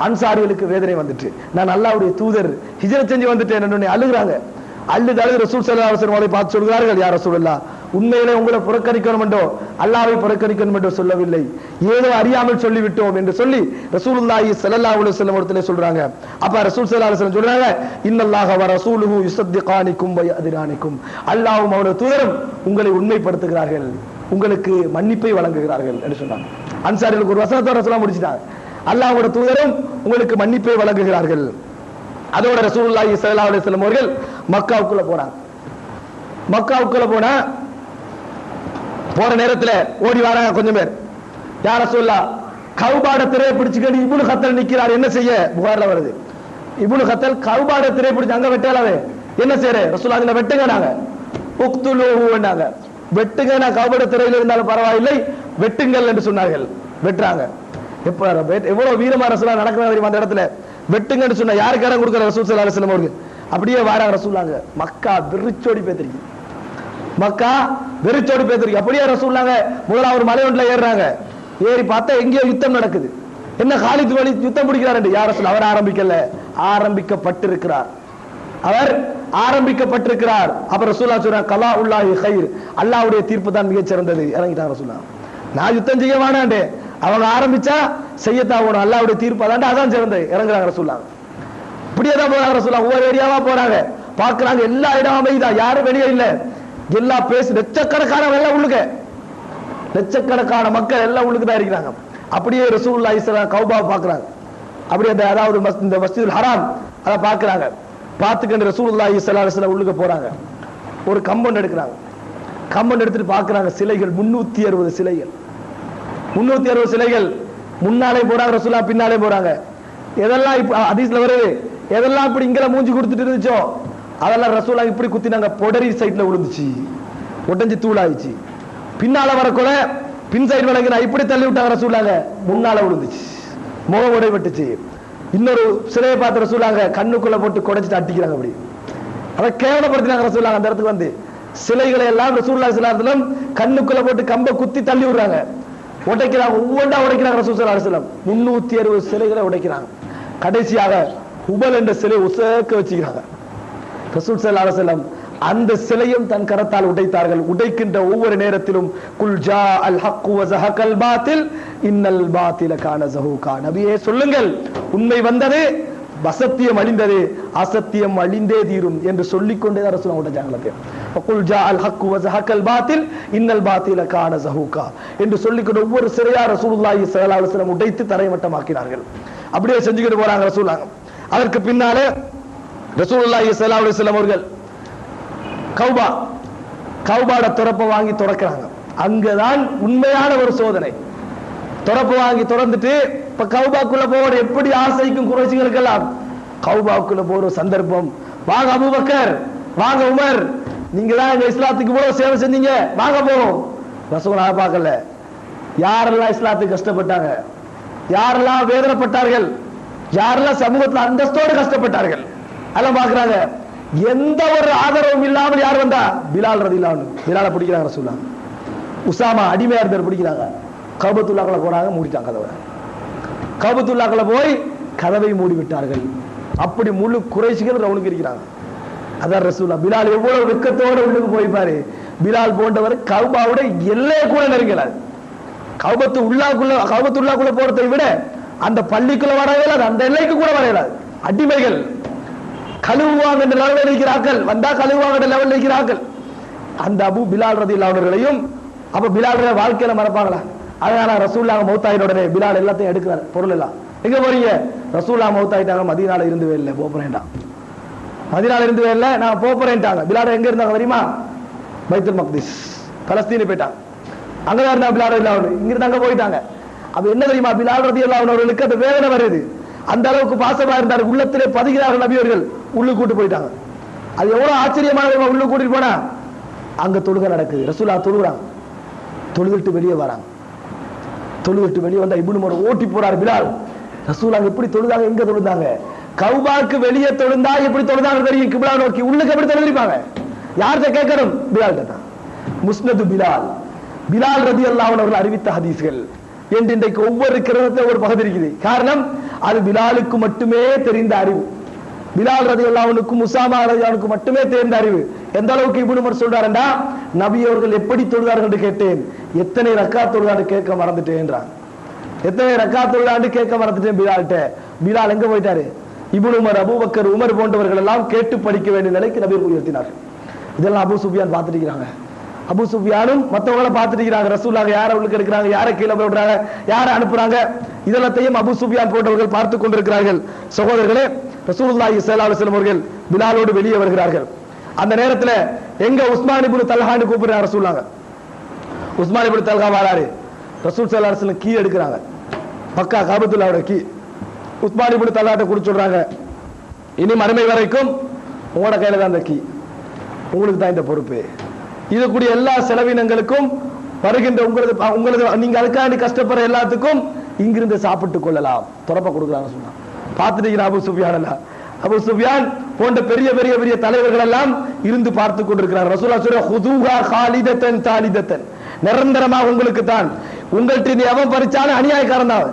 அன்சாரிகளுக்கு வேதனை வந்துட்டு, நான் அல்லாஹ்வுடைய தூதர் ஹிஜ்ரத் செஞ்சு வந்துட்டேன் என்று அழுகுறாங்க. அழுது ரசூல் ஸல்லல்லாஹு அலைஹி வஸல்லம் பார்த்து சொல்கிறார்கள், யா ரசூலுல்லாஹ், உண்மையிலே உங்களை புறக்கணிக்கணும் என்றோ அல்லாஹ்வை புறக்கணிக்கணும் என்றோ சொல்லவில்லை, ஏதோ அறியாமல் சொல்லிவிட்டோம் என்று சொல்லி ரசூலுல்லாஹி ஸல்லல்லாஹு அலைஹி வஸல்லம் இடத்திலே சொல்றாங்க. அப்ப ரசூல் ஸல்லல்லாஹு அலைஹி வஸல்லம் சொல்றாங்க, இன்னல்லாஹ வ ரசூலுஹு யுஸத்திகானிக்கும் வ யஅதிரானிக்கும், அல்லாஹ்வும் அவருடைய தூதரும் உங்களை உண்மைப்படுத்துகிறார்கள், உங்களுக்கு மன்னிப்பை வழங்குகிறார்கள் என்று சொன்னாங்க. அன்சாரிகளுக்கு ஒரு வசனத்தோட ரசூலுல்லாஹ் முடிச்சிட்டாங்க, அல்லாஹ்வுடைய தூதரும் உங்களுக்கு மன்னிப்பை வழங்குகிறார்கள். அதோட ரசூலுல்லாஹி ஸல்லல்லாஹு அலைஹி வஸல்லம் அவர்கள் மக்காவுக்குள்ள போறாங்க. மக்காவுக்குள்ள போற நேரத்துல ஓடி வராங்க கொஞ்சம் பேர். யா ரசூலுல்லாஹ், கௌபாட திரையை பிடிச்சுக்கிட்டு இப்னு கத்தல் நிக்கிறார், என்ன செய்ய? புகார்ல வருது, இப்னு கத்தல் கௌபாட திரையை பிடிச்சு அங்க வெட்டலாவே, என்ன செய்யற ரசூலுல்லாஹ், இந்த வெட்டுங்க, நாங்க உக்துலுஹுன்னாங்க, வெட்டுங்க, நான் கௌபாட திரையில இருந்தாலும் பரவாயில்லை, வெட்டுங்கள் என்று சொன்னார்கள். வெட்டுறாங்க. எப்ப எவ்வளவு வீரமா ரசூலுல்லாஹ் நடக்கிறாங்க தெரியுமா அந்த இடத்துல. வெட்டுங்கன்னு சொன்னா யாருக்கு இடம் கொடுக்குற ரசூல் ஸல்லல்லாஹு அலைஹி வஸல்லம் அவர்கள் அப்படியே வாராங்க ரசூலுல்லாஹ். மக்கா வெறிச்சோடி பேத்திருக்கு, மக்கா வெறிச்சோடி பேத்திருக்கு. அப்படியே ரசூலுல்லாஹ் முதல்ல ஒரு மலை ஒன்றுல ஏறுறாங்க. ஏறி பார்த்தா எங்கேயோ யுத்தம் நடக்குது. என்ன காலித் வலீத் யுத்தம் பிடிக்கிறார் என்று? யா ரசூல், அவர் ஆரம்பிக்கல, ஆரம்பிக்கப்பட்டிருக்கிறார், அவர் ஆரம்பிக்கப்பட்டிருக்கிறார். அப்ப ரசூலுல்லாஹ் சொல்றாங்க, கலா உல்லாஹி கைர், அல்லாஹ்வுடைய தீர்ப்பு தான் மிகச் சிறந்தது. இறங்கிட்டாங்க ரசூலுல்லாஹ். நான் யுத்தம் செய்ய வேணாண்டே, அவங்க ஆரம்பிச்சா செய்யத்தான் போகணும், அல்லாஹ்வுடைய தீர்ப்பு அதான் சிறந்தது. இறங்குறாங்க ரசூலுல்லாஹ். இப்படியே தான் போறாங்க ரசூலுல்லாஹ். ஒவ்வொரு ஏரியாவா போறாங்க, பாக்குறாங்க, எல்லா இடமும் அமைதிதான், யாரும் வெளியே இல்ல, எல்லாம் பேசி லட்சக்கணக்கானவங்க எல்லாம் உள்ளுக்க, லட்சக்கணக்கான மக்கள் எல்லாம் உள்ளுக்கு தான் இருக்கிறாங்க. அப்படியே ரசூலுல்லாஹி ஸல்லல்லாஹு அலைஹி வஸல்லம் கௌபாவை பாக்குறாங்க. அப்படியே அதாவது இந்த மஸ்ஜிதுல் ஹராம் அதை பாக்குறாங்க. பார்த்துக்கிட்டு ரசூலுல்லாஹி ஸல்லல்லாஹு அலைஹி வஸல்லம் உள்ளுக்கு போறாங்க. ஒரு கம்பவுண்ட் எடுக்கிறாங்க. கம்பவுண்ட் எடுத்துட்டு பாக்குறாங்க, சிலைகள் 360 சிலைகள், 360 சிலைகள். முன்னாலே போறாங்க ரசூலுல்லாஹ், பின்னாலே போறாங்க. எதெல்லாம் இப்ப ஹதீஸ்ல வருது, எதெல்லாம் இப்படி இங்கல மூஞ்சி கொடுத்துட்டு இருந்துச்சோ அதெல்லாம் ரசூலுல்லாஹ் இப்படி குத்தினாங்க, பொடரி சைட்ல விழுந்துச்சு, உடைஞ்சு தூளாயிச்சு. பின்னால வரக்குள்ள பின் சைடு வழங்கினா இப்படி தள்ளி விட்டாங்க ரசூலுல்லாஹ், முன்னால விழுந்துச்சு, முகம் உடைபட்டுச்சு. இன்னொரு சிலையை பார்த்து ரசூலுல்லாஹ் கண்ணுக்குள்ள போட்டு குடைச்சிட்டு அடிக்கிறாங்க. அப்படி அதை கேவலப்படுத்தினாங்க ரசூலுல்லாஹ். அந்த இடத்துக்கு வந்து சிலைகளை எல்லாம் ரசூலுல்லாஹி ஸல்லல்லாஹு அலைஹி வஸல்லம் கண்ணுக்குள்ள போட்டு கம்ப குத்தி தள்ளி விடுறாங்க, உடைக்கிறாங்க, ஒவ்வொன்றா உடைக்கிறாங்க. ரசூல் ஸல்லல்லாஹு அலைஹி வஸல்லம் 360 சிலைகளை உடைக்கிறாங்க. கடைசியாக ஹுபல் என்ற சிலை உசக்க வச்சுக்கிறாங்க. ரசூல் ஸல்லல்லாஹு அலைஹி வஸல்லம் அந்த சிலையும் தன் கரத்தால் உடைத்தார்கள். உடைக்கின்ற ஒவ்வொரு நேரத்திலும் குல் ஜா அல் ஹக் வ ஸஹகல் பாத்தில் இன்னல் பாத்தில கான ஸஹூகா, நபியே சொல்லுங்கள், உண்மை வந்தது, அசத்தியம் அழிந்தது, அசத்தியம் அழிந்தே தீரும் என்று சொல்லிக்கொண்டே தான் ரசூலுல்லாஹ் உடைச்சாங்க. குல் ஜா அல் ஹக் வ ஸஹகல் பாத்தில் இன்னல் பாத்தில கான ஸஹூகா என்று சொல்லிக்கொண்டு ஒவ்வொரு சிலையா ரசூலுல்லாஹி ஸல்லல்லாஹு அலைஹி வஸல்லம் உடைத்து தரைமட்டமாக்கினார்கள். அப்படியே செஞ்சுக்கிட்டு போறாங்க ரசூலுல்லாஹ். அதற்கு பின்னாலே ரசூலுல்லாஹி ஸல்லல்லாஹு அலைஹி வஸல்லம் அவர்கள் கௌபாட துறப்ப வாங்கி துறக்கிறாங்க. அங்கதான் உண்மையான ஒரு சோதனை. துறப்பு வாங்கி துறந்துட்டு இப்ப கௌபாக்குள்ள போற எப்படி ஆசைக்கும் குறைச்சிகளுக்கெல்லாம் கௌபாக்குள்ள போற சந்தர்ப்பம். வாங்க அபூபக்கர், வாங்க உமர், நீங்க தான் இந்த இஸ்லாத்துக்கு இவ்வளவு சேவை செஞ்சீங்க, வாங்க போறோம். ரசூலுல்லாஹ் பார்க்கல, யாரெல்லாம் இஸ்லாத்துக்கு கஷ்டப்பட்டாங்க, யாரெல்லாம் வேதனைப்பட்டார்கள், யாரெல்லாம் சமூகத்தில் அந்தஸ்தோடு கஷ்டப்பட்டார்கள், அதெல்லாம் பாக்குறாங்க. எந்த ஒரு ஆதரவும் இல்லாமல் யார் வந்தா? பிலால் ரலியல்லாஹு அன்ஹு. பிலாலை பிடிக்கிறாங்க ரசூலுல்லாஹ். உசாமா அடிமையா இருந்தார், பிடிக்கிறாங்க. கஅபத்துல்லாஹ்ல போறாங்க, மூடிட்டாங்க கதவை. கஅபத்துல்லாஹ்ல போய் கதவை மூடி விட்டார்கள். அப்படி முழு குறைஷிகள் ரவுனுக்கு இருக்கிறாங்க. அதான் ரசூலுல்லாஹ். பிலால் எவ்வளவு வெக்கத்தோட உள்ளுக்கு போய்ப்பாரு. பிலால் போன்றவர் கஅபாவோட எல்லையை கூட நெருங்கல. கஅபத்துல்லாஹ்க்குள்ள போறதை விட அந்த பள்ளிக்குள்ள வரவே இல்லை, அந்த எல்லைக்கு கூட வரல. அடிமைகள் கழுவுவாங்க என்ற லெவலில் இருக்கிறார்கள், வந்தா கழுவுவாங்க என்ற லெவலில் இருக்கிறார்கள். அந்த அபு பிலால் ரலியல்லாஹு அன்ஹுவையும் அப்ப பிலால் வாழ்க்கையில மறப்பாங்களா? அதனால ரசூலுல்லாஹ் மௌத்தாயின உடனே பிலால் எல்லாத்தையும் எடுக்கிறார், பொருள் எல்லாம். எங்க போறீங்க? ரசூலுல்லாஹ் மௌத்தாயிட்டாங்க, மதீனால இருந்துவே இல்லை, போறேன்டா. மதீனால இருந்துவே இல்லை, நான் போறேன்ட்டாங்க. பிலால் எங்க இருந்தாங்க தெரியுமா? பைத்துல் மக்திஸ், பலஸ்தீனு போயிட்டாங்க. அங்கதான் இருந்தா பிலால் ரலியல்லாஹு அன்ஹு, இங்க இருந்து அங்க போயிட்டாங்க. அப்ப என்ன தெரியுமா? பிலால் ரலியல்லாஹு அன்ஹு அவர்களுக்கு அந்த வேதனை வருது. அந்த அளவுக்கு பாசமா இருந்தார், உள்ளத்திலே பதுகிறார்கள் நபி அவர்கள். உள்ளு கூட்டு போயிட்டாங்க. அது எவ்வளவு ஆச்சரியமான உள்ளு கூட்டிட்டு போனா அங்க தொழுகை நடக்குது. ரசூலுல்லாஹ் தொழுகிறாங்க, தொழுதுட்டு வெளியே வராங்க. தொழுதுட்டு வெளியே வந்தா இப்னு உமர் ஓட்டி போறாரு. பிலால் ரசூலுல்லாஹ் எப்படி தொழுதாங்க, எங்க தொழுதாங்க? கௌபாக்கு வெளியே தொழுந்தா எப்படி தொழுதாங்க தெரியும், கிப்லா நோக்கி. உள்ளுக்கு எப்படி தொழுதிருப்பாங்க? யார்கிட்ட கேட்கணும்? பிலால்கிட்ட தான். முஸ்னது பிலால், பிலால் ரலியல்லாஹு அன்ஹு அவர்கள் அறிவித்த ஹதீஸ்கள் என்று இன்றைக்கு ஒவ்வொரு கிரகத்துல ஒரு பகுதி இருக்குது. காரணம், அது பிலாலுக்கு மட்டுமே தெரிந்த அறிவு. பிலால் ரலியல்லாஹு அன்ஹுக்கும் உஸாமா ரலியல்லாஹு அன்ஹுக்கும் மட்டுமே தெரிந்த அறிவு. எந்த அளவுக்கு இப்னு உமர் சொல்றாருன்னா, நபி அவர்கள் எப்படி தொழுதார்கள் என்று கேட்டேன், எத்தனை ரக்காத் தொழுதான்னு கேட்க மறந்துட்டேன் என்றான். எத்தனை ரக்காத் தொழுதான்னு கேட்க மறந்துட்டேன் பிலால்கிட்ட. பிலால் எங்க போயிட்டாரு? இப்னு உமர், அபூபக்கர், உமர் போன்றவர்கள் எல்லாம் கேட்டு படிக்க வேண்டிய நிலைக்கு நபி உயர்த்தினார்கள். இதெல்லாம் அபூ சுஃபியான் பார்த்துட்டு இருக்கிறாங்க. அபூ சுஃபியானும் மற்றவங்களை பார்த்துட்டு இருக்கிறாங்க. ரசூலுல்லாஹ் யாரை உள்ளுக்கு எடுக்கிறாங்க, யாரை கீழே போடுறாங்க, யாரை அனுப்புறாங்க, இதெல்லாத்தையும் அபூ சுஃபியான் போன்றவர்கள் பார்த்து கொண்டிருக்கிறார்கள். சகோதரர்களே, ரசூலுல்லாஹி ஸல்லல்லாஹு அலைஹி வஸல்லம் அவர்கள் பிலாலோடு வெளியே வருகிறார்கள். அந்த நேரத்தில் எங்க உஸ்மான் இப்னு தல்ஹான்னு கூப்பிடுறாங்க ரசூலுல்லாஹ். உஸ்மான் இப்னு தல்ஹா வராரு. ரசூல் ஸல்லல்லாஹு அலைஹி வஸல்லம் கீ எடுக்கிறாங்க, பக்கா காபத்துல்லாஹ்வோட கீ. உஸ்மான் இப்னு தல்ஹாட்ட கொடுத்து சொல்றாங்க, இனி மறுமை வரைக்கும் உங்களோட கையில தான் அந்த கீ, உங்களுக்கு தான் இந்த பொறுப்பு. இது கூடிய எல்லா செலவினங்களுக்கும் வருகின்ற உங்களது நீங்க அதுக்காண்டி கஷ்டப்படுற எல்லாத்துக்கும் இங்கிருந்து சாப்பிட்டு கொள்ளலாம், துறப்ப கொடுக்கலாம்னு சொன்னா. பார்த்துட்டு அபூ சுஃபியான், அபூ சுஃபியான் போன்ற பெரிய பெரிய பெரிய தலைவர்கள் எல்லாம் இருந்து பார்த்து கொண்டிருக்கிறார். ரசூலுல்லாஹ் சொல்ற ஹுதூஹா காலிதத்தன் தாலிதத்தன், நிரந்தரமாக உங்களுக்கு தான். உங்கள்கிட்ட எவன் பறிச்சாலும் அநியாயக்காரன் தான்.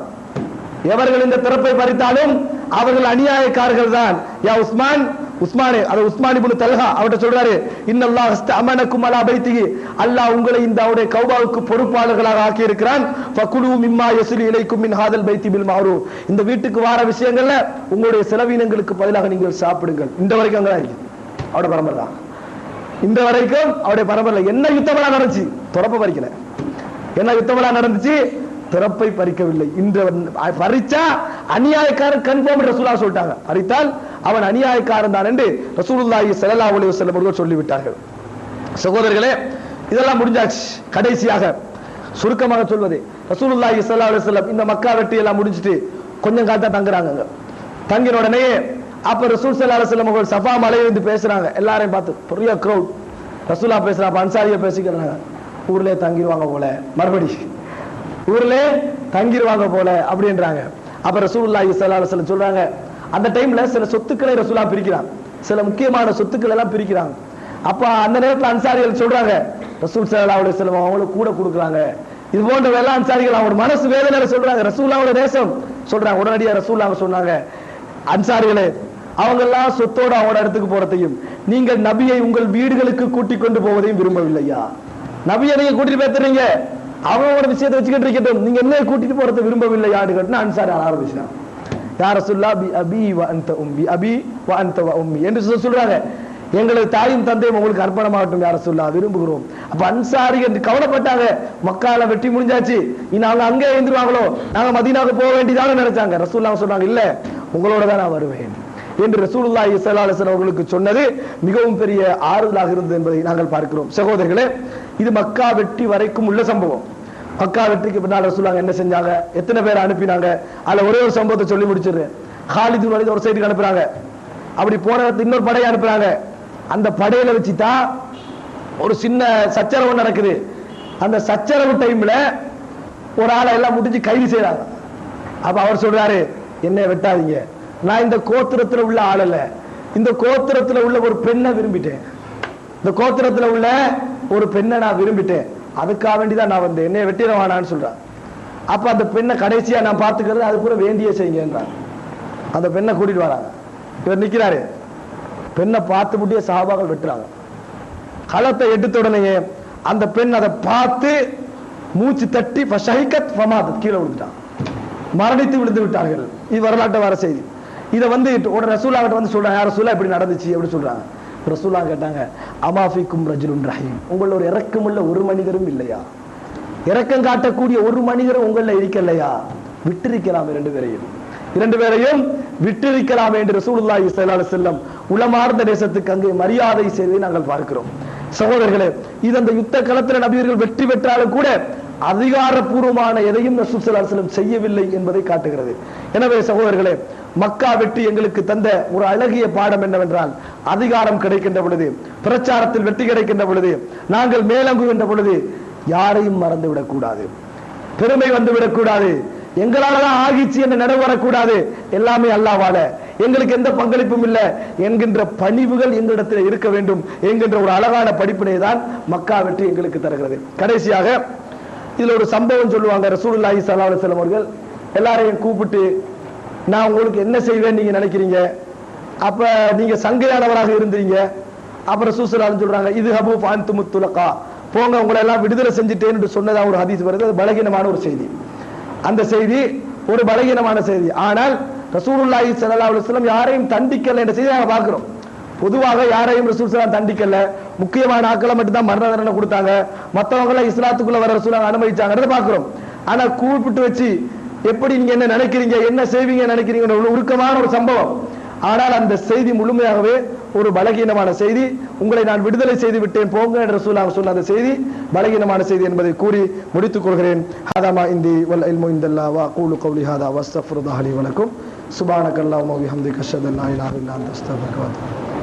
எவர்கள் இந்த திறப்பை பறித்தாலும் அவர்கள் அநியாயக்காரர்கள் தான். யா உஸ்மான், உஸ்மானே, அது உஸ்மான் இப்னு தல்ஹா அவர்ட்ட சொல்றாரு, இன்னல்லாஹ் அஸ்தஅமனக்கும் அலா பைத்திஹி, அல்லாஹ் உங்களை இந்த அவருடைய கௌபாவுக்கு பொறுப்பாளர்களாக ஆக்கி இருக்கிறான். ஃபகுலு மிம்மா யஸ்லு இலைக்கும் மின் ஹாதல் பைத்தி பில் மஅரூஃப், இந்த வீட்டுக்கு வர விஷயங்கள்ல உங்களுடைய செலவினங்களுக்கு பதிலாக நீங்கள் சாப்பிடுங்கள். இந்த வரைக்கும் அங்க இருக்கு அவருடைய பரம்பரை தான். இந்த வரைக்கும் அவருடைய பரம்பரை. என்ன யுத்தமெல்லாம் நடந்துச்சு? துறப்ப பறிக்கல. என்ன யுத்தமெல்லாம் நடந்துச்சு? திறப்பை பறிக்கவில்லை. இன்று பறிச்சா அநியாயக்காரன் கன்ஃபார்ம் ரசூலுல்லாஹ் சொல்லிட்டாங்க. பறித்தால் அவன் அநியாயக்காரன் தான் என்று ரசூலுல்லாஹி ஸல்லல்லாஹு அலைஹி வஸல்லம் அவர்கள் சொல்லிவிட்டார்கள். சகோதரர்களே, இதெல்லாம் முடிஞ்சாச்சு. கடைசியாக சுருக்கமாக சொல்வது, ரசூலுல்லாஹி ஸல்லல்லாஹு அலைஹி வஸல்லம் இந்த மக்கா வெட்டி எல்லாம் முடிஞ்சிட்டு கொஞ்சம் காலத்தா தங்குறாங்க. தங்கின உடனே அப்ப ரசூல் ஸல்லல்லாஹு அலைஹி வஸல்லம் அவர்கள் சஃபா மலையில இருந்து பேசுறாங்க, எல்லாரையும் பார்த்து பெரிய கிரௌட். ரசூலா பேசுறா, அப்ப அன்சாரியை பேசிக்கிறாங்க, ஊர்ல தங்கிடுவாங்க போல, மறுபடி ஊர்ல தங்கிடுவாங்க போல அப்படின்றாங்க. அப்ப ரசூலுல்லாஹி ஸல்லல்லாஹு அலைஹி வஸல்லம் சொல்றாங்க, அந்த டைம்ல சில சொத்துக்களை ரசூலா பிரிக்கிறாங்க, சில முக்கியமான சொத்துக்கள் எல்லாம் பிரிக்கிறாங்க. அப்ப அந்த நேரத்தில் அன்சாரிகள் சொல்றாங்க, ரசூல் ஸல்லல்லாஹு அலைஹி வஸல்லம் அவங்களுக்கு கூட கொடுக்குறாங்க. இது போன்ற வேலை அன்சாரிகள் அவங்க மனசு வேதனையில சொல்றாங்க, ரசூலுல்லாஹோட நேசம் சொல்றாங்க. உடனடியா ரசூலுல்லாஹ் சொன்னாங்க, அன்சாரிகளே, அவங்க எல்லாம் சொத்தோட அவங்களோட இடத்துக்கு போறதையும் நீங்கள் நபியை உங்கள் வீடுகளுக்கு கூட்டிக் கொண்டு போவதையும் விரும்பவில்லையா? நபியை நீங்க கூட்டிட்டு போய்த்துறீங்க, அவங்களோட விஷயத்தை வச்சுக்கிட்டு இருக்கட்டும், நீங்க என்ன கூட்டிட்டு போறதை விரும்பவில்லையான்னு கேட்டு அன்சாரி ஆரம்பிச்சாங்க. யா ரசூலுல்லாஹ் பி அபி வ அன்த உம்மி, அபி வ அன்த வ உம்மி என்று சொல்றாங்க. எங்களது தாயும் தந்தையும் உங்களுக்கு அர்ப்பணமாகட்டும் யா ரசூலுல்லாஹ், விரும்புகிறோம். அப்ப அன்சாரிகள் கவலைப்பட்டாங்க, மக்கால வெட்டி முடிஞ்சாச்சு, இனி அவங்க அங்கே எழுந்துருவாங்களோ, நாங்க மதீனாவுக்கு போக வேண்டியதான நினைச்சாங்க. ரசூலுல்லாஹ் சொன்னாங்க, இல்ல உங்களோட தான் நான் வருவேன் என்று ரசூலுல்லாஹி ஸல்லல்லாஹு அலைஹி வஸல்லம் அவர்களுக்கு சொன்னது மிகவும் பெரிய ஆறுதலாக இருந்தது என்பதை நாங்கள் பார்க்கிறோம். சகோதரர்களே, இது மக்கா வெற்றி வரைக்கும் உள்ள சம்பவம். மக்கா வெற்றிக்கு பின்னால் ரசூலுல்லாஹ் என்ன செஞ்சாங்க, எத்தனை பேர் அனுப்பினாங்க, அதுல ஒரே ஒரு சம்பவத்தை சொல்லி முடிச்சிடுறேன். காலித் இப்னு வலீத் ஒரு சைடுக்கு அனுப்புறாங்க, அப்படி போன இன்னொரு படையை அனுப்புறாங்க. அந்த படையில வச்சுதான் ஒரு சின்ன சச்சரவு நடக்குது. அந்த சச்சரவு டைம்ல ஒரு ஆளை எல்லாம் முடிஞ்சு கைது செய்யறாங்க. அப்ப அவர் சொல்றாரு, என்னை வெட்டாதீங்க, நான் இந்த கோத்திரத்துல உள்ள ஆள் அல்ல, இந்த கோத்திரத்துல உள்ள ஒரு பெண்ணை விரும்பிட்டேன், இந்த கோத்திரத்துல உள்ள ஒரு பெண்ணை நான் விரும்பிட்டேன், அதுக்காக வேண்டிதான் நான் வந்தேன், என்னை வெட்டிடவானான்னு சொல்றான். அப்ப அந்த பெண்ணை கடைசியா நான் பார்த்துக்கிறது, அது கூட வேண்டிய செய்யுங்கன்றான். அந்த பெண்ணை கூட்டிட்டு வராங்க, இவர் நிக்கிறாரு, பெண்ணை பார்த்து முட்டிய சஹாபாக்கள் வெட்டுறாங்க. களத்தை எடுத்த உடனே அந்த பெண் அதை பார்த்து மூச்சு தட்டி கீழே விழுந்துட்டான், மரணித்து விழுந்து விட்டார்கள். இது வரலாற்று வர செய்தி. இதை வந்து உடனே ரசூலா கிட்ட வந்து சொல்றாங்க, யார் ரசூலா இப்படி நடந்துச்சு அப்படி சொல்றாங்க. ரசூலா கேட்டாங்க, அமாஃபிக்கும் ரஜுலுன் ரஹீம், உங்கள ஒரு இரக்கமுள்ள ஒரு மனிதரும் இல்லையா? இரக்கம் காட்டக்கூடிய ஒரு மனிதரும் உங்கள இருக்கலையா? விட்டிருக்கலாம் இரண்டு பேரையும் விட்டிருக்கலாம் என்று ரசூலுல்லாஹி ஸல்லல்லாஹு அலைஹி வஸல்லம் உலமார்ந்த தேசத்துக்கு அங்கே மரியாதை செய்வதை நாங்கள் பார்க்கிறோம். சகோதரர்களே, இது அந்த யுத்த களத்தில் நபியர்கள் வெற்றி பெற்றாலும் கூட அதிகாரப்பூர்வமான எதையும் ரசூல் ஸல்லல்லாஹு அலைஹி வஸல்லம் செய்யவில்லை என்பதை காட்டுகிறது. எனவே சகோதரர்களே, மக்கா வெற்றி எங்களுக்கு தந்த ஒரு அழகிய பாடம் என்னவென்றால், அதிகாரம் கிடைக்கின்ற பொழுது, பிரச்சாரத்தில் வெற்றி கிடைக்கின்ற பொழுது, நாங்கள் மேலங்குகின்ற பொழுது யாரையும் மறந்து விடக்கூடாது, பெருமை வந்து விடக்கூடாது, எங்களாலதான் ஆகிச்சு என்று நினைவு வரக்கூடாது, எல்லாமே அல்லாஹ்வால, எங்களுக்கு எந்த பங்களிப்பும் இல்லை என்கின்ற பணிவுகள் எங்களிடத்தில் இருக்க வேண்டும் என்கின்ற ஒரு அழகான படிப்பினை தான் மக்கா வெற்றி எங்களுக்கு தருகிறது. கடைசியாக இதுல ஒரு சம்பவம் சொல்லுவாங்க. ரசூலுல்லாஹி ஸல்லல்லாஹு அலைஹி வஸல்லம் அவர்கள் எல்லாரையும் கூப்பிட்டு, நான் உங்களுக்கு என்ன செய்வேன் நீங்க நினைக்கிறீங்க? அப்ப நீங்க சங்கையானவராக இருந்தீங்க. அப்ப ரசூல் ஸல்லல்லாஹு அலைஹி வஸல்லம் சொல்றாங்க, இது ஹபு ஃபஅன்துமுத் துலகா, போங்க உங்களை எல்லாம் விடுதலை செஞ்சுட்டேன்னு சொன்னதா ஒரு ஹதீஸ் வருது. அது பலகீனமான ஒரு செய்தி. அந்த செய்தி ஒரு பலகீனமான செய்தி. ஆனால் ரசூலுல்லாஹி ஸல்லல்லாஹு அலைஹி வஸல்லம் யாரையும் தண்டிக்கல என்ற செய்தி நாங்க பார்க்கிறோம். பொதுவாக யாரையும் ரசூல் ஸல்லல்லாஹு தண்டிக்கல, முக்கியமான ஆட்களை மட்டும் தான் மரண தண்டனை கொடுத்தாங்க, மற்றவங்க எல்லாம் இஸ்லாத்துக்குள்ள வர ரசூலுல்லாஹ் அனுமதிச்சாங்கன்றத பார்க்கிறோம். ஆனா கூப்பிட்டு வச்சு எப்படி நீங்க என்ன நினைக்கிறீங்க, என்ன செய்வீங்க நினைக்கிறீங்க, உருக்கமான ஒரு சம்பவம். ஆனால் அந்த செய்தி முழுமையாகவே ஒரு பலகீனமான செய்தி. உங்களை நான் விடுதலை செய்து விட்டேன் போங்க என்ற ரசூலுல்லாஹ் சொன்ன அந்த செய்தி பலகீனமான செய்தி என்பதை கூறி முடித்துக் கொள்கிறேன். ஹதமா இந்தி வல் இல்மு இந்தல்லாஹ் வ அகூலு கௌலி ஹதா வஸ்தக்ஃபிருல்லாஹ் லி வ லக்கும் சுப்ஹானக்கல்லாஹும்ம வ பிஹம்திக அஷ்ஹது அன் லா இலாஹா இல்லா அன்த அஸ்தக்ஃபிருக வ அத்தூபு